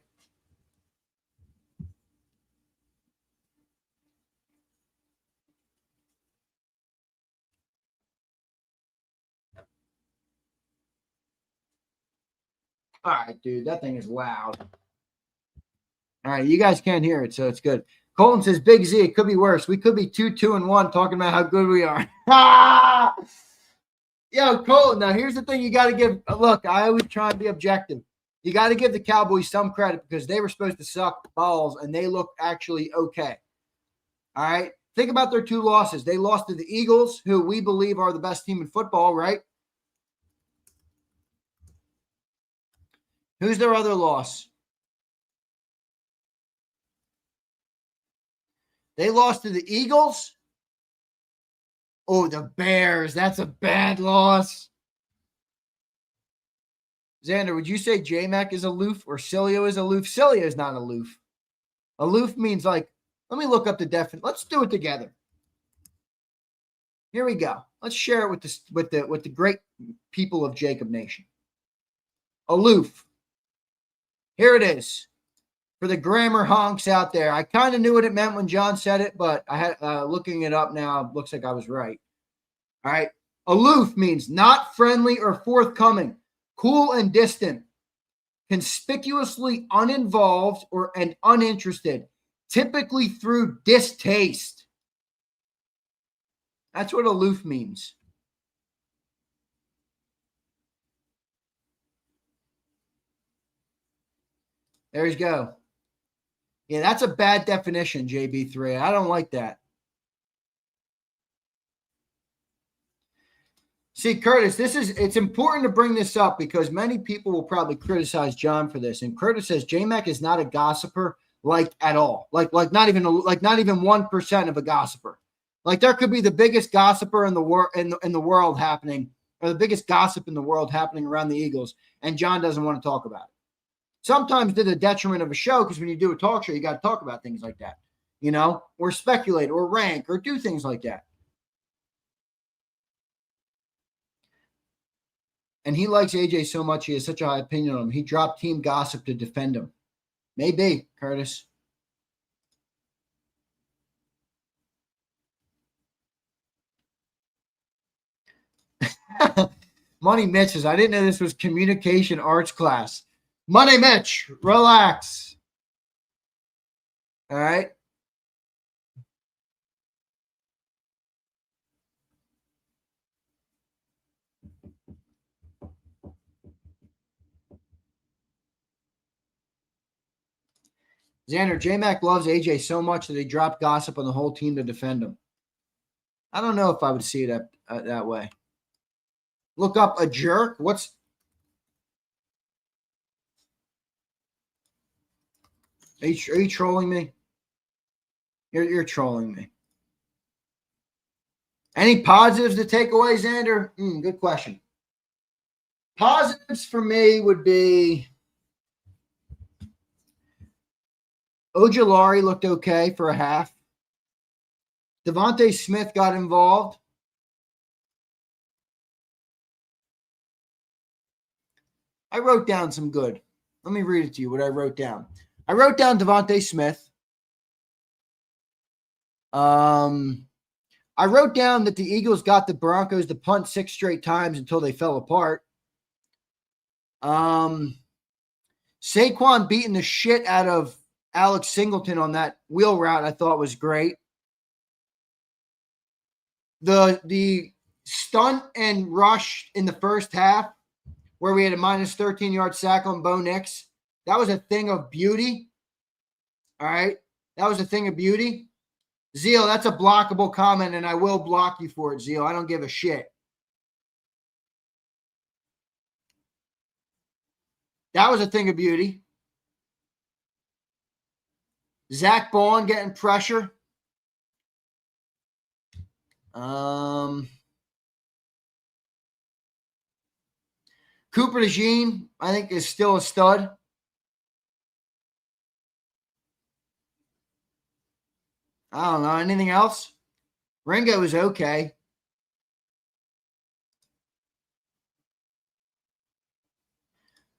All right, dude, that thing is loud. All right, you guys can't hear it, so it's good. Colton says, Big Z, it could be worse. We could be 2-2-1 talking about how good we are. Yo, Colton, now here's the thing you got to give. Look, I always try and be objective. You got to give the Cowboys some credit because they were supposed to suck balls, and they look actually okay. All right? Think about their two losses. They lost to the Eagles, who we believe are the best team in football, right? Who's their other loss? They lost to the Eagles. Oh, the Bears. That's a bad loss. Xander, would you say J-Mac is aloof or Cilio is aloof? Cilio is not aloof. Aloof means like, let me look up the definition. Let's do it together. Here we go. Let's share it with the great people of JAKIB Nation. Aloof. Here it is. For the grammar honks out there, I kind of knew what it meant when John said it, but I had looking it up now. Looks like I was right. All right. Aloof means not friendly or forthcoming, cool and distant, conspicuously uninvolved and uninterested, typically through distaste. That's what aloof means. There you go. Yeah, that's a bad definition, JB3. I don't like that. See, Curtis, it's important to bring this up because many people will probably criticize John for this. And Curtis says J-Mac is not a gossiper, like at all. Like not even 1% of a gossiper. Like there could be the biggest gossiper in the world happening, or the biggest gossip in the world happening around the Eagles, and John doesn't want to talk about it. Sometimes to the detriment of a show, because when you do a talk show, you got to talk about things like that, you know, or speculate or rank or do things like that. And he likes AJ so much, he has such a high opinion on him. He dropped team gossip to defend him. Maybe, Curtis. Money Mitch says, I didn't know this was communication arts class. Money Mitch, relax. All right. Xander, J-Mac loves AJ so much that he dropped gossip on the whole team to defend him. I don't know if I would see it that way. Look up a jerk. Are you trolling me? You're trolling me. Any positives to take away, Xander? Good question. Positives for me would be Ojulari looked okay for a half. Devontae Smith got involved. I wrote down some good. Let me read it to you, what I wrote down. I wrote down Devontae Smith. I wrote down that the Eagles got the Broncos to punt 6 straight times until they fell apart. Saquon beating the shit out of Alex Singleton on that wheel route I thought was great. The stunt and rush in the first half where we had a minus 13-yard sack on Bo Nix, that was a thing of beauty. All right? That was a thing of beauty. Zeal, that's a blockable comment, and I will block you for it, Zeal. I don't give a shit. That was a thing of beauty. Zach Bond getting pressure. Cooper DeJean, I think, is still a stud. I don't know. Anything else? Ringo is okay.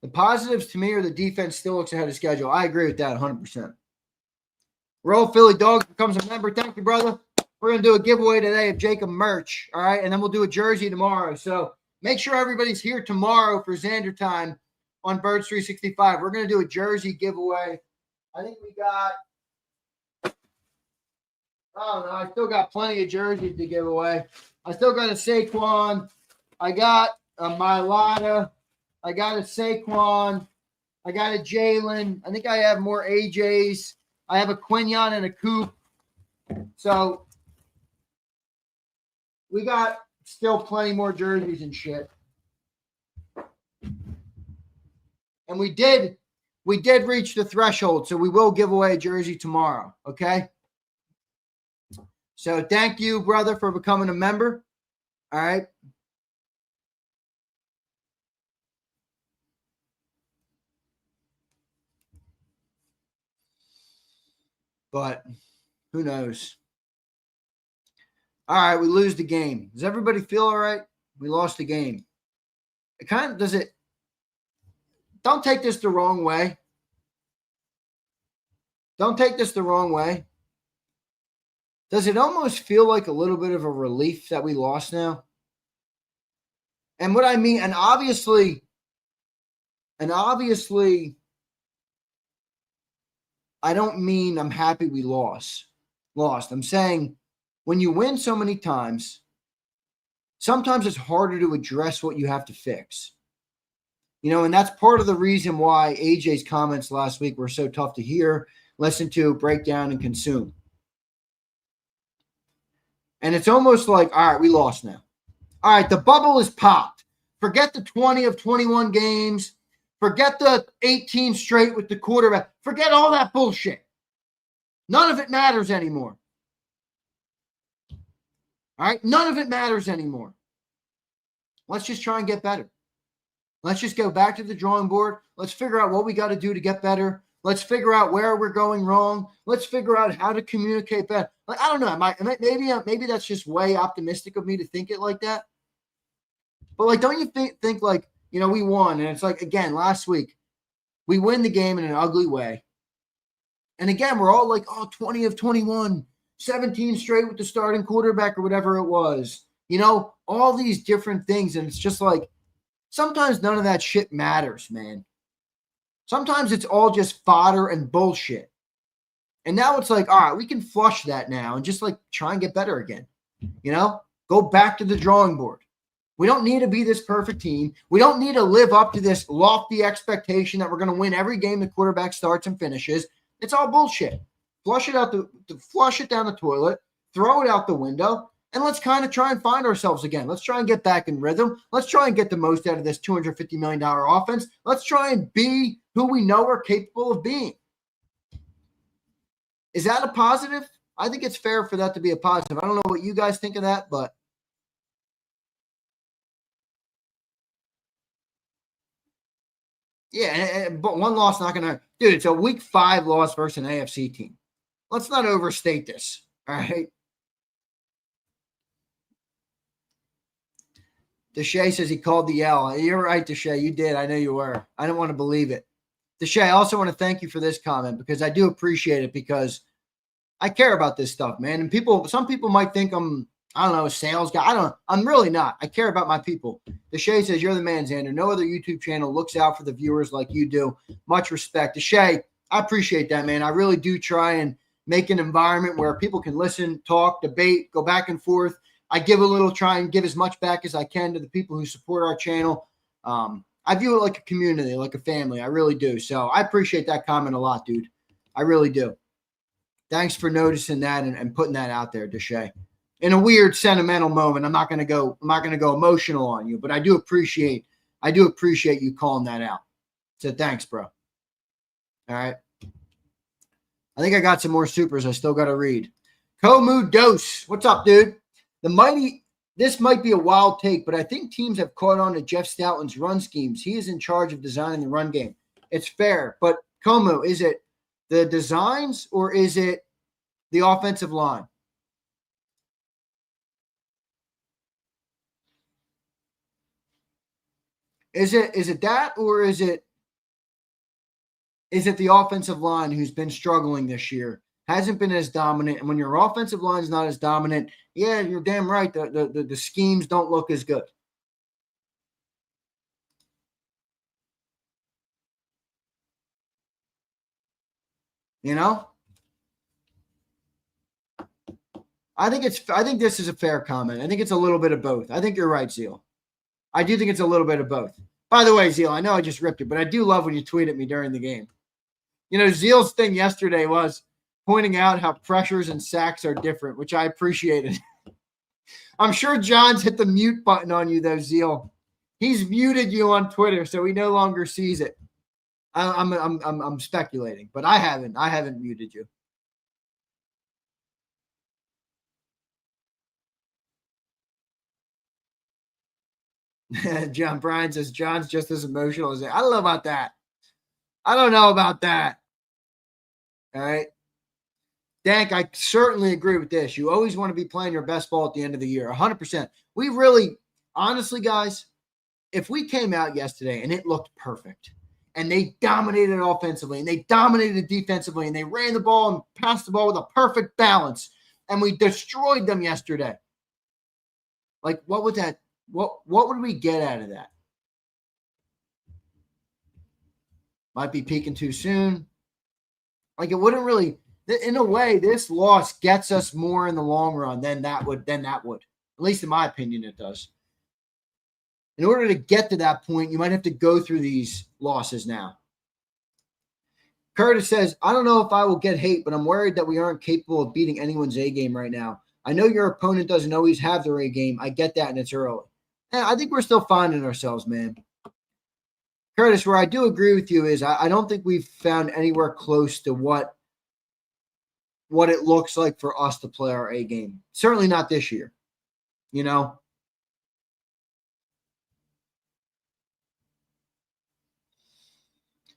The positives to me are the defense still looks ahead of schedule. I agree with that 100%. Roll Philly Dogs becomes a member. Thank you, brother. We're going to do a giveaway today of JAKIB merch, all right? And then we'll do a jersey tomorrow. So make sure everybody's here tomorrow for Xander time on Birds 365. We're going to do a jersey giveaway. I think we got, I don't know, I still got plenty of jerseys to give away. I still got a Saquon. I got a Mailata. I got a Saquon. I got a Jalen. I think I have more AJs. I have a Quinion and a Coop. So we got still plenty more jerseys and shit. And we did reach the threshold, so we will give away a jersey tomorrow, okay? So thank you, brother, for becoming a member. All right. But who knows? All right, we lose the game. Does everybody feel all right? We lost the game. It kind of does it. Don't take this the wrong way. Don't take this the wrong way. Does it almost feel like a little bit of a relief that we lost now? And what I mean, and obviously, I don't mean I'm happy we lost. I'm saying when you win so many times, sometimes it's harder to address what you have to fix. You know, and that's part of the reason why AJ's comments last week were so tough to hear, listen to, break down, and consume. And it's almost like, all right, we lost now. All right, the bubble is popped. Forget the 20 of 21 games. Forget the 18 straight with the quarterback. Forget all that bullshit. None of it matters anymore. All right? None of it matters anymore. Let's just try and get better. Let's just go back to the drawing board. Let's figure out what we got to do to get better. Let's figure out where we're going wrong. Let's figure out how to communicate better. Like, I don't know. Maybe that's just way optimistic of me to think it like that. But like, don't you think like, you know, we won, and it's like, again, last week, we win the game in an ugly way. And again, we're all like, oh, 20 of 21, 17 straight with the starting quarterback or whatever it was. You know, all these different things. And it's just like, sometimes none of that shit matters, man. Sometimes it's all just fodder and bullshit. And now it's like, all right, we can flush that now and just like try and get better again. You know, go back to the drawing board. We don't need to be this perfect team. We don't need to live up to this lofty expectation that we're going to win every game the quarterback starts and finishes. It's all bullshit. Flush it down the toilet, throw it out the window, and let's kind of try and find ourselves again. Let's try and get back in rhythm. Let's try and get the most out of this $250 million offense. Let's try and be who we know we're capable of being. Is that a positive? I think it's fair for that to be a positive. I don't know what you guys think of that, but yeah, but one loss not going to – dude, it's a week 5 loss versus an AFC team. Let's not overstate this, all right? Deshae says he called the L. You're right, Deshae. You did. I know you were. I don't want to believe it. Deshae, I also want to thank you for this comment because I do appreciate it because I care about this stuff, man. And some people might think I'm, I don't know, a sales guy. I'm really not. I care about my people. Deshae says, you're the man, Zander. No other YouTube channel looks out for the viewers like you do. Much respect. Deshae, I appreciate that, man. I really do try and make an environment where people can listen, talk, debate, go back and forth. I try and give as much back as I can to the people who support our channel. I view it like a community, like a family. I really do. So I appreciate that comment a lot, dude. I really do. Thanks for noticing that and putting that out there, Deshae. In a weird sentimental moment, I'm not going to go emotional on you, but I do appreciate you calling that out. So thanks, bro. All right. I think I got some more supers I still got to read. Komu Dose. What's up, dude? This might be a wild take, but I think teams have caught on to Jeff Stoutland's run schemes. He is in charge of designing the run game. It's fair, but Komu, is it the designs or is it the offensive line? Is it that or is it the offensive line who's been struggling this year? Hasn't been as dominant, and when your offensive line is not as dominant, yeah, you're damn right. The schemes don't look as good. You know, I think this is a fair comment. I think it's a little bit of both. I think you're right, Zeal. I do think it's a little bit of both. By the way, Zeal, I know I just ripped it, but I do love when you tweet at me during the game. You know, Zeal's thing yesterday was pointing out how pressures and sacks are different, which I appreciated. I'm sure John's hit the mute button on you, though, Zeal. He's muted you on Twitter, so he no longer sees it. I'm speculating, but I haven't muted you. John Bryan says John's just as emotional as I don't know about that. I don't know about that. All right. Dank, I certainly agree with this. You always want to be playing your best ball at the end of the year, 100%. We really, honestly, guys, if we came out yesterday and it looked perfect and they dominated offensively and they dominated defensively and they ran the ball and passed the ball with a perfect balance and we destroyed them yesterday, like what would we get out of that? Might be peaking too soon. Like it wouldn't really. In a way, this loss gets us more in the long run than that would. At least in my opinion, it does. In order to get to that point, you might have to go through these losses now. Curtis says, I don't know if I will get hate, but I'm worried that we aren't capable of beating anyone's A game right now. I know your opponent doesn't always have their A game. I get that, and it's early. And I think we're still finding ourselves, man. Curtis, where I do agree with you is I don't think we've found anywhere close to what it looks like for us to play our A game. Certainly not this year, you know?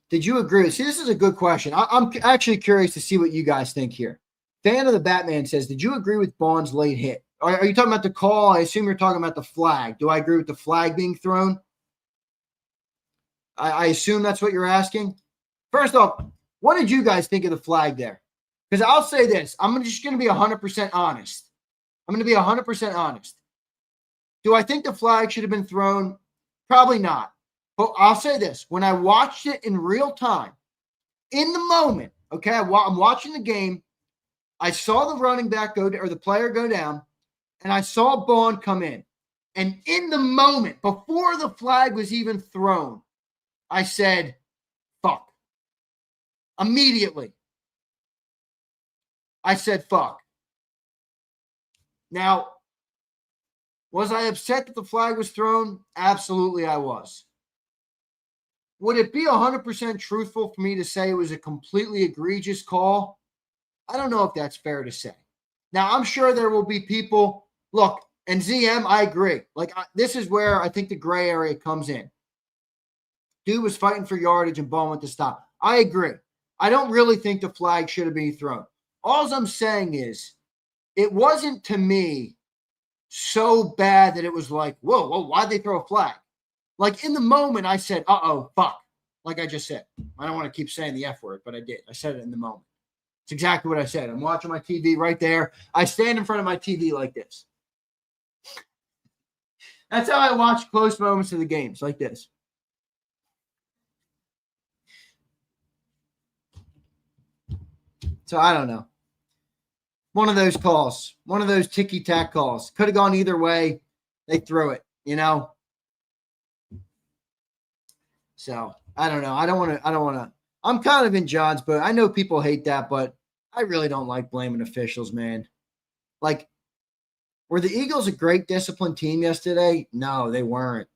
Did you agree? See, this is a good question. I'm actually curious to see what you guys think here. Fan of the Batman says, did you agree with Bond's late hit? Are you talking about the call? I assume you're talking about the flag. Do I agree with the flag being thrown? I assume that's what you're asking. First off, what did you guys think of the flag there? Because I'll say this. I'm just going to be 100% honest. I'm going to be 100% honest. Do I think the flag should have been thrown? Probably not. But I'll say this. When I watched it in real time, in the moment, okay, I'm watching the game. I saw the running back go or the player go down, and I saw Bond come in. And in the moment, before the flag was even thrown, I said, fuck. Immediately. I said fuck. Now, was I upset that the flag was thrown? Absolutely, I was. Would it be 100% truthful for me to say it was a completely egregious call? I don't know if that's fair to say. Now, I'm sure there will be people, look, and ZM, I agree. This is where I think the gray area comes in. Dude was fighting for yardage and ball went to stop. I agree. I don't really think the flag should have been thrown. All I'm saying is it wasn't, to me, so bad that it was like, whoa, why'd they throw a flag? Like, in the moment, I said, uh-oh, fuck. Like I just said. I don't want to keep saying the F word, but I did. I said it in the moment. It's exactly what I said. I'm watching my TV right there. I stand in front of my TV like this. That's how I watch close moments of the games, like this. So I don't know. One of those calls, one of those ticky-tack calls. Could have gone either way. They threw it, you know? So I don't know. I don't want to. I'm kind of in John's boat. I know people hate that, but I really don't like blaming officials, man. Like, were the Eagles a great disciplined team yesterday? No, they weren't.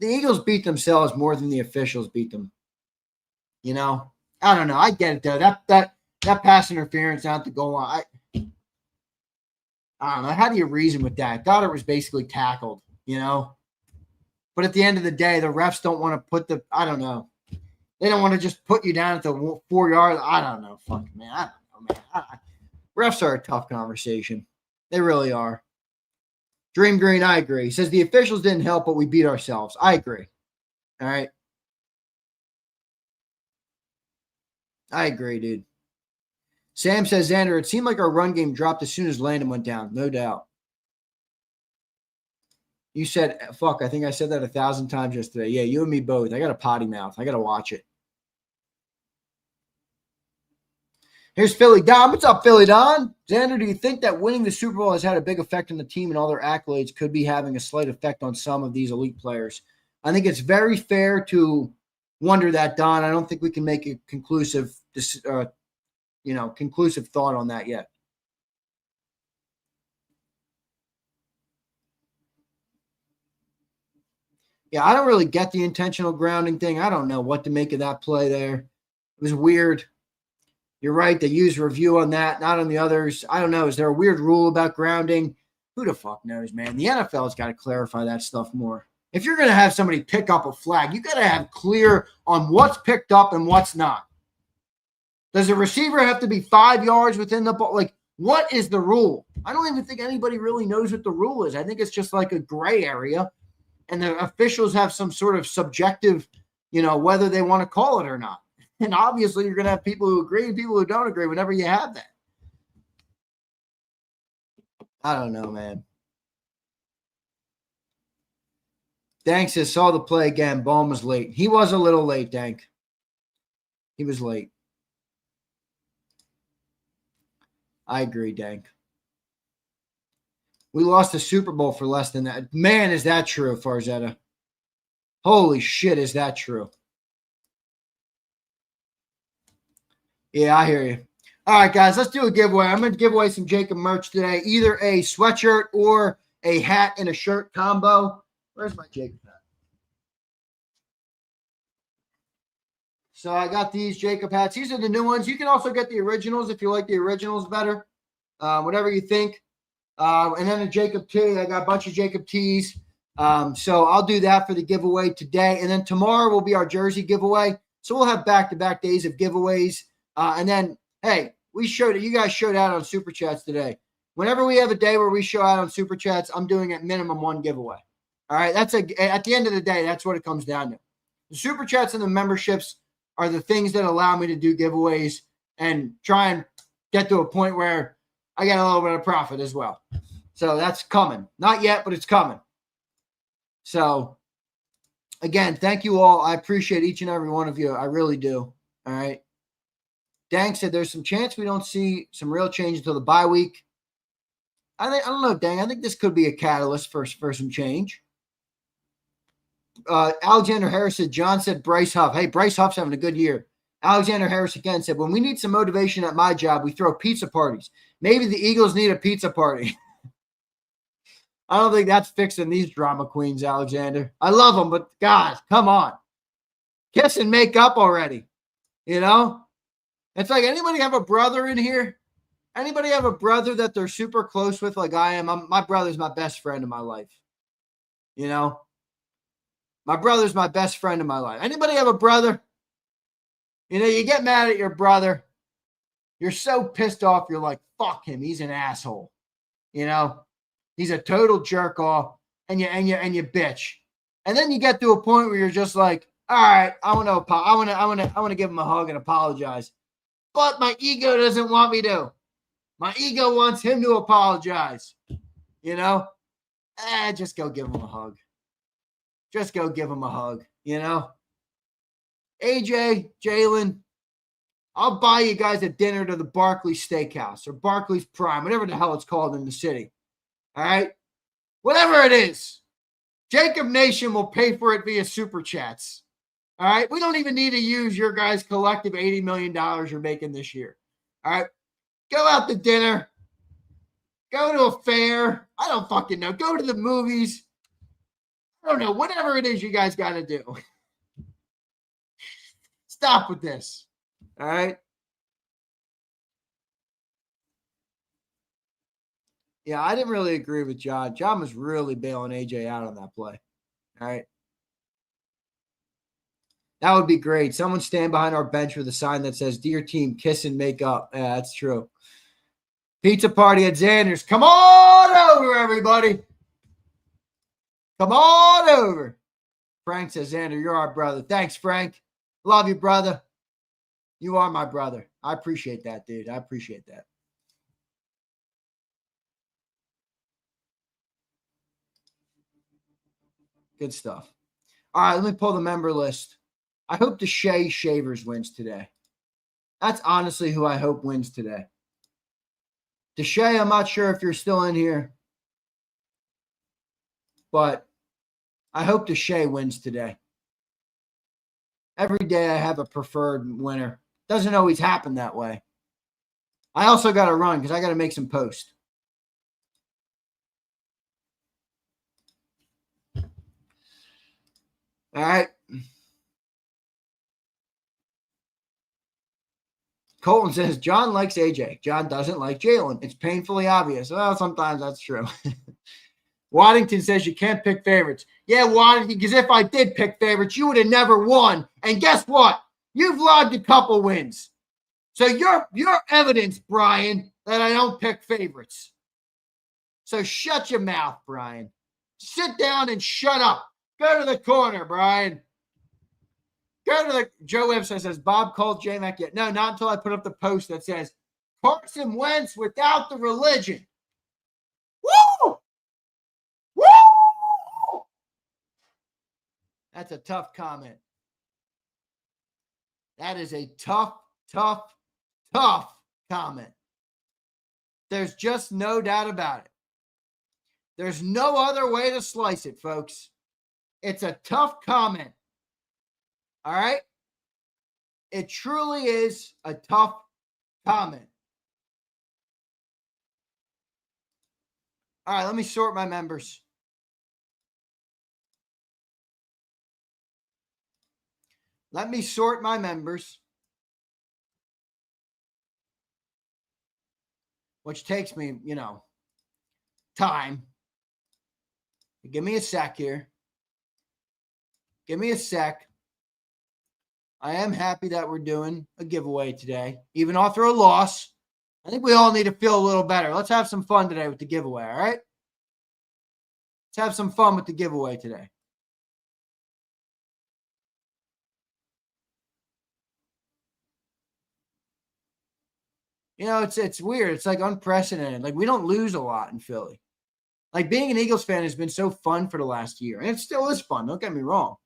The Eagles beat themselves more than the officials beat them. You know? I don't know. I get it, though. That pass interference out the goal line. I don't know. How do you reason with that? Goddard was basically tackled, you know? But at the end of the day, the refs don't want to put I don't know. They don't want to just put you down at the 4 yard. I don't know. Fuck, man. I don't know, man. Refs are a tough conversation. They really are. Dream Green, I agree. He says the officials didn't help, but we beat ourselves. I agree. All right. I agree, dude. Sam says, Zander, it seemed like our run game dropped as soon as Landon went down. No doubt. You said, fuck, I think I said that 1,000 times yesterday. Yeah, you and me both. I got a potty mouth. I got to watch it. Here's Philly Don. What's up, Philly Don? Zander, do you think that winning the Super Bowl has had a big effect on the team and all their accolades could be having a slight effect on some of these elite players? I think it's very fair to wonder that, Don. I don't think we can make a conclusive thought on that yet. Yeah, I don't really get the intentional grounding thing. I don't know what to make of that play there. It was weird. You're right. They used review on that, not on the others. I don't know. Is there a weird rule about grounding? Who the fuck knows, man? The NFL's got to clarify that stuff more. If you're going to have somebody pick up a flag, you got to have clear on what's picked up and what's not. Does a receiver have to be 5 yards within the ball? Like, what is the rule? I don't even think anybody really knows what the rule is. I think it's just like a gray area. And the officials have some sort of subjective, whether they want to call it or not. And obviously you're going to have people who agree and people who don't agree whenever you have that. I don't know, man. Dank says, saw the play again. Baum was late. He was a little late, Dank. He was late. I agree, Dank. We lost the Super Bowl for less than that. Man, is that true, Farzetta? Holy shit, is that true? Yeah, I hear you. All right, guys, let's do a giveaway. I'm going to give away some JAKIB merch today, either a sweatshirt or a hat and a shirt combo. Where's my JAKIB hat? So I got these JAKIB hats. These are the new ones. You can also get the originals if you like the originals better, whatever you think. And then a JAKIB tee. I got a bunch of JAKIB tees. So I'll do that for the giveaway today. And then tomorrow will be our jersey giveaway. So we'll have back-to-back days of giveaways. And then, hey, you guys showed out on Super Chats today. Whenever we have a day where we show out on Super Chats, I'm doing at minimum one giveaway. All right, at the end of the day, that's what it comes down to. The Super Chats and the memberships are the things that allow me to do giveaways and try and get to a point where I get a little bit of profit as well. So that's coming. Not yet, but it's coming. So, again, thank you all. I appreciate each and every one of you. I really do. All right. Dang said there's some chance we don't see some real change until the bye week. I don't know, Dang. I think this could be a catalyst for some change. Alexander Harris said, John said Bryce Huff. Hey, Bryce Huff's having a good year. Alexander Harris again said, when we need some motivation at my job, we throw pizza parties. Maybe the Eagles need a pizza party. I don't think that's fixing these drama queens, Alexander. I love them, but God, come on. Kiss and make up already. You know? It's like, anybody have a brother in here? Anybody have a brother that they're super close with like I am? My brother's my best friend in my life. You know? My brother's my best friend in my life. Anybody have a brother? You know, you get mad at your brother. You're so pissed off. You're like, fuck him. He's an asshole. You know? He's a total jerk off. And you bitch. And then you get to a point where you're just like, all right, I want to give him a hug and apologize. But my ego doesn't want me to. My ego wants him to apologize. You know? Just go give him a hug. Just go give him a hug, you know? AJ, Jalen, I'll buy you guys a dinner to the Barclays Steakhouse or Barclays Prime, whatever the hell it's called in the city. All right? Whatever it is. JAKIB Nation will pay for it via Super Chats. All right? We don't even need to use your guys' collective $80 million you're making this year. All right? Go out to dinner. Go to a fair. I don't fucking know. Go to the movies. I don't know. Whatever it is you guys got to do. Stop with this. All right? Yeah, I didn't really agree with John. John was really bailing AJ out on that play. All right? That would be great. Someone stand behind our bench with a sign that says, "Dear team, kiss and make up." Yeah, that's true. Pizza party at Xander's. Come on over, everybody. Come on over. Frank says, Xander, you're our brother. Thanks, Frank. Love you, brother. You are my brother. I appreciate that, dude. I appreciate that. Good stuff. All right, let me pull the member list. I hope the Shea Shavers wins today. That's honestly who I hope wins today. Deshay, I'm not sure if you're still in here, but I hope Deshay wins today. Every day I have a preferred winner. Doesn't always happen that way. I also got to run because I got to make some posts. All right. Colton says, John likes AJ. John doesn't like Jalen. It's painfully obvious. Well, sometimes that's true. Waddington says you can't pick favorites. Yeah, Waddington, because if I did pick favorites, you would have never won. And guess what? You've logged a couple wins. So you're evidence, Brian, that I don't pick favorites. So shut your mouth, Brian. Sit down and shut up. Go to the corner, Brian. Go to the Joe Webster says Bob called J-Mac yet. No, not until I put up the post that says Carson Wentz without the religion. Woo! Woo! That's a tough comment. That is a tough comment. There's just no doubt about it. There's no other way to slice it, folks. It's a tough comment. All right? It truly is a tough comment. All right, let me sort my members. Let me sort my members. Which takes me, time. Give me a sec here. Give me a sec. I am happy that we're doing a giveaway today, even after a loss. I think we all need to feel a little better. Let's have some fun today with the giveaway, all right? Let's have some fun with the giveaway today. It's weird. It's like unprecedented. Like, we don't lose a lot in Philly. Like, being an Eagles fan has been so fun for the last year. And it still is fun. Don't get me wrong.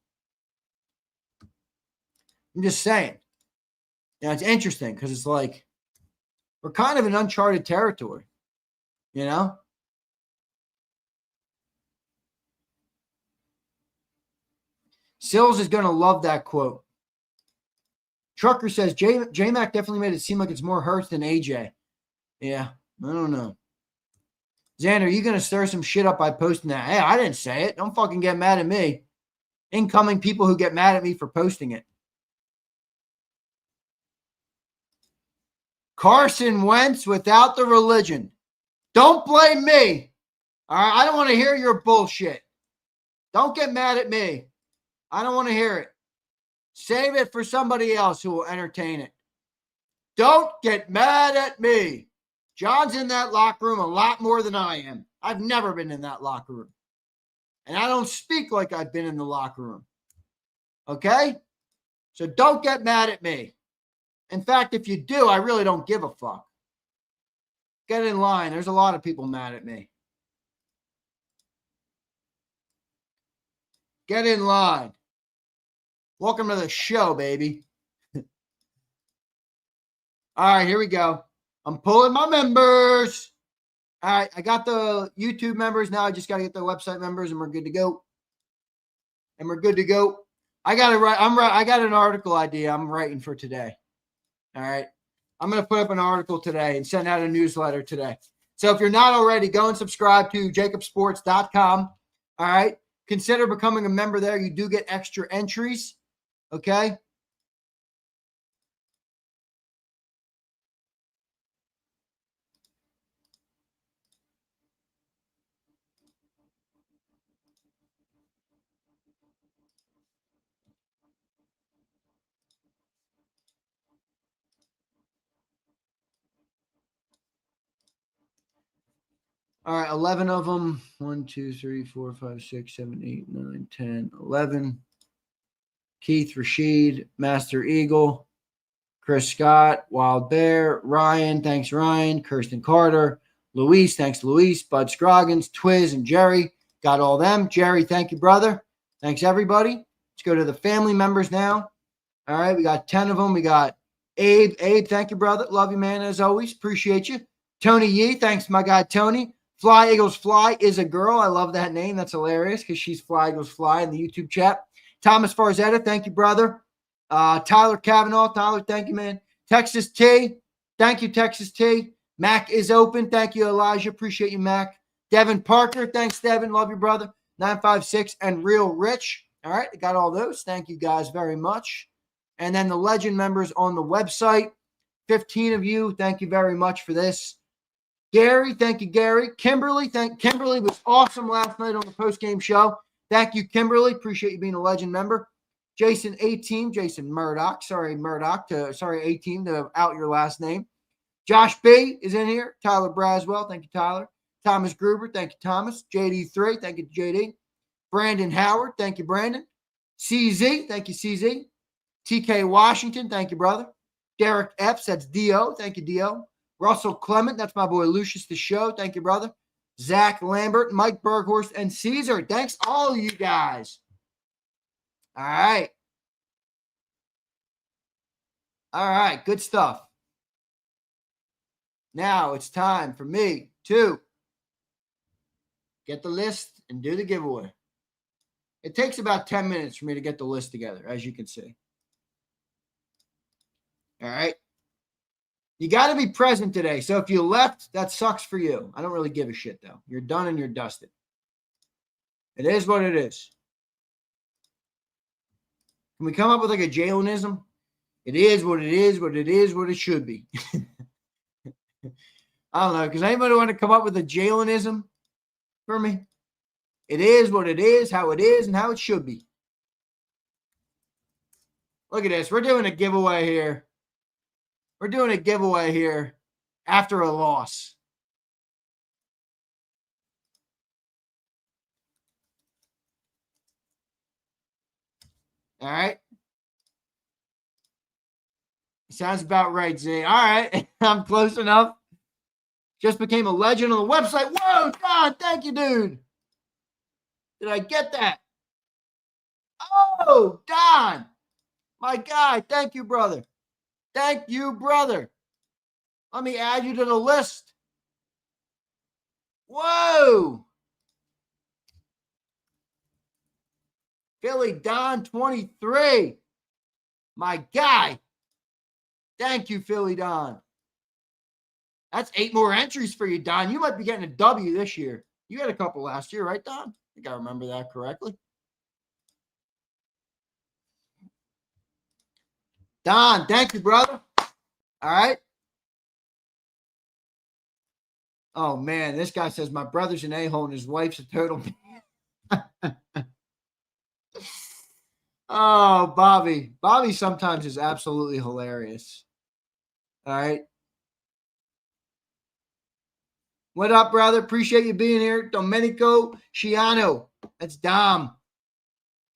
I'm just saying. It's interesting because it's like we're kind of in uncharted territory, Sills is going to love that quote. Trucker says, J-Mac definitely made it seem like it's more Hurts than AJ. Yeah, I don't know. Xander, you going to stir some shit up by posting that? Hey, I didn't say it. Don't fucking get mad at me. Incoming people who get mad at me for posting it. Carson Wentz without the religion. Don't blame me. All right, I don't want to hear your bullshit. Don't get mad at me. I don't want to hear it. Save it for somebody else who will entertain it. Don't get mad at me. John's in that locker room a lot more than I am. I've never been in that locker room. And I don't speak like I've been in the locker room. Okay? So don't get mad at me. In fact, if you do, I really don't give a fuck. Get in line. There's a lot of people mad at me. Get in line. Welcome to the show, baby. All right, here we go. I'm pulling my members. All right, I got the YouTube members. Now I just got to get the website members, and we're good to go. I got to write. I got an article idea I'm writing for today. All right. I'm going to put up an article today and send out a newsletter today. So if you're not already, go and subscribe to jakibsports.com. All right. Consider becoming a member there. You do get extra entries. Okay. All right, 11 of them. 1, 2, 3, 4, 5, 6, 7, 8, 9, 10, 11. Keith Rashid, Master Eagle, Chris Scott, Wild Bear, Ryan, thanks Ryan, Kirsten Carter, Luis, thanks Luis, Bud Scroggins, Twiz, and Jerry. Got all them. Jerry, thank you, brother. Thanks, everybody. Let's go to the family members now. All right, we got 10 of them. We got Abe. Abe, thank you, brother. Love you, man, as always. Appreciate you. Tony Yee, thanks, my guy, Tony. Fly Eagles Fly is a girl. I love that name. That's hilarious because she's Fly Eagles Fly in the YouTube chat. Thomas Farzetta, thank you, brother. Tyler Kavanaugh, Tyler, thank you, man. Texas T, thank you, Texas T. Mac is open. Thank you, Elijah. Appreciate you, Mac. Devin Parker, thanks, Devin. Love you, brother. 956 and Real Rich. All right, got all those. Thank you guys very much. And then the legend members on the website, 15 of you. Thank you very much for this. Gary, thank you, Gary. Kimberly was awesome last night on the post-game show. Thank you, Kimberly. Appreciate you being a legend member. Jason A-Team, Jason Murdoch. Sorry, A-Team to out your last name. Josh B is in here. Tyler Braswell, thank you, Tyler. Thomas Gruber, thank you, Thomas. JD3, thank you, JD. Brandon Howard, thank you, Brandon. CZ, thank you, CZ. TK Washington, thank you, brother. Derek Epps, that's D.O., thank you, D.O. Russell Clement, that's my boy Lucius the Show. Thank you, brother. Zach Lambert, Mike Berghorst, and Caesar. Thanks, all of you guys. All right. All right, good stuff. Now it's time for me to get the list and do the giveaway. It takes about 10 minutes for me to get the list together, as you can see. All right. You got to be present today. So if you left, that sucks for you. I don't really give a shit, though. You're done and you're dusted. It is what it is. Can we come up with like a Jalenism? It is what it is, what it is, what it should be. I don't know. Does anybody want to come up with a Jalenism for me? It is what it is, how it is, and how it should be. Look at this. We're doing a giveaway here. We're doing a giveaway here after a loss. All right. Sounds about right, Z. All right. I'm close enough. Just became a legend on the website. Whoa, Don. Thank you, dude. Did I get that? Oh, Don. My guy. Thank you, brother. Thank you, brother. Let me add you to the list. Whoa. Philly Don 23. My guy. Thank you, Philly Don. That's 8 more entries for you, Don. You might be getting a W this year. You had a couple last year, right, Don? I think I remember that correctly. Don, thank you, brother. All right. Oh, man, this guy says my brother's an a-hole and his wife's a total. Oh, Bobby. Bobby sometimes is absolutely hilarious. All right. What up, brother? Appreciate you being here. Domenico Ciano. That's Dom.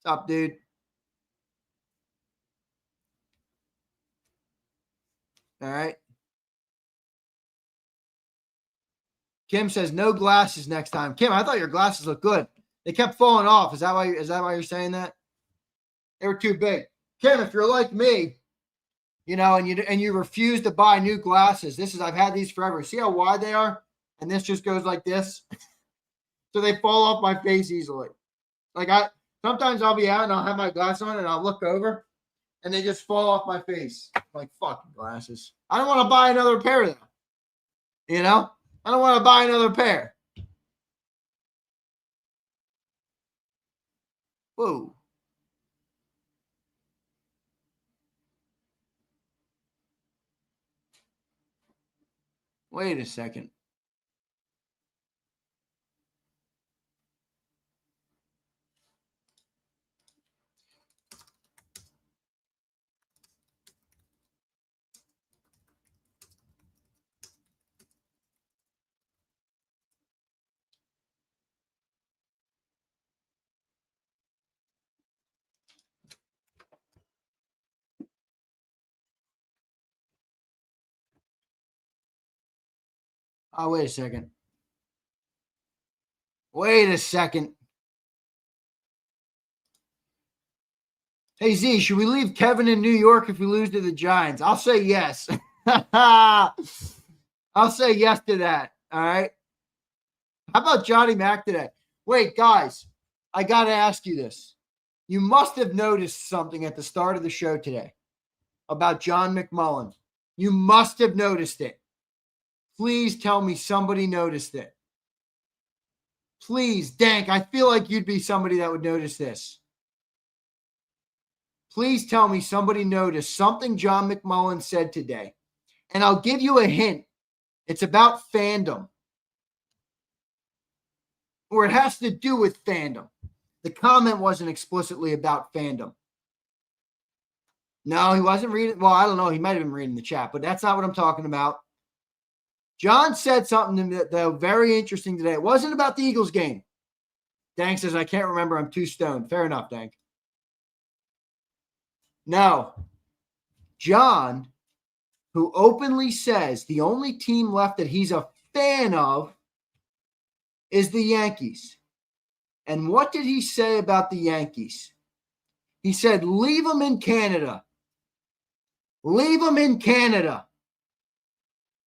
What's up, dude? All right. Kim says no glasses next time. Kim, I thought your glasses looked good. They kept falling off. Is that why you're saying that? They were too big. Kim, if you're like me, and you refuse to buy new glasses, I've had these forever. See how wide they are? And this just goes like this. So they fall off my face easily. Sometimes I'll be out and I'll have my glasses on and I'll look over and they just fall off my face. I'm like, fucking glasses. I don't want to buy another pair of them. I don't want to buy another pair. Whoa. Wait a second. Oh, wait a second. Wait a second. Hey, Z, should we leave Kevin in New York if we lose to the Giants? I'll say yes. I'll say yes to that. All right. How about Johnny Mac today? Wait, guys, I got to ask you this. You must have noticed something at the start of the show today about John McMullen. You must have noticed it. Please tell me somebody noticed it. Please, Dank, I feel like you'd be somebody that would notice this. Please tell me somebody noticed something John McMullen said today. And I'll give you a hint. It's about fandom. Or it has to do with fandom. The comment wasn't explicitly about fandom. No, he wasn't reading. Well, I don't know. He might have been reading the chat, but that's not what I'm talking about. John said something that was very interesting today. It wasn't about the Eagles game. Dank says, I can't remember. I'm too stoned. Fair enough, Dank. No. John, who openly says the only team left that he's a fan of is the Yankees. And what did he say about the Yankees? He said, leave them in Canada. Leave them in Canada.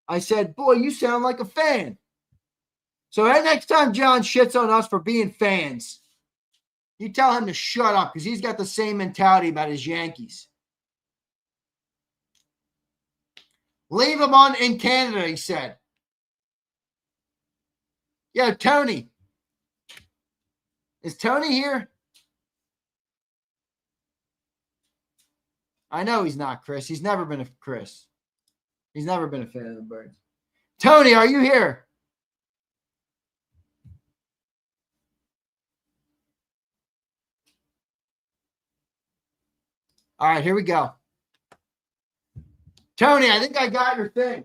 I said, boy, you sound like a fan. So next time John shits on us for being fans, you tell him to shut up because he's got the same mentality about his Yankees. Leave them on in Canada, he said. Yo, Tony. Is Tony here? I know he's not Chris. He's never been a Chris. He's never been a fan of the Birds. Tony, are you here? All right, here we go. Tony, I think I got your thing.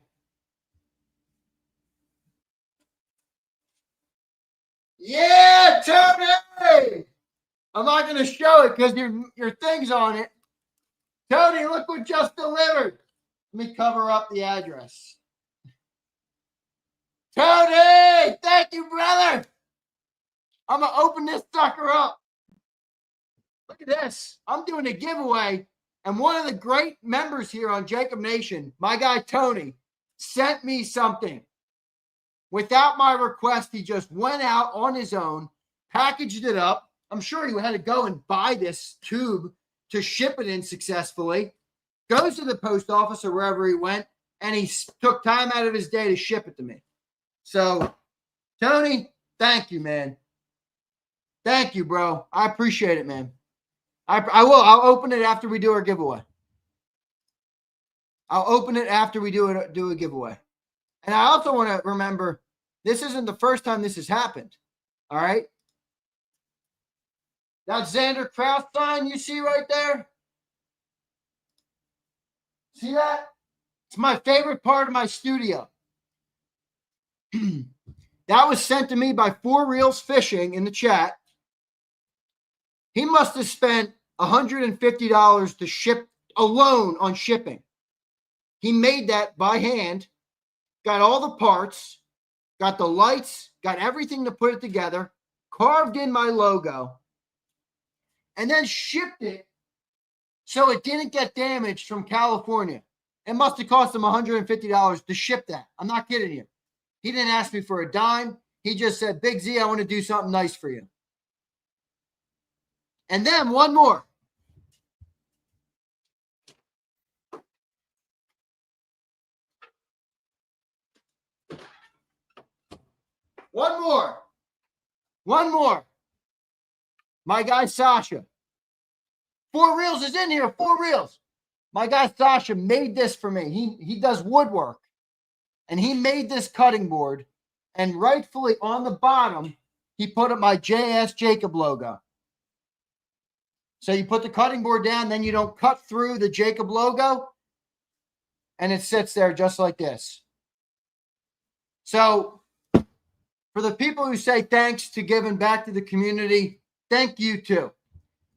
Yeah, Tony! I'm not going to show it because your thing's on it. Tony, look what just delivered. Let me cover up the address. Tony! Thank you, brother! I'm going to open this sucker up. Look at this. I'm doing a giveaway, and one of the great members here on JAKIB Nation, my guy Tony, sent me something. Without my request, he just went out on his own, packaged it up. I'm sure he had to go and buy this tube to ship it in successfully. goes to the post office or wherever he went, and he took time out of his day to ship it to me. So, Tony, thank you, man. Thank you, bro. I appreciate it, man. I will. I'll open it after we do our giveaway. I'll open it after we do a giveaway. And I also want to remember, this isn't the first time this has happened. All right? That Zander Krause sign you see right there? See that? It's my favorite part of my studio. That was sent to me by Four Reels Fishing in the chat. He must have spent $150 to ship alone on shipping. He made that by hand, got all the parts, got the lights, got everything to put it together, carved in my logo, and then shipped it so it didn't get damaged from California. It must have cost him $150 to ship that. I'm not kidding you. He didn't ask me for a dime. He just said, Big Z, I want to do something nice for you. And then one more. One more. My guy Sasha. Four Reels is in here. Four Reels. My guy Sasha made this for me. He does woodwork. And he made this cutting board. And rightfully on the bottom, he put up my JAKIB logo. So you put the cutting board down, then you don't cut through the JAKIB logo. And it sits there just like this. So for the people who say thanks to giving back to the community, thank you too.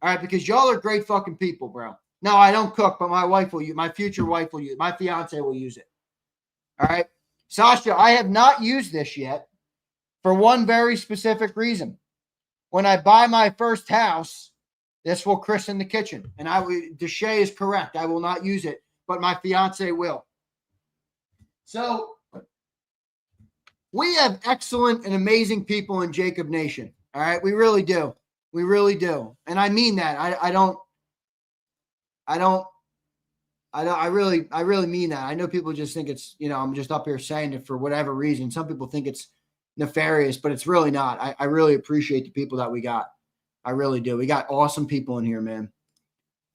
All right, because y'all are great fucking people, bro. No, I don't cook, but my wife will use, my future wife will use, my fiance will use it. All right. Sasha, I have not used this yet for one very specific reason. When I buy my first house, this will christen the kitchen. And Deshay is correct. I will not use it, but my fiance will. So we have excellent and amazing people in JAKIB Nation. All right. We really do. We really do. And I mean that. I really mean that. I know people just think it's, I'm just up here saying it for whatever reason. Some people think it's nefarious, but it's really not. I really appreciate the people that we got. I really do. We got awesome people in here, man.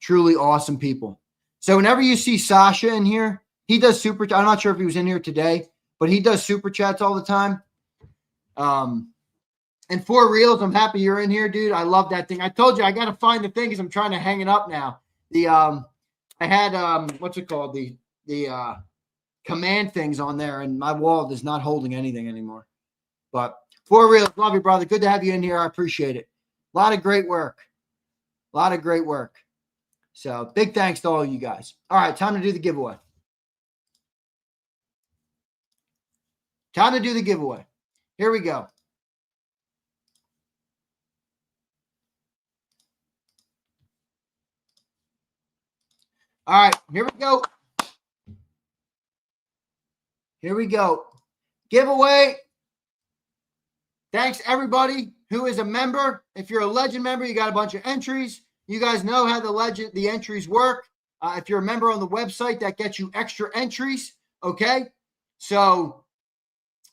Truly awesome people. So whenever you see Sasha in here, he does super. I'm not sure if he was in here today, but he does super chats all the time. And Four Reels, I'm happy you're in here, dude. I love that thing. I told you I got to find the thing because I'm trying to hang it up now. I had what's it called? The command things on there, and my wall is not holding anything anymore. But Four Reels, love you, brother. Good to have you in here. I appreciate it. A lot of great work. A lot of great work. So big thanks to all of you guys. All right, time to do the giveaway. Time to do the giveaway. Here we go. All right, here we go. Here we go. Giveaway. Thanks, everybody who is a member. If you're a Legend member, you got a bunch of entries. You guys know how the entries work. If you're a member on the website, that gets you extra entries. Okay? So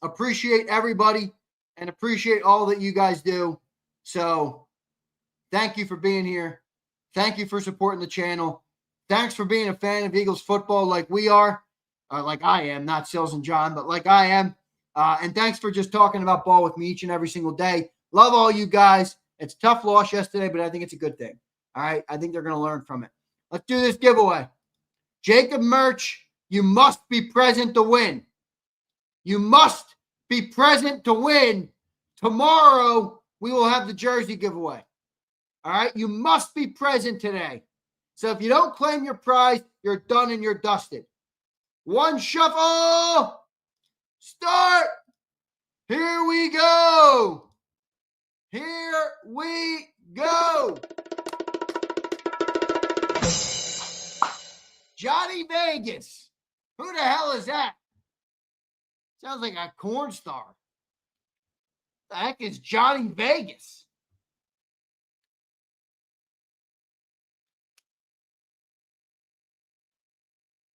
appreciate everybody and appreciate all that you guys do. So thank you for being here. Thank you for supporting the channel. Thanks for being a fan of Eagles football like we are, like I am, not Sills and John, but like I am. And thanks for just talking about ball with me each and every single day. Love all you guys. It's a tough loss yesterday, but I think it's a good thing. All right? I think they're going to learn from it. Let's do this giveaway. JAKIB merch, you must be present to win. You must be present to win. Tomorrow, we will have the jersey giveaway. All right? You must be present today. So if you don't claim your prize, you're done and you're dusted. One shuffle. Start. Here we go. Here we go. Johnny Vegas. Who the hell is that? Sounds like a corn star. The heck is Johnny Vegas?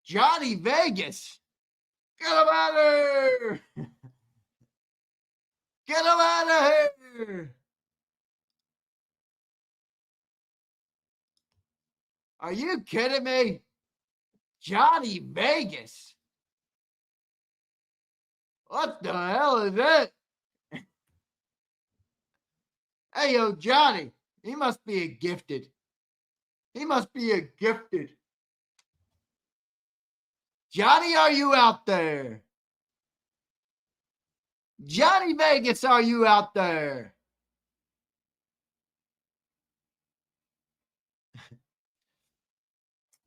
Johnny Vegas. Get him out of here. Get him out of here. Are you kidding me? Johnny Vegas. What the hell is that? Hey, yo, Johnny. He must be a gifted. He must be a gifted. Johnny, are you out there? Johnny Vegas, are you out there?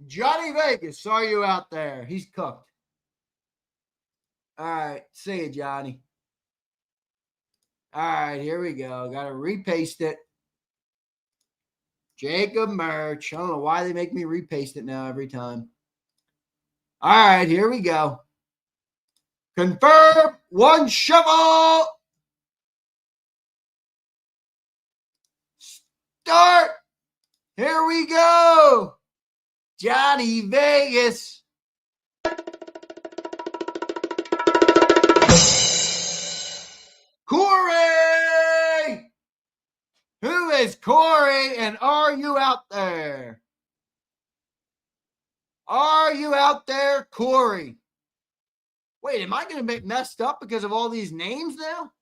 Johnny Vegas, are you out there? He's cooked. All right, see you, Johnny. All right, here we go. Got to repaste it. JAKIB merch. I don't know why they make me repaste it now every time. All right, here we go. Confirm one shovel. Start. Here we go. Johnny Vegas. Corey. Who is Corey, and are you out there? Are you out there, Corey? Wait, am I going to get messed up because of all these names now?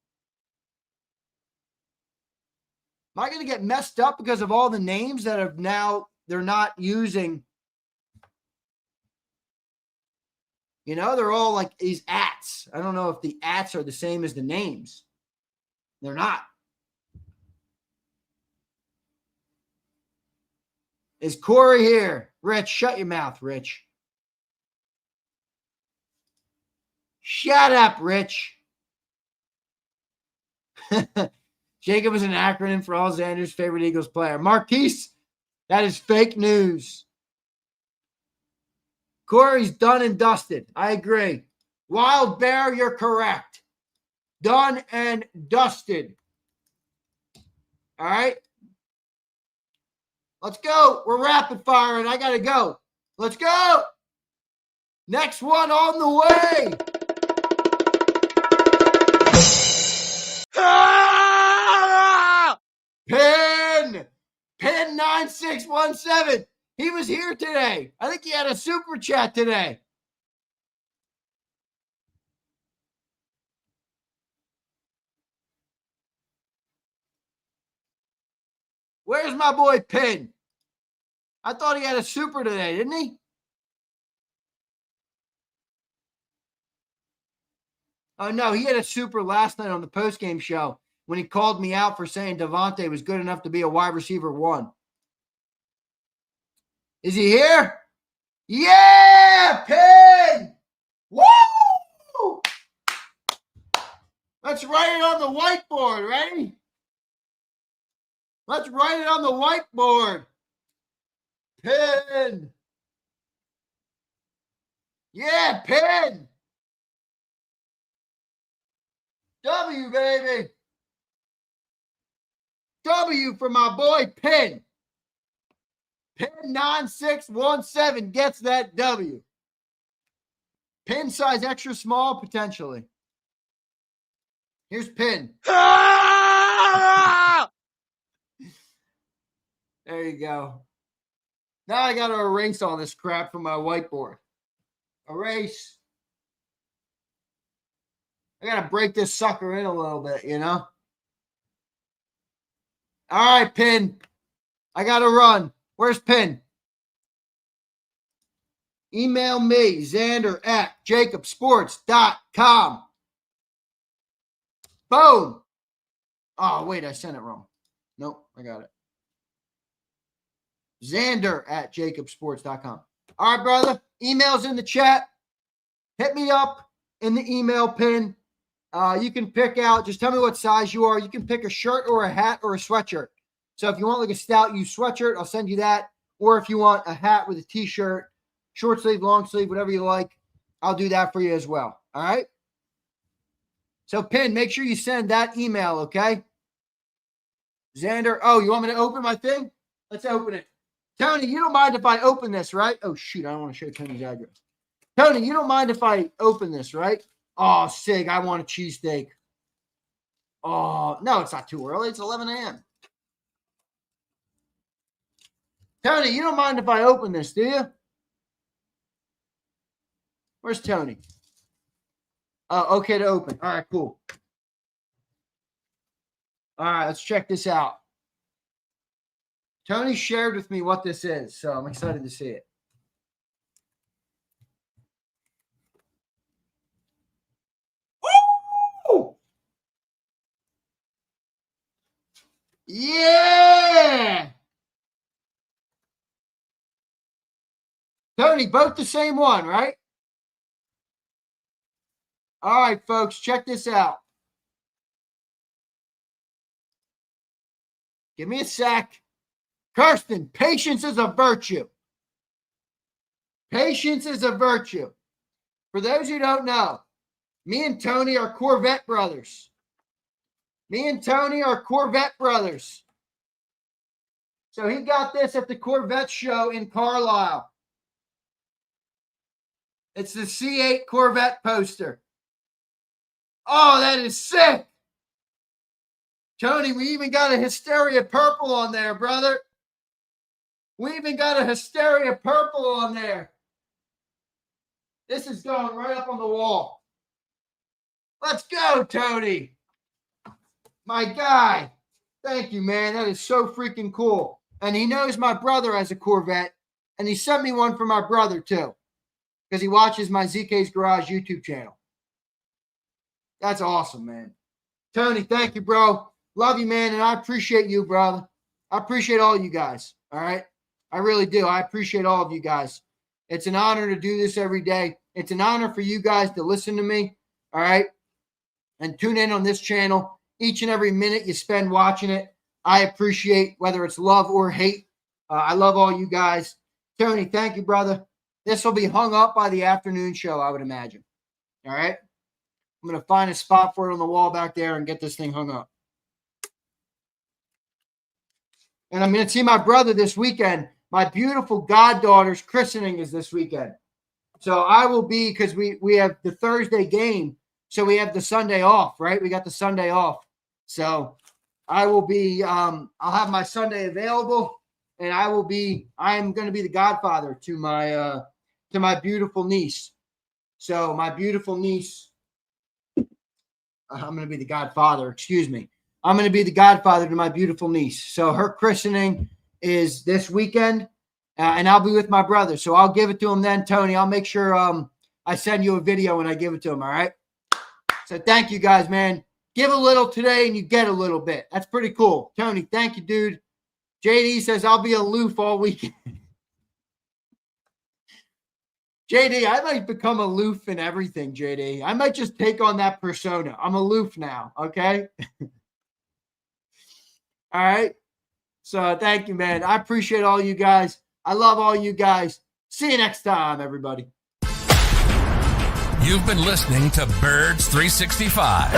Am I going to get messed up because of all the names that have now they're not using? You know, they're all like these ats. I don't know if the ats are the same as the names. They're not. Is Corey here? Rich, shut your mouth, Rich. Shut up, Rich. JAKIB is an acronym for all Zander's favorite Eagles player. Marquise, that is fake news. Corey's done and dusted. I agree. Wild Bear, you're correct. Done and dusted. All right. Let's go. We're rapid firing. I got to go. Let's go. Next one on the way. Pin 9617. He was here today. I think he had a super chat today. Where's my boy Pin? I thought he had a super today, didn't he? Oh, no, he had a super last night on the postgame show when he called me out for saying Devontae was good enough to be a wide receiver 1. Is he here? Yeah, Pin! Woo! Let's write it on the whiteboard, ready? Let's write it on the whiteboard. Pin. Yeah, Pin. W, baby. W for my boy Pin. Pin 9617 gets that W. Pin size extra small, potentially. Here's Pin. There you go. Now I got to erase all this crap from my whiteboard. Erase. I got to break this sucker in a little bit, you know? All right, Pin. I got to run. Where's Pin? Email me, Zander at jakibsports.com. Boom. Oh, wait, I sent it wrong. Nope, I got it. Zander at jakibsports.com. All right, brother. Email's in the chat. Hit me up in the email pin. You can pick out, just tell me what size you are. You can pick a shirt or a hat or a sweatshirt. So if you want like a Stout U sweatshirt, I'll send you that. Or if you want a hat with a t-shirt, short sleeve, long sleeve, whatever you like, I'll do that for you as well. All right? So, Pin, make sure you send that email, okay? Zander, oh, you want me to open my thing? Let's open it. Tony, you don't mind if I open this, right? Oh, shoot, I don't want to show Tony's address. Tony, you don't mind if I open this, right? Oh, Sig, I want a cheesesteak. Oh, no, it's not too early. It's 11 a.m. Tony, you don't mind if I open this, do you? Where's Tony? Oh, okay to open. All right, cool. All right, let's check this out. Tony shared with me what this is, so I'm excited to see it. Woo! Yeah! Tony, both the same one, right? All right, folks, check this out. Give me a sec. Kirsten, patience is a virtue. Patience is a virtue. For those who don't know, me and Tony are Corvette brothers. Me and Tony are Corvette brothers. So he got this at the Corvette show in Carlisle. It's the C8 Corvette poster. Oh, that is sick. Tony, we even got a Hysteria Purple on there, brother. We even got a Hysteria Purple on there. This is going right up on the wall. Let's go, Tony. My guy. Thank you, man. That is so freaking cool. And he knows my brother has a Corvette, and he sent me one for my brother, too, because he watches my ZK's Garage YouTube channel. That's awesome, man. Tony, thank you, bro. Love you, man, and I appreciate you, brother. I appreciate all you guys, all right? I really do. I appreciate all of you guys. It's an honor to do this every day. It's an honor for you guys to listen to me, all right? And tune in on this channel. Each and every minute you spend watching it, I appreciate, whether it's love or hate. I love all you guys. Tony, thank you, brother. This will be hung up by the afternoon show, I would imagine, all right? I'm going to find a spot for it on the wall back there and get this thing hung up. And I'm going to see my brother this weekend. My beautiful goddaughter's christening is this weekend. So I will be, because we have the Thursday game, so we have the Sunday off, right? We got the Sunday off. So I will be, I'll have my Sunday available, and I am going to be the godfather to my beautiful niece. So my beautiful niece, I'm going to be the godfather, excuse me. I'm going to be the godfather to my beautiful niece. So her christening is this weekend, and I'll be with my brother. So I'll give it to him then, Tony. I'll make sure I send you a video when I give it to him, all right? So thank you guys, man. Give a little today and you get a little bit. That's pretty cool. Tony, thank you, dude. JD says I'll be aloof all weekend. JD, I might become aloof in everything, JD. I might just take on that persona. I'm aloof now, okay? All right? So thank you, man. I appreciate all you guys. I love all you guys. See you next time, everybody. You've been listening to Birds 365,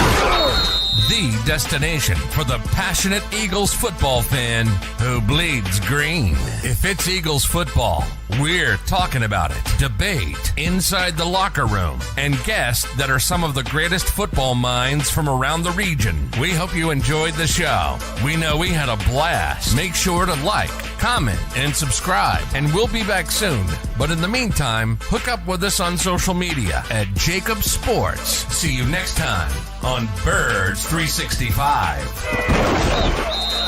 the destination for the passionate Eagles football fan who bleeds green. If it's Eagles football, we're talking about it. Debate inside the locker room and guests that are some of the greatest football minds from around the region. We hope you enjoyed the show. We know we had a blast. Make sure to like, comment, and subscribe, and we'll be back soon. But in the meantime, hook up with us on social media at JAKIB Sports. See you next time on Birds 365.